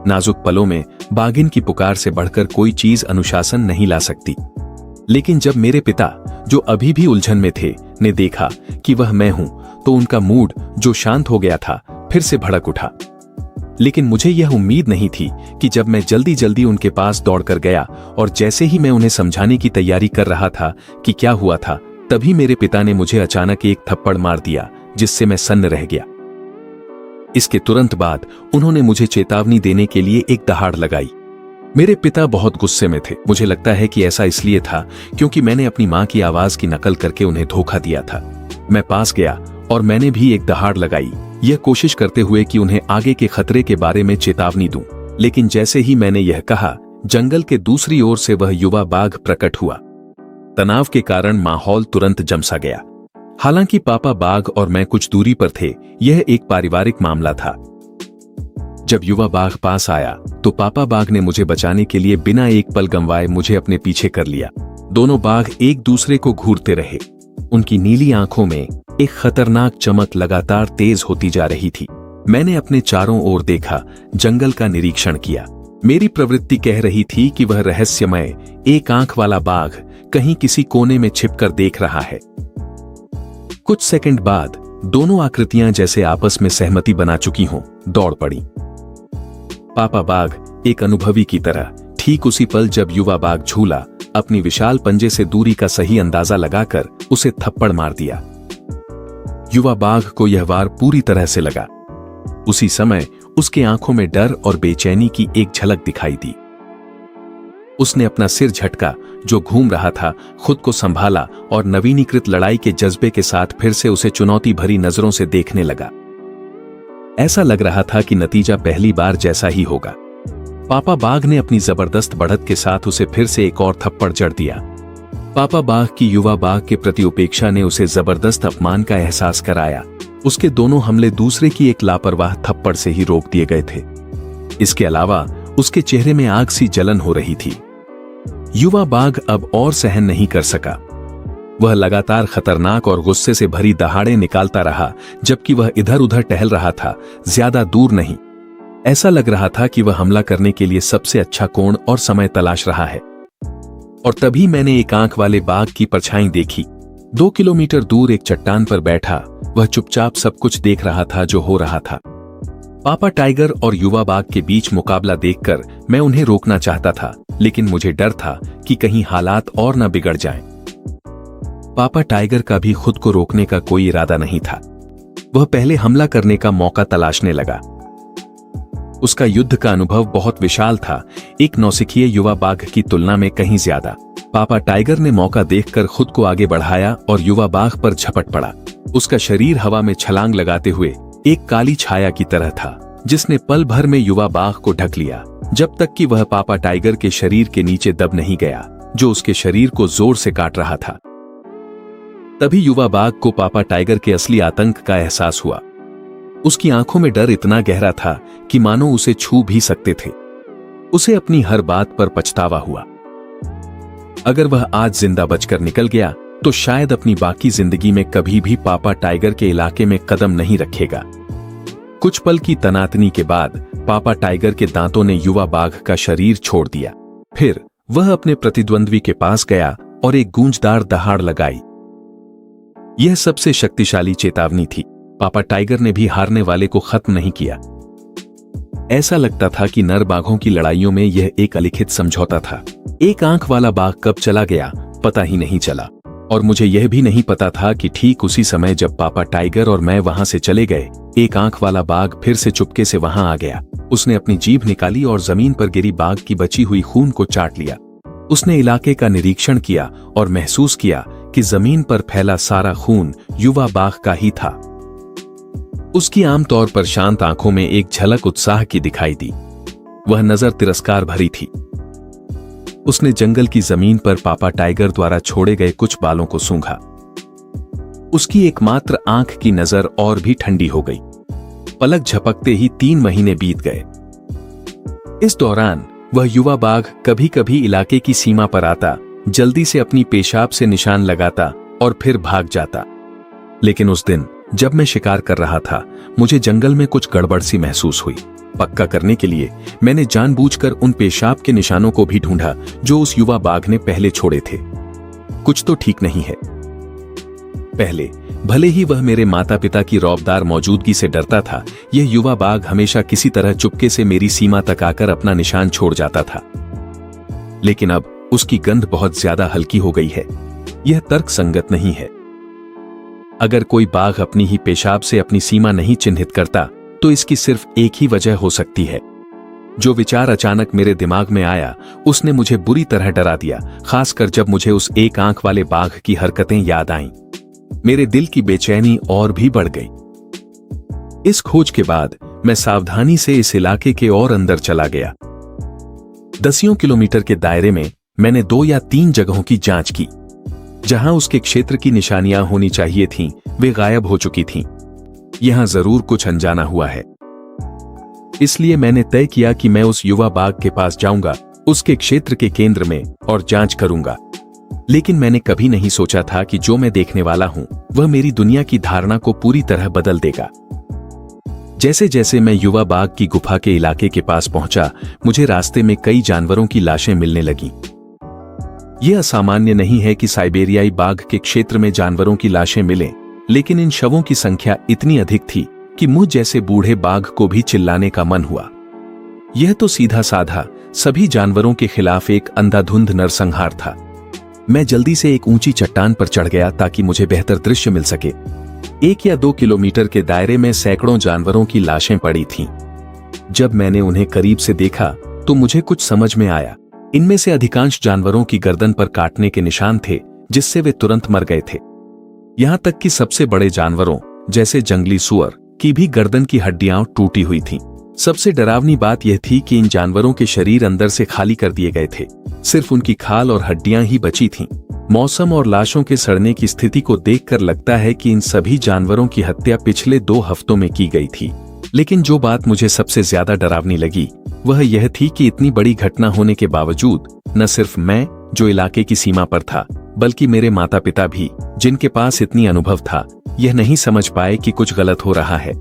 नाजुक पलों में बाघिन की पुकार से बढ़कर कोई चीज अनुशासन नहीं ला सकती। लेकिन जब मेरे पिता, जो अभी भी उलझन में थे, ने देखा कि वह मैं हूं, तो उनका मूड जो शांत हो गया था फिर से भड़क उठा। लेकिन मुझे यह उम्मीद नहीं थी कि जब मैं जल्दी जल्दी उनके पास दौड़कर गया और जैसे ही मैं उन्हें समझाने की तैयारी कर रहा था कि क्या हुआ था, तभी मेरे पिता ने मुझे अचानक एक थप्पड़ मार दिया जिससे मैं सन्न रह गया। इसके तुरंत बाद उन्होंने मुझे चेतावनी देने के लिए एक दहाड़ लगाई। मेरे पिता बहुत गुस्से में थे। मुझे लगता है कि ऐसा इसलिए था क्योंकि मैंने अपनी मां की आवाज की नकल करके उन्हें धोखा दिया था। मैं पास गया और मैंने भी एक दहाड़ लगाई, यह कोशिश करते हुए कि उन्हें आगे के खतरे के बारे में चेतावनी दूं। लेकिन जैसे ही मैंने यह कहा, जंगल के दूसरी ओर से वह युवा बाघ प्रकट हुआ। तनाव के कारण माहौल तुरंत जम सा गया। हालांकि पापा बाघ और मैं कुछ दूरी पर थे, यह एक पारिवारिक मामला था। जब युवा बाघ पास आया तो पापा बाघ ने मुझे बचाने के लिए बिना एक पल गंवाए मुझे अपने पीछे कर लिया। दोनों बाघ एक दूसरे को घूरते रहे। उनकी नीली आंखों में एक खतरनाक चमक लगातार तेज होती जा रही थी। मैंने अपने चारों ओर देखा, जंगल का निरीक्षण किया। मेरी प्रवृत्ति कह रही थी कि वह रहस्यमय एक आंख वाला बाघ कहीं किसी कोने में छिपकर देख रहा है। कुछ सेकंड बाद दोनों आकृतियां जैसे आपस में सहमति बना चुकी हों, दौड़ पड़ी। पापा बाघ एक अनुभवी की तरह ठीक उसी पल जब युवा बाघ झूला, अपनी विशाल पंजे से दूरी का सही अंदाजा लगाकर उसे थप्पड़ मार दिया। युवा बाघ को यह वार पूरी तरह से लगा। उसी समय उसकी आंखों में डर और बेचैनी की एक झलक दिखाई दी। उसने अपना सिर झटका जो घूम रहा था, खुद को संभाला और नवीनीकृत लड़ाई के जज्बे के साथ फिर से उसे चुनौती भरी नजरों से देखने लगा। ऐसा लग रहा था कि नतीजा पहली बार जैसा ही होगा। पापा बाघ ने अपनी जबरदस्त बढ़त के साथ उसे फिर से एक और थप्पड़ जड़ दिया। पापा बाघ की युवा बाघ के प्रति उपेक्षा ने उसे जबरदस्त अपमान का एहसास कराया। उसके दोनों हमले दूसरे की एक लापरवाह थप्पड़ से ही रोक दिए गए थे। इसके अलावा उसके चेहरे में आग सी जलन हो रही थी। युवा बाघ अब और सहन नहीं कर सका। वह लगातार खतरनाक और गुस्से से भरी दहाड़े निकालता रहा, जबकि वह इधर उधर टहल रहा था, ज्यादा दूर नहीं। ऐसा लग रहा था कि वह हमला करने के लिए सबसे अच्छा कोण और समय तलाश रहा है। और तभी मैंने एक आंख वाले बाघ की परछाई देखी। 2 किलोमीटर दूर एक चट्टान पर बैठा वह चुपचाप सब कुछ देख रहा था जो हो रहा था। पापा टाइगर और युवा बाघ के बीच मुकाबला देखकर मैं उन्हें रोकना चाहता था, लेकिन मुझे डर था कि कहीं हालात और न बिगड़ जाएं। पापा टाइगर का भी खुद को रोकने का कोई इरादा नहीं था। वह पहले हमला करने का मौका तलाशने लगा। उसका युद्ध का अनुभव बहुत विशाल था, एक नौसिखिए युवा बाघ की तुलना में कहीं ज्यादा। पापा टाइगर ने मौका देखकर खुद को आगे बढ़ाया और युवा बाघ पर झपट पड़ा। उसका शरीर हवा में छलांग लगाते हुए एक काली छाया की तरह था, जिसने पल भर में युवा बाघ को ढक लिया, जब तक कि वह पापा टाइगर के शरीर के नीचे दब नहीं गया, जो उसके शरीर को जोर से काट रहा था। तभी युवा बाघ को पापा टाइगर के असली आतंक का एहसास हुआ। उसकी आंखों में डर इतना गहरा था कि मानो उसे छू भी सकते थे। उसे अपनी हर बात पर पछतावा हुआ। अगर वह आज जिंदा बचकर निकल गया तो शायद अपनी बाकी जिंदगी में कभी भी पापा टाइगर के इलाके में कदम नहीं रखेगा। कुछ पल की तनातनी के बाद पापा टाइगर के दांतों ने युवा बाघ का शरीर छोड़ दिया। फिर वह अपने प्रतिद्वंद्वी के पास गया और एक गूंजदार दहाड़ लगाई। यह सबसे शक्तिशाली चेतावनी थी। पापा टाइगर ने भी हारने वाले को खत्म नहीं किया। ऐसा लगता था कि नर बाघों की लड़ाइयों में यह एक अलिखित समझौता था। एक आंख वाला बाघ कब चला गया पता ही नहीं चला, और मुझे यह भी नहीं पता था कि ठीक उसी समय जब पापा टाइगर और मैं वहां से चले गए, एक आंख वाला बाघ फिर से चुपके से वहां आ गया। उसने अपनी जीभ निकाली और जमीन पर गिरी बाघ की बची हुई खून को चाट लिया। उसने इलाके का निरीक्षण किया और महसूस किया कि जमीन पर फैला सारा खून युवा बाघ का ही था। उसकी आमतौर पर शांत आंखों में एक झलक उत्साह की दिखाई दी। वह नजर तिरस्कार भरी थी। उसने जंगल की जमीन पर पापा टाइगर द्वारा छोड़े गए कुछ बालों को सूंघा। उसकी एकमात्र आंख की नजर और भी ठंडी हो गई। पलक झपकते ही 3 महीने बीत गए। इस दौरान वह युवा बाघ कभी कभी इलाके की सीमा पर आता, जल्दी से अपनी पेशाब से निशान लगाता और फिर भाग जाता। लेकिन उस दिन जब मैं शिकार कर रहा था, मुझे जंगल में कुछ गड़बड़ सी महसूस हुई। पक्का करने के लिए मैंने जानबूझकर उन पेशाब के निशानों को भी ढूंढा जो उस युवा बाघ ने पहले छोड़े थे। कुछ तो ठीक नहीं है। पहले भले ही वह मेरे माता पिता की रौबदार मौजूदगी से डरता था, यह युवा बाघ हमेशा किसी तरह चुपके से मेरी सीमा तक आकर अपना निशान छोड़ जाता था। लेकिन अब उसकी गंध बहुत ज्यादा हल्की हो गई है। यह तर्कसंगत नहीं है। अगर कोई बाघ अपनी ही पेशाब से अपनी सीमा नहीं चिन्हित करता तो इसकी सिर्फ एक ही वजह हो सकती है। जो विचार अचानक मेरे दिमाग में आया उसने मुझे बुरी तरह डरा दिया, खासकर जब मुझे उस एक आंख वाले बाघ की हरकतें याद आईं। मेरे दिल की बेचैनी और भी बढ़ गई। इस खोज के बाद मैं सावधानी से इस इलाके के और अंदर चला गया। दसियों किलोमीटर के दायरे में मैंने 2 या 3 जगहों की जांच की। जहां उसके क्षेत्र की निशानियां होनी चाहिए थीं, वे गायब हो चुकी थीं। यहां जरूर कुछ अनजाना हुआ है। इसलिए मैंने तय किया कि मैं उस युवा बाघ के पास जाऊंगा, उसके क्षेत्र के केंद्र में, और जांच करूंगा। लेकिन मैंने कभी नहीं सोचा था कि जो मैं देखने वाला हूं वह मेरी दुनिया की धारणा को पूरी तरह बदल देगा। जैसे जैसे मैं युवा बाघ की गुफा के इलाके के पास पहुंचा, मुझे रास्ते में कई जानवरों की लाशें मिलने लगीं। यह असामान्य नहीं है कि साइबेरियाई बाघ के क्षेत्र में जानवरों की लाशें मिलें, लेकिन इन शवों की संख्या इतनी अधिक थी कि मुझ जैसे बूढ़े बाघ को भी चिल्लाने का मन हुआ। यह तो सीधा साधा सभी जानवरों के खिलाफ एक अंधाधुंध नरसंहार था। मैं जल्दी से एक ऊंची चट्टान पर चढ़ गया ताकि मुझे बेहतर दृश्य मिल सके। 1 या 2 किलोमीटर के दायरे में सैकड़ों जानवरों की लाशें पड़ी थीं। जब मैंने उन्हें करीब से देखा तो मुझे कुछ समझ में आया। इनमें से अधिकांश जानवरों की गर्दन पर काटने के निशान थे, जिससे वे तुरंत मर गए थे। यहां तक कि सबसे बड़े जानवरों जैसे जंगली सुअर की भी गर्दन की हड्डियां टूटी हुई थीं। सबसे डरावनी बात यह थी कि इन जानवरों के शरीर अंदर से खाली कर दिए गए थे, सिर्फ उनकी खाल और हड्डियां ही बची थीं। मौसम और लाशों के सड़ने की स्थिति को देखकर लगता है कि इन सभी जानवरों की हत्या पिछले 2 हफ्तों में की गई थी। लेकिन जो बात मुझे सबसे ज्यादा डरावनी लगी वह यह थी कि इतनी बड़ी घटना होने के बावजूद न सिर्फ मैं, जो इलाके की सीमा पर था, बल्कि मेरे माता पिता भी, जिनके पास इतनी अनुभव था, यह नहीं समझ पाए कि कुछ गलत हो रहा है।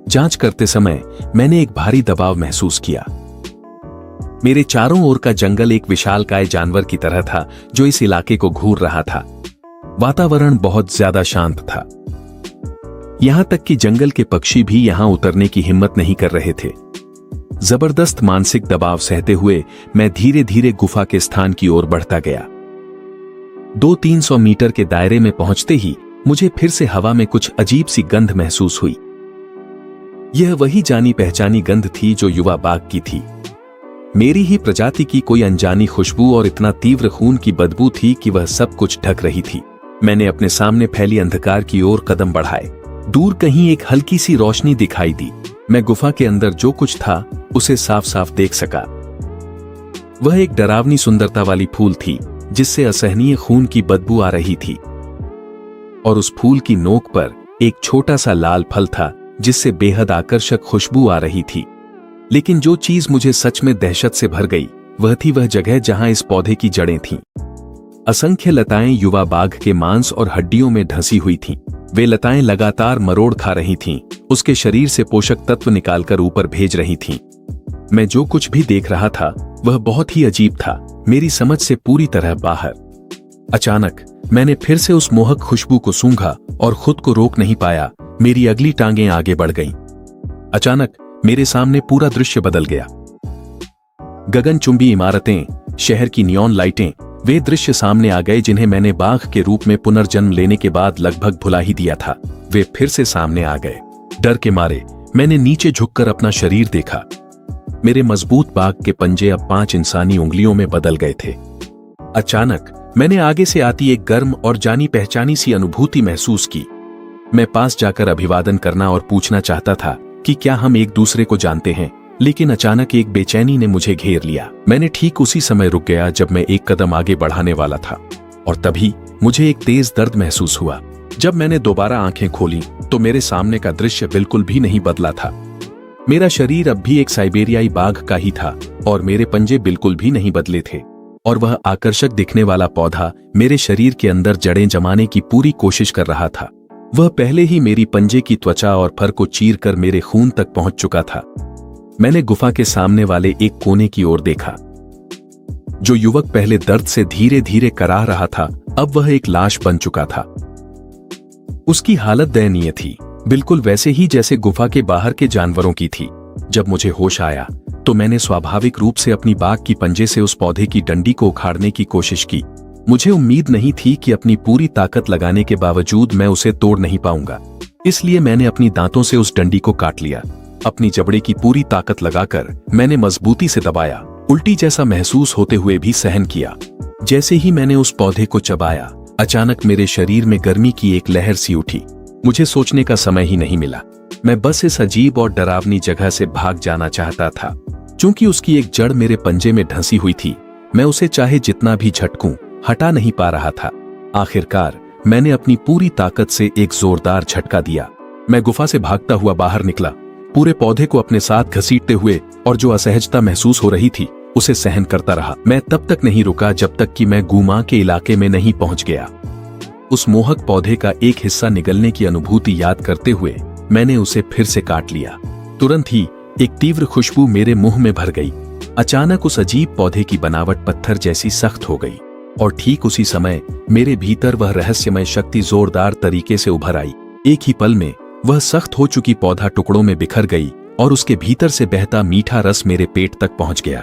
जांच करते समय मैंने एक भारी दबाव महसूस किया। मेरे चारों ओर का जंगल एक विशालकाय जानवर की तरह था जो इस इलाके को घूर रहा था। वातावरण बहुत ज्यादा शांत था। यहां तक कि जंगल के पक्षी भी यहां उतरने की हिम्मत नहीं कर रहे थे। जबरदस्त मानसिक दबाव सहते हुए मैं धीरे धीरे गुफा के स्थान की ओर बढ़ता गया। 200-300 मीटर के दायरे में पहुंचते ही मुझे फिर से हवा में कुछ अजीब सी गंध महसूस हुई। यह वही जानी पहचानी गंध थी जो युवा बाघ की थी। मेरी ही प्रजाति की कोई अनजानी खुशबू और इतना तीव्र खून की बदबू थी कि वह सब कुछ ढक रही थी। मैंने अपने सामने फैली अंधकार की ओर कदम बढ़ाए। दूर कहीं एक हल्की सी रोशनी दिखाई दी। मैं गुफा के अंदर जो कुछ था उसे साफ साफ देख सका। वह एक डरावनी सुंदरता वाली फूल थी जिससे असहनीय खून की बदबू आ रही थी, और उस फूल की नोक पर एक छोटा सा लाल फल था जिससे बेहद आकर्षक खुशबू आ रही थी। लेकिन जो चीज मुझे सच में दहशत से भर गई वह थी वह जगह जहां इस पौधे की जड़ें थीं। असंख्य लताएं युवा बाघ के मांस और हड्डियों में ढंसी हुई थीं। वे लताएं लगातार मरोड़ खा रही थीं, उसके शरीर से पोषक तत्व निकालकर ऊपर भेज रही थीं। मैं जो कुछ भी देख रहा था वह बहुत ही अजीब था, मेरी समझ से पूरी तरह बाहर। अचानक मैंने फिर से उस मोहक खुशबू को सूंघा और खुद को रोक नहीं पाया। मेरी अगली टांगें आगे बढ़ गईं। अचानक मेरे सामने पूरा दृश्य बदल गया। गगनचुंबी इमारतें, शहर की नियॉन लाइटें, वे दृश्य सामने आ गए जिन्हें मैंने बाघ के रूप में पुनर्जन्म लेने के बाद लगभग भुला ही दिया था। वे फिर से सामने आ गए। डर के मारे मैंने नीचे झुककर अपना शरीर देखा। मेरे मजबूत बाघ के पंजे अब 5 इंसानी उंगलियों में बदल गए थे। अचानक मैंने आगे से आती एक गर्म और जानी पहचानी सी अनुभूति महसूस की। मैं पास जाकर अभिवादन करना और पूछना चाहता था कि क्या हम एक दूसरे को जानते हैं, लेकिन अचानक एक बेचैनी ने मुझे घेर लिया। मैंने ठीक उसी समय रुक गया जब मैं एक कदम आगे बढ़ाने वाला था, और तभी मुझे एक तेज दर्द महसूस हुआ। जब मैंने दोबारा आंखें खोली तो मेरे सामने का दृश्य बिल्कुल भी नहीं बदला था। मेरा शरीर अब भी एक साइबेरियाई बाघ का ही था और मेरे पंजे बिल्कुल भी नहीं बदले थे, और वह आकर्षक दिखने वाला पौधा मेरे शरीर के अंदर जड़ें जमाने की पूरी कोशिश कर रहा था। वह पहले ही मेरी पंजे की त्वचा और फर को चीर कर मेरे खून तक पहुंच चुका था। मैंने गुफा के सामने वाले एक कोने की ओर देखा। जो युवक पहले दर्द से धीरे धीरे कराह रहा था, अब वह एक लाश बन चुका था। उसकी हालत दयनीय थी, बिल्कुल वैसे ही जैसे गुफा के बाहर के जानवरों की थी। जब मुझे होश आया तो मैंने स्वाभाविक रूप से अपनी बाघ की पंजे से उस पौधे की डंडी को उखाड़ने की कोशिश की। मुझे उम्मीद नहीं थी कि अपनी पूरी ताकत लगाने के बावजूद मैं उसे तोड़ नहीं पाऊंगा, इसलिए मैंने अपनी दांतों से उस डंडी को काट लिया। अपनी जबड़े की पूरी ताकत लगाकर मैंने मजबूती से दबाया। उल्टी जैसा महसूस होते हुए भी सहन किया। जैसे ही मैंने उस पौधे को चबाया, अचानक मेरे शरीर में गर्मी की एक लहर सी उठी। मुझे सोचने का समय ही नहीं मिला। मैं बस इस अजीब और डरावनी जगह से भाग जाना चाहता था। चूंकि उसकी एक जड़ मेरे पंजे में ढंसी हुई थी, मैं उसे चाहे जितना भी झटकूं हटा नहीं पा रहा था। आखिरकार मैंने अपनी पूरी ताकत से एक जोरदार झटका दिया। मैं गुफा से भागता हुआ बाहर निकला, पूरे पौधे को अपने साथ घसीटते हुए, और जो असहजता महसूस हो रही थी उसे सहन करता रहा। मैं तब तक नहीं रुका जब तक कि मैं गुमा के इलाके में नहीं पहुंच गया। उस मोहक पौधे का एक हिस्सा निगलने की अनुभूति याद करते हुए मैंने उसे फिर से काट लिया। तुरंत ही एक तीव्र खुशबू मेरे मुंह में भर गई। अचानक उस अजीब पौधे की बनावट पत्थर जैसी सख्त हो गई, और ठीक उसी समय मेरे भीतर वह रहस्यमय शक्ति जोरदार तरीके से उभर आई। एक ही पल में वह सख्त हो चुकी पौधा टुकड़ों में बिखर गई और उसके भीतर से बहता मीठा रस मेरे पेट तक पहुंच गया।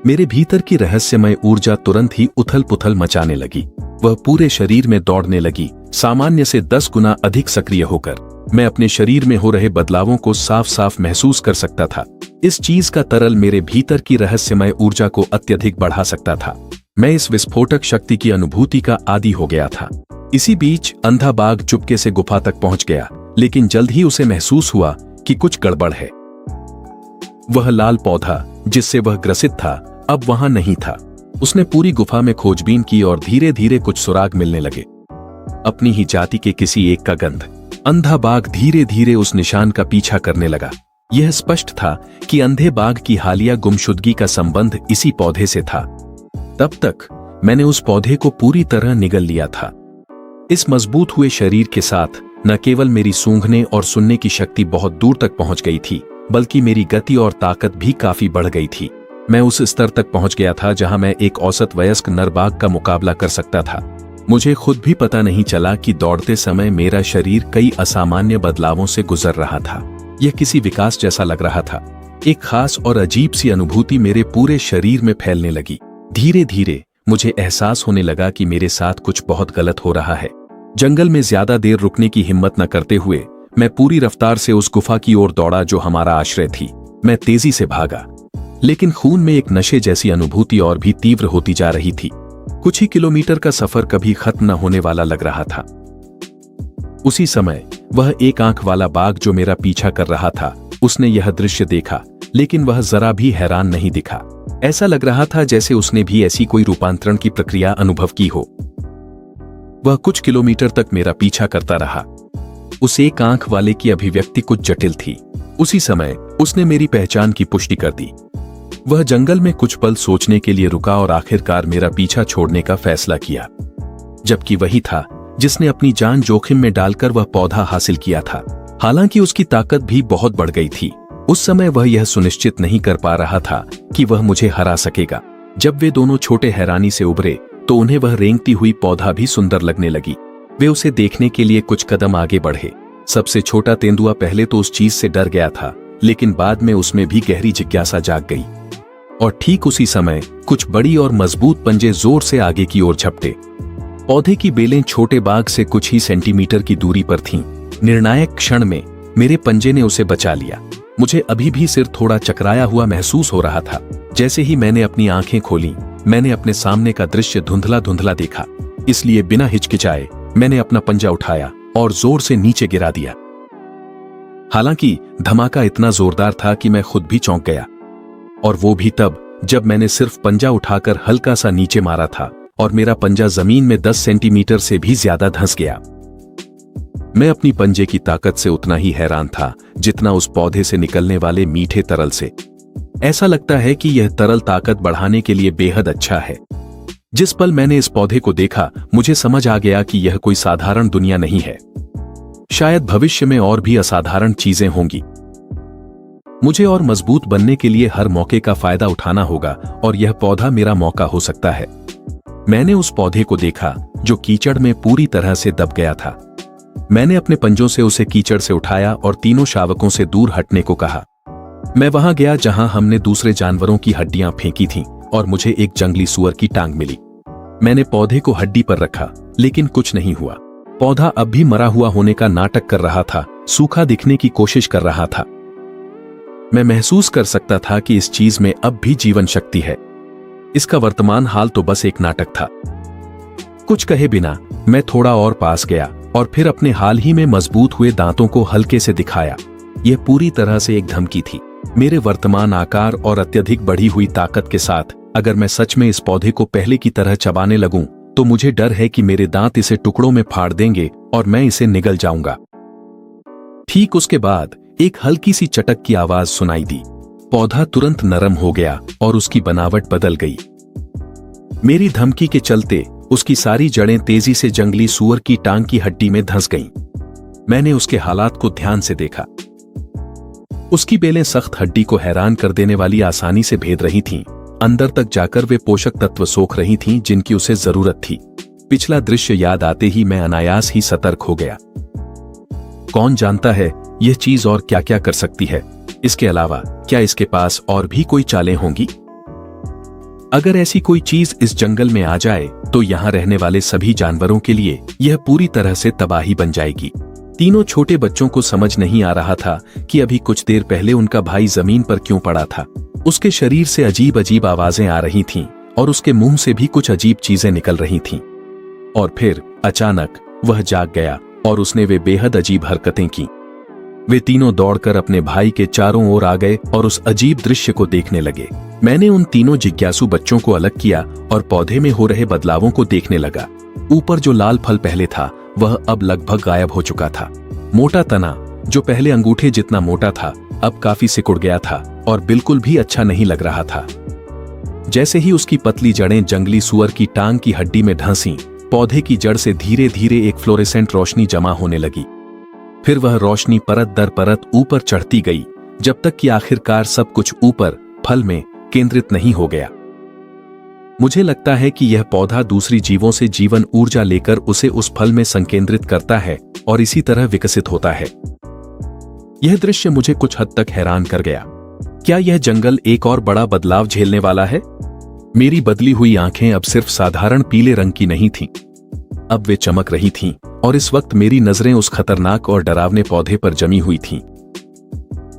मेरे भीतर की रहस्यमय ऊर्जा तुरंत ही उथल पुथल मचाने लगी। वह पूरे शरीर में दौड़ने लगी, सामान्य से 10 गुना अधिक सक्रिय होकर। मैं अपने शरीर में हो रहे बदलावों को साफ साफ महसूस कर सकता था। इस चीज का तरल मेरे भीतर की रहस्यमय ऊर्जा को अत्यधिक बढ़ा सकता था। मैं इस विस्फोटक शक्ति की अनुभूति का आदी हो गया था। इसी बीच अंधा बाघ चुपके से गुफा तक पहुंच गया, लेकिन जल्द ही उसे महसूस हुआ कि कुछ गड़बड़ है। वह लाल पौधा जिससे वह ग्रसित था अब वहां नहीं था। उसने पूरी गुफा में खोजबीन की और धीरे धीरे कुछ सुराग मिलने लगे, अपनी ही जाति के किसी एक का गंध। अंधा बाघ धीरे धीरे उस निशान का पीछा करने लगा। यह स्पष्ट था कि अंधे बाघ की हालिया गुमशुदगी का संबंध इसी पौधे से था। तब तक मैंने उस पौधे को पूरी तरह निगल लिया था। इस मजबूत हुए शरीर के साथ न केवल मेरी सूंघने और सुनने की शक्ति बहुत दूर तक पहुंच गई थी, बल्कि मेरी गति और ताकत भी काफी बढ़ गई थी। मैं उस स्तर तक पहुंच गया था जहां मैं एक औसत वयस्क नर बाघ का मुकाबला कर सकता था। मुझे खुद भी पता नहीं चला कि दौड़ते समय मेरा शरीर कई असामान्य बदलावों से गुजर रहा था। यह किसी विकास जैसा लग रहा था। एक खास और अजीब सी अनुभूति मेरे पूरे शरीर में फैलने लगी। धीरे धीरे मुझे एहसास होने लगा कि मेरे साथ कुछ बहुत गलत हो रहा है। जंगल में ज्यादा देर रुकने की हिम्मत न करते हुए मैं पूरी रफ्तार से उस गुफा की ओर दौड़ा जो हमारा आश्रय थी। मैं तेजी से भागा, लेकिन खून में एक नशे जैसी अनुभूति और भी तीव्र होती जा रही थी। कुछ ही किलोमीटर का सफर कभी खत्म न होने वाला लग रहा था। उसी समय वह एक आंख वाला बाघ जो मेरा पीछा कर रहा था, उसने यह दृश्य देखा, लेकिन वह जरा भी हैरान नहीं दिखा। ऐसा लग रहा था जैसे उसने भी ऐसी कोई रूपांतरण की प्रक्रिया अनुभव की हो। वह कुछ किलोमीटर तक मेरा पीछा करता रहा। उस एक आंख वाले की अभिव्यक्ति कुछ जटिल थी। उसी समय उसने मेरी पहचान की पुष्टि कर दी। वह जंगल में कुछ पल सोचने के लिए रुका और आखिरकार मेरा पीछा छोड़ने का फैसला किया, जबकि वही था जिसने अपनी जान जोखिम में डालकर वह पौधा हासिल किया था। हालांकि उसकी ताकत भी बहुत बढ़ गई थी। उस समय वह यह सुनिश्चित नहीं कर पा रहा था कि वह मुझे हरा सकेगा। जब वे दोनों छोटे हैरानी से उभरे तो उन्हें वह रेंगती हुई पौधा भी सुंदर लगने लगी। वे उसे देखने के लिए कुछ कदम आगे बढ़े। सबसे छोटा तेंदुआ पहले तो उस चीज से डर गया था, लेकिन बाद में उसमें भी गहरी जिज्ञासा जाग गई। और ठीक उसी समय कुछ बड़ी और मजबूत पंजे जोर से आगे की ओर झपटे। पौधे की बेलें छोटे बाघ से कुछ ही सेंटीमीटर की दूरी पर थीं। निर्णायक क्षण में मेरे पंजे ने उसे बचा लिया। मुझे अभी भी सिर थोड़ा चकराया हुआ महसूस हो रहा था। जैसे ही मैंने अपनी आंखें खोली, मैंने अपने सामने का दृश्य धुंधला धुंधला देखा। इसलिए बिना हिचकिचाए मैंने अपना पंजा उठाया और जोर से नीचे गिरा दिया। हालांकि धमाका इतना जोरदार था कि मैं खुद भी चौंक गया, और वो भी तब जब मैंने सिर्फ पंजा उठाकर हल्का सा नीचे मारा था और मेरा पंजा जमीन में 10 सेंटीमीटर से भी ज्यादा धंस गया। मैं अपनी पंजे की ताकत से उतना ही हैरान था जितना उस पौधे से निकलने वाले मीठे तरल से। ऐसा लगता है कि यह तरल ताकत बढ़ाने के लिए बेहद अच्छा है। जिस पल मैंने इस पौधे को देखा, मुझे समझ आ गया कि यह कोई साधारण दुनिया नहीं है। शायद भविष्य में और भी असाधारण चीजें होंगी। मुझे और मजबूत बनने के लिए हर मौके का फायदा उठाना होगा, और यह पौधा मेरा मौका हो सकता है। मैंने उस पौधे को देखा जो कीचड़ में पूरी तरह से दब गया था। मैंने अपने पंजों से उसे कीचड़ से उठाया और तीनों शावकों से दूर हटने को कहा। मैं वहां गया जहां हमने दूसरे जानवरों की हड्डियां फेंकी थीं, और मुझे एक जंगली सूअर की टांग मिली। मैंने पौधे को हड्डी पर रखा, लेकिन कुछ नहीं हुआ। पौधा अब भी मरा हुआ होने का नाटक कर रहा था, सूखा दिखने की कोशिश कर रहा था। मैं महसूस कर सकता था कि इस चीज में अब भी जीवन शक्ति है। इसका वर्तमान हाल तो बस एक नाटक था। कुछ कहे बिना मैं थोड़ा और पास गया और फिर अपने हाल ही में मजबूत हुए दांतों को हल्के से दिखाया। यह पूरी तरह से एक धमकी थी। मेरे वर्तमान आकार और अत्यधिक बढ़ी हुई ताकत के साथ अगर मैं सच में इस पौधे को पहले की तरह चबाने लगूं, तो मुझे डर है कि मेरे दांत इसे टुकड़ों में फाड़ देंगे और मैं इसे निगल जाऊंगा। ठीक उसके बाद एक हल्की सी चटक की आवाज सुनाई दी। पौधा तुरंत नरम हो गया और उसकी बनावट बदल गई। मेरी धमकी के चलते उसकी सारी जड़ें तेजी से जंगली सूअर की टांग की हड्डी में धंस गईं। मैंने उसके हालात को ध्यान से देखा। उसकी बेलें सख्त हड्डी को हैरान कर देने वाली आसानी से भेद रही थीं। अंदर तक जाकर वे पोषक तत्व सोख रही थीं जिनकी उसे जरूरत थी। पिछला दृश्य याद आते ही मैं अनायास ही सतर्क हो गया। कौन जानता है यह चीज और क्या क्या कर सकती है। इसके अलावा क्या इसके पास और भी कोई चालें होंगी? अगर ऐसी कोई चीज इस जंगल में आ जाए तो यहां रहने वाले सभी जानवरों के लिए यह पूरी तरह से तबाही बन जाएगी। तीनों छोटे बच्चों को समझ नहीं आ रहा था कि अभी कुछ देर पहले उनका भाई जमीन पर क्यों पड़ा था। उसके शरीर से अजीब अजीब आवाजें आ रही थीं और उसके मुंह से भी कुछ अजीब चीजें निकल रही थीं। और फिर अचानक वह जाग गया और उसने वे बेहद अजीब हरकतें की। वे तीनों दौड़कर अपने भाई के चारों ओर आ गए और उस अजीब दृश्य को देखने लगे। मैंने उन तीनों जिज्ञासु बच्चों को अलग किया और पौधे में हो रहे बदलावों को देखने लगा। ऊपर जो लाल फल पहले था वह अब लगभग गायब हो चुका था। मोटा तना जो पहले अंगूठे जितना मोटा था अब काफी सिकुड़ गया था और बिल्कुल भी अच्छा नहीं लग रहा था। जैसे ही उसकी पतली जड़ें जंगली सुअर की टांग की हड्डी में ढंसी, पौधे की जड़ से धीरे धीरे एक फ्लोरेसेंट रोशनी जमा होने लगी। फिर वह रोशनी परत दर परत ऊपर चढ़ती गई जब तक कि आखिरकार सब कुछ ऊपर फल में केंद्रित नहीं हो गया। मुझे लगता है कि यह पौधा दूसरी जीवों से जीवन ऊर्जा लेकर उसे उस फल में संकेंद्रित करता है और इसी तरह विकसित होता है। यह दृश्य मुझे कुछ हद तक हैरान कर गया। क्या यह जंगल एक और बड़ा बदलाव झेलने वाला है? मेरी बदली हुई आंखें अब सिर्फ साधारण पीले रंग की नहीं थीं। अब वे चमक रही थीं और इस वक्त मेरी नजरें उस खतरनाक और डरावने पौधे पर जमी हुई थीं।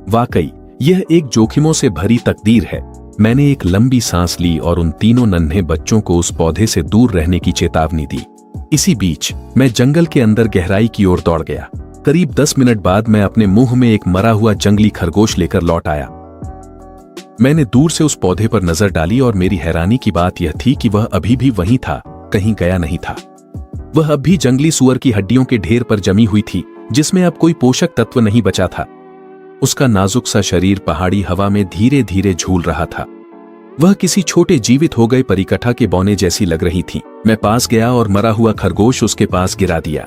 वाकई यह एक जोखिमों से भरी तकदीर है। मैंने एक लंबी सांस ली और उन तीनों नन्हे बच्चों को उस पौधे से दूर रहने की चेतावनी दी। इसी बीच मैं जंगल के अंदर गहराई की ओर दौड़ गया। करीब 10 मिनट बाद मैं अपने मुंह में एक मरा हुआ जंगली खरगोश लेकर लौट आया। मैंने दूर से उस पौधे पर नजर डाली और मेरी हैरानी की बात यह थी कि वह अभी भी वहीं था, कहीं गया नहीं था। वह अब भी जंगली सुअर की हड्डियों के ढेर पर जमी हुई थी जिसमें अब कोई पोषक तत्व नहीं बचा था। उसका नाजुक सा शरीर पहाड़ी हवा में धीरे धीरे झूल रहा था। वह किसी छोटे जीवित हो गए परिकठा के बौने जैसी लग रही थी। मैं पास गया और मरा हुआ खरगोश उसके पास गिरा दिया।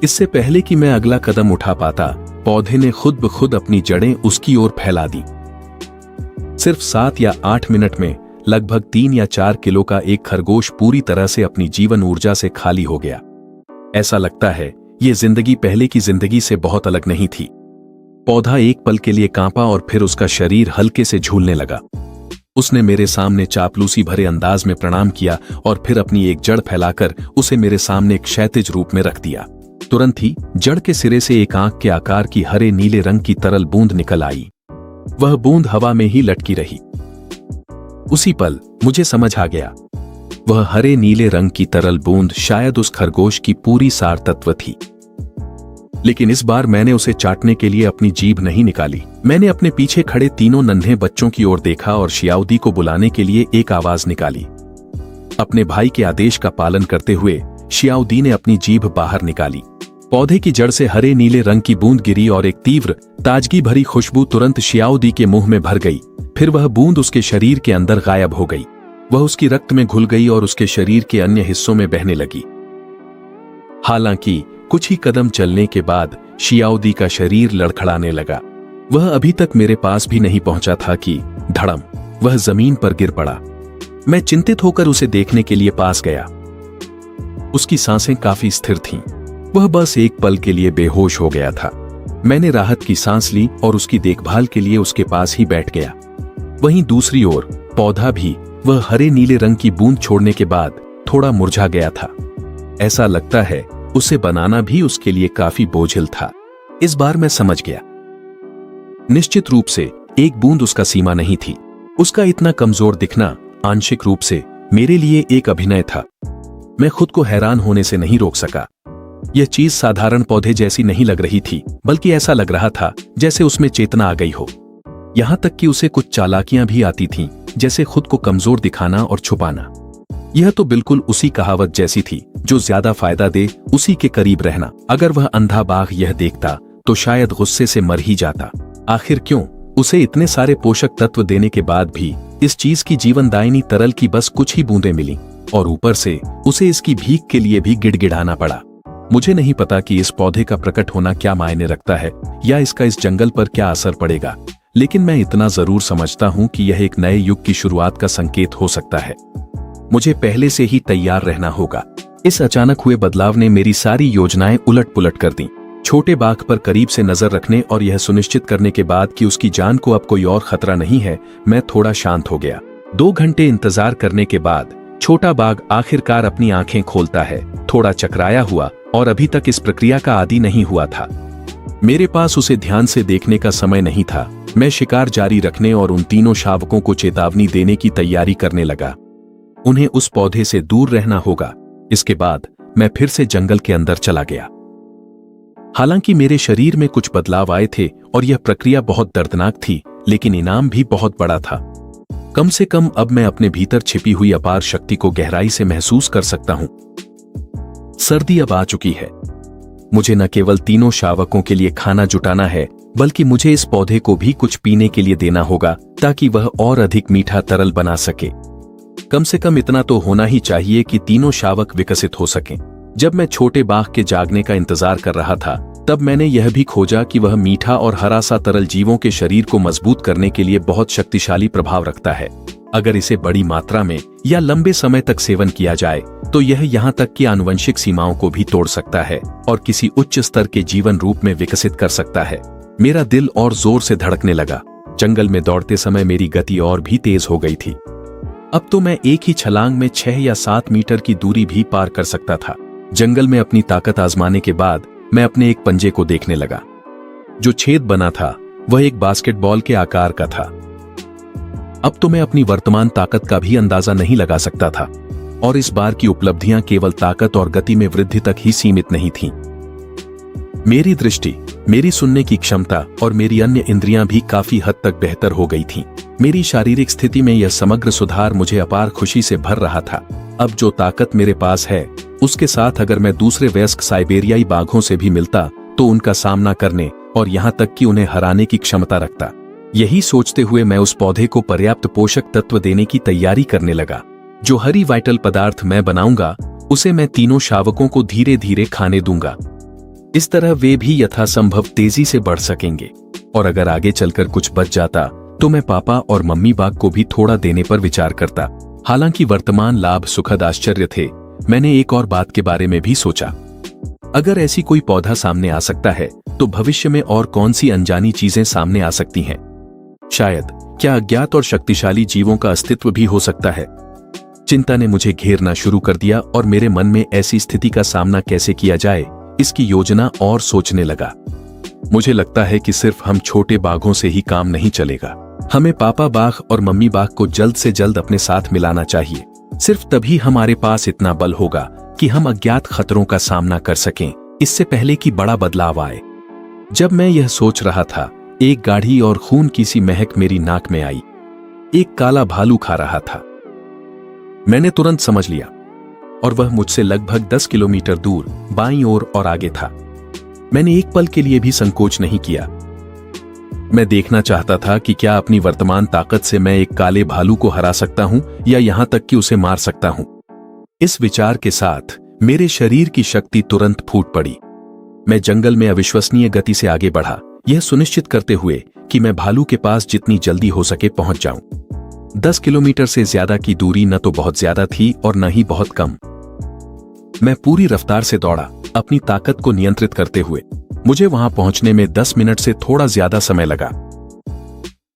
इससे पहले कि मैं अगला कदम उठा पाता, पौधे ने खुद ब खुद अपनी जड़ें उसकी ओर फैला दी। सिर्फ 7 या 8 मिनट में लगभग 3 या 4 किलो का एक खरगोश पूरी तरह से अपनी जीवन ऊर्जा से खाली हो गया। ऐसा लगता है ये जिंदगी पहले की जिंदगी से बहुत अलग नहीं थी। पौधा एक पल के लिए कांपा और फिर उसका शरीर हल्के से झूलने लगा। उसने मेरे सामने चापलूसी भरे अंदाज में प्रणाम किया और फिर अपनी एक जड़ फैलाकर उसे मेरे सामने एक क्षैतिज रूप में रख दिया। तुरंत ही जड़ के सिरे से एक आंख के आकार की हरे नीले रंग की तरल बूंद निकल आई। वह बूंद हवा में ही लटकी रही। उसी पल मुझे समझ आ गया, वह हरे नीले रंग की तरल बूंद शायद उस खरगोश की पूरी सार तत्व थी। लेकिन इस बार मैंने उसे चाटने के लिए अपनी जीभ नहीं निकाली। मैंने अपने पीछे खड़े तीनों नन्हे बच्चों की ओर देखा और शियाओदी को बुलाने के लिए एक आवाज निकाली। अपने भाई के आदेश का पालन करते हुए शियाओदी ने अपनी जीभ बाहर निकाली। पौधे की जड़ से हरे नीले रंग की बूंद गिरी और एक तीव्र ताजगी भरी खुशबू तुरंत शियाओदी के मुंह में भर गई। फिर वह बूंद उसके शरीर के अंदर गायब हो गई। वह उसकी रक्त में घुल गई और उसके शरीर के अन्य हिस्सों में बहने लगी। हालांकि कुछ ही कदम चलने के बाद शियाओदी का शरीर लड़खड़ाने लगा। वह अभी तक मेरे पास भी नहीं पहुंचा था कि धड़म वह जमीन पर गिर पड़ा। मैं चिंतित होकर उसे देखने के लिए पास गया। उसकी सांसें काफी स्थिर थीं। वह बस एक पल के लिए बेहोश हो गया था। मैंने राहत की सांस ली और उसकी देखभाल के लिए उसके पास ही बैठ गया। वहीं दूसरी ओर पौधा भी वह हरे नीले रंग की बूंद छोड़ने के बाद थोड़ा मुरझा गया था। ऐसा लगता है उसे बनाना भी उसके लिए काफी बोझिल था। इस बार मैं समझ गया। निश्चित रूप से एक बूंद उसका सीमा नहीं थी। उसका इतना कमजोर दिखना आंशिक रूप से मेरे लिए एक अभिनय था। मैं खुद को हैरान होने से नहीं रोक सका। यह चीज साधारण पौधे जैसी नहीं लग रही थी, बल्कि ऐसा लग रहा था जैसे उसमें चेतना आ गई हो। यहां तक कि उसे कुछ चालाकियां भी आती थीं, जैसे खुद को कमजोर दिखाना और छुपाना। यह तो बिल्कुल उसी कहावत जैसी थी, जो ज्यादा फायदा दे उसी के करीब रहना। अगर वह अंधा बाघ यह देखता तो शायद गुस्से से मर ही जाता। आखिर क्यों उसे इतने सारे पोषक तत्व देने के बाद भी इस चीज की जीवनदायिनी तरल की बस कुछ ही बूंदें मिली, और ऊपर से उसे इसकी भीख के लिए भी गिड़गिड़ाना पड़ा। मुझे नहीं पता कि इस पौधे का प्रकट होना क्या मायने रखता है या इसका इस जंगल पर क्या असर पड़ेगा, लेकिन मैं इतना जरूर समझता हूं कि यह एक नए युग की शुरुआत का संकेत हो सकता है। मुझे पहले से ही तैयार रहना होगा। इस अचानक हुए बदलाव ने मेरी सारी योजनाएं उलट-पुलट कर दी। छोटे बाघ पर करीब से नजर रखने और यह सुनिश्चित करने के बाद कि उसकी जान को अब कोई और खतरा नहीं है, मैं थोड़ा शांत हो गया। 2 घंटे इंतजार करने के बाद छोटा बाघ आखिरकार अपनी आंखें खोलता है, थोड़ा चकराया हुआ और अभी तक इस प्रक्रिया का आदी नहीं हुआ था। मेरे पास उसे ध्यान से देखने का समय नहीं था। मैं शिकार जारी रखने और उन तीनों शावकों को चेतावनी देने की तैयारी करने लगा। उन्हें उस पौधे से दूर रहना होगा। इसके बाद मैं फिर से जंगल के अंदर चला गया। हालांकि मेरे शरीर में कुछ बदलाव आए थे और यह प्रक्रिया बहुत दर्दनाक थी, लेकिन इनाम भी बहुत बड़ा था। कम से कम अब मैं अपने भीतर छिपी हुई अपार शक्ति को गहराई से महसूस कर सकता हूं। सर्दी अब आ चुकी है। मुझे न केवल तीनों शावकों के लिए खाना जुटाना है, बल्कि मुझे इस पौधे को भी कुछ पीने के लिए देना होगा ताकि वह और अधिक मीठा तरल बना सके। कम से कम इतना तो होना ही चाहिए कि तीनों शावक विकसित हो सकें। जब मैं छोटे बाघ के जागने का इंतजार कर रहा था, तब मैंने यह भी खोजा कि वह मीठा और हरा सा तरल जीवों के शरीर को मजबूत करने के लिए बहुत शक्तिशाली प्रभाव रखता है। अगर इसे बड़ी मात्रा में या लंबे समय तक सेवन किया जाए तो यह यहाँ तक कि आनुवंशिक सीमाओं को भी तोड़ सकता है और किसी उच्च स्तर के जीवन रूप में विकसित कर सकता है। मेरा दिल और जोर से धड़कने लगा। जंगल में दौड़ते समय मेरी गति और भी तेज हो गई थी। अब तो मैं एक ही छलांग में 6 या 7 मीटर की दूरी भी पार कर सकता था। जंगल में अपनी ताकत आजमाने के बाद मैं अपने एक पंजे को देखने लगा। जो छेद बना था वह एक बास्केटबॉल के आकार का था। अब तो मैं अपनी वर्तमान ताकत का भी अंदाजा नहीं लगा सकता था, और इस बार की उपलब्धियां केवल ताकत और गति में वृद्धि तक ही सीमित नहीं थीं। मेरी दृष्टि, मेरी सुनने की क्षमता और मेरी अन्य इंद्रियां भी काफी हद तक बेहतर हो गई थीं। मेरी शारीरिक स्थिति में यह समग्र सुधार मुझे अपार खुशी से भर रहा था। अब जो ताकत मेरे पास है, उसके साथ अगर मैं दूसरे वयस्क साइबेरियाई बाघों से भी मिलता तो उनका सामना करने और यहां तक कि उन्हें हराने की क्षमता रखता। यही सोचते हुए मैं उस पौधे को पर्याप्त पोषक तत्व देने की तैयारी करने लगा। जो हरी वाइटल पदार्थ मैं बनाऊंगा, उसे मैं तीनों शावकों को धीरे धीरे खाने दूंगा। इस तरह वे भी यथासंभव तेजी से बढ़ सकेंगे, और अगर आगे चलकर कुछ बच जाता तो मैं पापा और मम्मी बाघ को भी थोड़ा देने पर विचार करता। हालांकि वर्तमान लाभ सुखद आश्चर्य थे, मैंने एक और बात के बारे में भी सोचा। अगर ऐसी कोई पौधा सामने आ सकता है तो भविष्य में और कौन सी अनजानी चीजें सामने आ सकती हैं? शायद क्या अज्ञात और शक्तिशाली जीवों का अस्तित्व भी हो सकता है? चिंता ने मुझे घेरना शुरू कर दिया और मेरे मन में ऐसी स्थिति का सामना कैसे किया जाए, इसकी योजना और सोचने लगा। मुझे लगता है कि सिर्फ हम छोटे बाघों से ही काम नहीं चलेगा। हमें पापा बाघ और मम्मी बाघ को जल्द से जल्द अपने साथ मिलाना चाहिए। सिर्फ तभी हमारे पास इतना बल होगा कि हम अज्ञात खतरों का सामना कर सकें, इससे पहले कि बड़ा बदलाव आए। जब मैं यह सोच रहा था, एक गाढ़ी और खून की सी महक मेरी नाक में आई। एक काला भालू खा रहा था। मैंने तुरंत समझ लिया, और वह मुझसे लगभग 10 किलोमीटर दूर बाईं ओर और आगे था। मैंने एक पल के लिए भी संकोच नहीं किया। मैं देखना चाहता था कि क्या अपनी वर्तमान ताकत से मैं एक काले भालू को हरा सकता हूं या यहां तक कि उसे मार सकता हूं। इस विचार के साथ मेरे शरीर की शक्ति तुरंत फूट पड़ी। मैं जंगल में अविश्वसनीय गति से आगे बढ़ा, यह सुनिश्चित करते हुए कि मैं भालू के पास जितनी जल्दी हो सके पहुंच जाऊं। 10 किलोमीटर से ज्यादा की दूरी न तो बहुत ज्यादा थी और न ही बहुत कम। मैं पूरी रफ्तार से दौड़ा, अपनी ताकत को नियंत्रित करते हुए। मुझे वहां पहुंचने में 10 मिनट से थोड़ा ज्यादा समय लगा।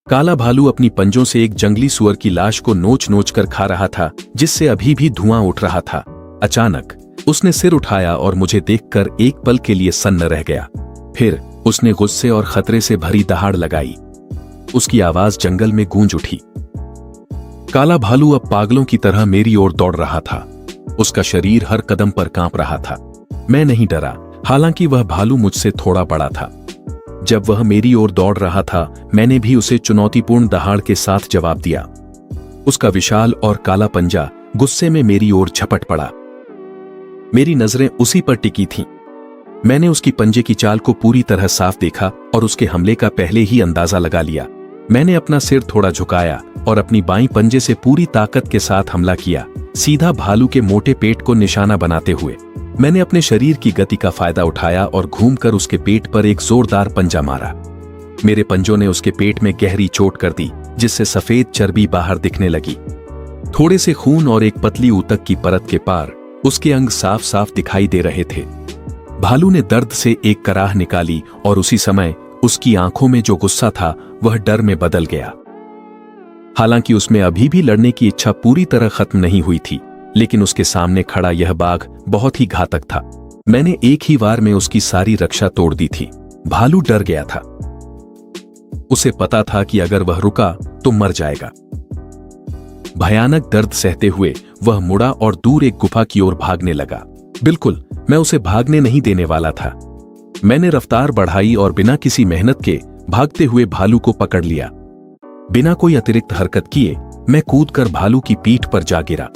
काला भालू अपनी पंजों से एक जंगली सुअर की लाश को नोच नोच कर खा रहा था, जिससे अभी भी धुआं उठ रहा था। अचानक उसने सिर उठाया और मुझे देखकर एक पल के लिए सन्न रह गया। फिर उसने गुस्से और खतरे से भरी दहाड़ लगाई। उसकी आवाज जंगल में गूंज उठी। काला भालू अब पागलों की तरह मेरी ओर दौड़ रहा था। उसका शरीर हर कदम पर कांप रहा था। मैं नहीं डरा, हालांकि वह भालू मुझसे थोड़ा बड़ा था। जब वह मेरी ओर दौड़ रहा था, मैंने भी उसे चुनौतीपूर्ण दहाड़ के साथ जवाब दिया। उसका विशाल और काला पंजा गुस्से में मेरी ओर झपट पड़ा। मेरी नजरें उसी पर टिकी थीं। मैंने उसकी पंजे की चाल को पूरी तरह साफ देखा और उसके हमले का पहले ही अंदाजा लगा लिया। मैंने अपना सिर थोड़ा झुकाया और अपनी बाईं पंजे से पूरी ताकत के साथ हमला किया, सीधा भालू के मोटे पेट को निशाना बनाते हुए। मैंने अपने शरीर की गति का फायदा उठाया और घूमकर उसके पेट पर एक जोरदार पंजा मारा। मेरे पंजों ने उसके पेट में गहरी चोट कर दी, जिससे सफेद चर्बी बाहर दिखने लगी। थोड़े से खून और एक पतली ऊतक की परत के पार उसके अंग साफ साफ दिखाई दे रहे थे। भालू ने दर्द से एक कराह निकाली और उसी समय उसकी आंखों में जो गुस्सा था वह डर में बदल गया। हालांकि उसमें अभी भी लड़ने की इच्छा पूरी तरह खत्म नहीं हुई थी, लेकिन उसके सामने खड़ा यह बाघ बहुत ही घातक था। मैंने एक ही वार में उसकी सारी रक्षा तोड़ दी थी। भालू डर गया था। उसे पता था कि अगर वह रुका तो मर जाएगा। भयानक दर्द सहते हुए वह मुड़ा और दूर एक गुफा की ओर भागने लगा। बिल्कुल, मैं उसे भागने नहीं देने वाला था। मैंने रफ्तार बढ़ाई और बिना किसी मेहनत के भागते हुए भालू को पकड़ लिया। बिना कोई अतिरिक्त हरकत किए मैं कूदकर भालू की पीठ पर जा गिरा।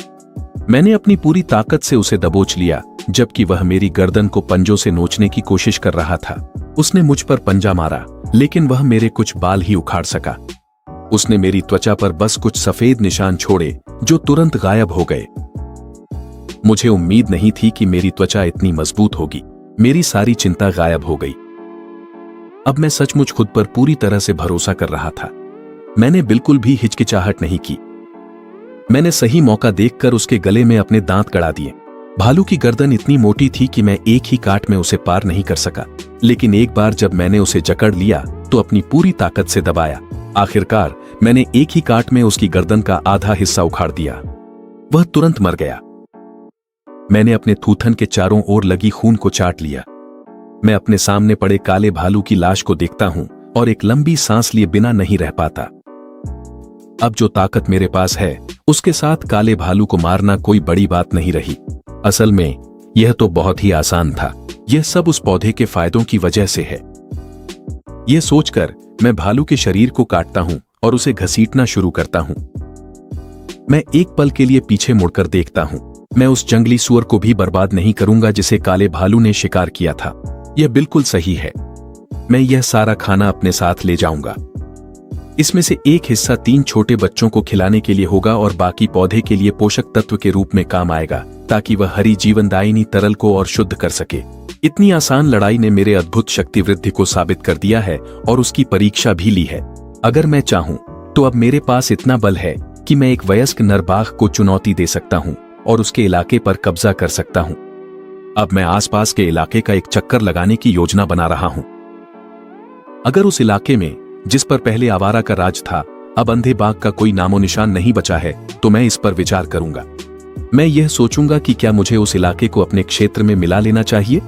मैंने अपनी पूरी ताकत से उसे दबोच लिया, जबकि वह मेरी गर्दन को पंजों से नोचने की कोशिश कर रहा था। उसने मुझ पर पंजा मारा, लेकिन वह मेरे कुछ बाल ही उखाड़ सका। उसने मेरी त्वचा पर बस कुछ सफेद निशान छोड़े, जो तुरंत गायब हो गए। मुझे उम्मीद नहीं थी कि मेरी त्वचा इतनी मजबूत होगी। मेरी सारी चिंता गायब हो गई। अब मैं सचमुच खुद पर पूरी तरह से भरोसा कर रहा था। मैंने बिल्कुल भी हिचकिचाहट नहीं की। मैंने सही मौका देखकर उसके गले में अपने दांत गड़ा दिए। भालू की गर्दन इतनी मोटी थी कि मैं एक ही काट में उसे पार नहीं कर सका, लेकिन एक बार जब मैंने उसे जकड़ लिया तो अपनी पूरी ताकत से दबाया। आखिरकार मैंने एक ही काट में उसकी गर्दन का आधा हिस्सा उखाड़ दिया। वह तुरंत मर गया। मैंने अपने थूथन के चारों ओर लगी खून को चाट लिया। मैं अपने सामने पड़े काले भालू की लाश को देखता हूं और एक लंबी सांस लिए बिना नहीं रह पाता। अब जो ताकत मेरे पास है, उसके साथ काले भालू को मारना कोई बड़ी बात नहीं रही। असल में यह तो बहुत ही आसान था। यह सब उस पौधे के फायदों की वजह से है। यह सोचकर मैं भालू के शरीर को काटता हूं और उसे घसीटना शुरू करता हूं। मैं एक पल के लिए पीछे मुड़कर देखता हूं। मैं उस जंगली सूअर को भी बर्बाद नहीं करूंगा जिसे काले भालू ने शिकार किया था। यह बिल्कुल सही है। मैं यह सारा खाना अपने साथ ले जाऊंगा। इसमें से एक हिस्सा 3 छोटे बच्चों को खिलाने के लिए होगा और बाकी पौधे के लिए पोषक तत्व के रूप में काम आएगा, ताकि वह हरी जीवनदायिनी तरल को और शुद्ध कर सके। इतनी आसान लड़ाई ने मेरे अद्भुत शक्ति वृद्धि को साबित कर दिया है और उसकी परीक्षा भी ली है। अगर मैं चाहूं तो अब मेरे पास इतना बल है कि मैं एक वयस्क नर बाघ को चुनौती दे सकता हूं और उसके इलाके पर कब्जा कर सकता हूं। अब मैं आसपास के इलाके का एक चक्कर लगाने की योजना बना रहा हूं। अगर उस इलाके में, जिस पर पहले आवारा का राज था, अब अंधे बाघ का कोई नामो निशान नहीं बचा है, तो मैं इस पर विचार करूंगा। मैं यह सोचूंगा कि क्या मुझे उस इलाके को अपने क्षेत्र में मिला लेना चाहिए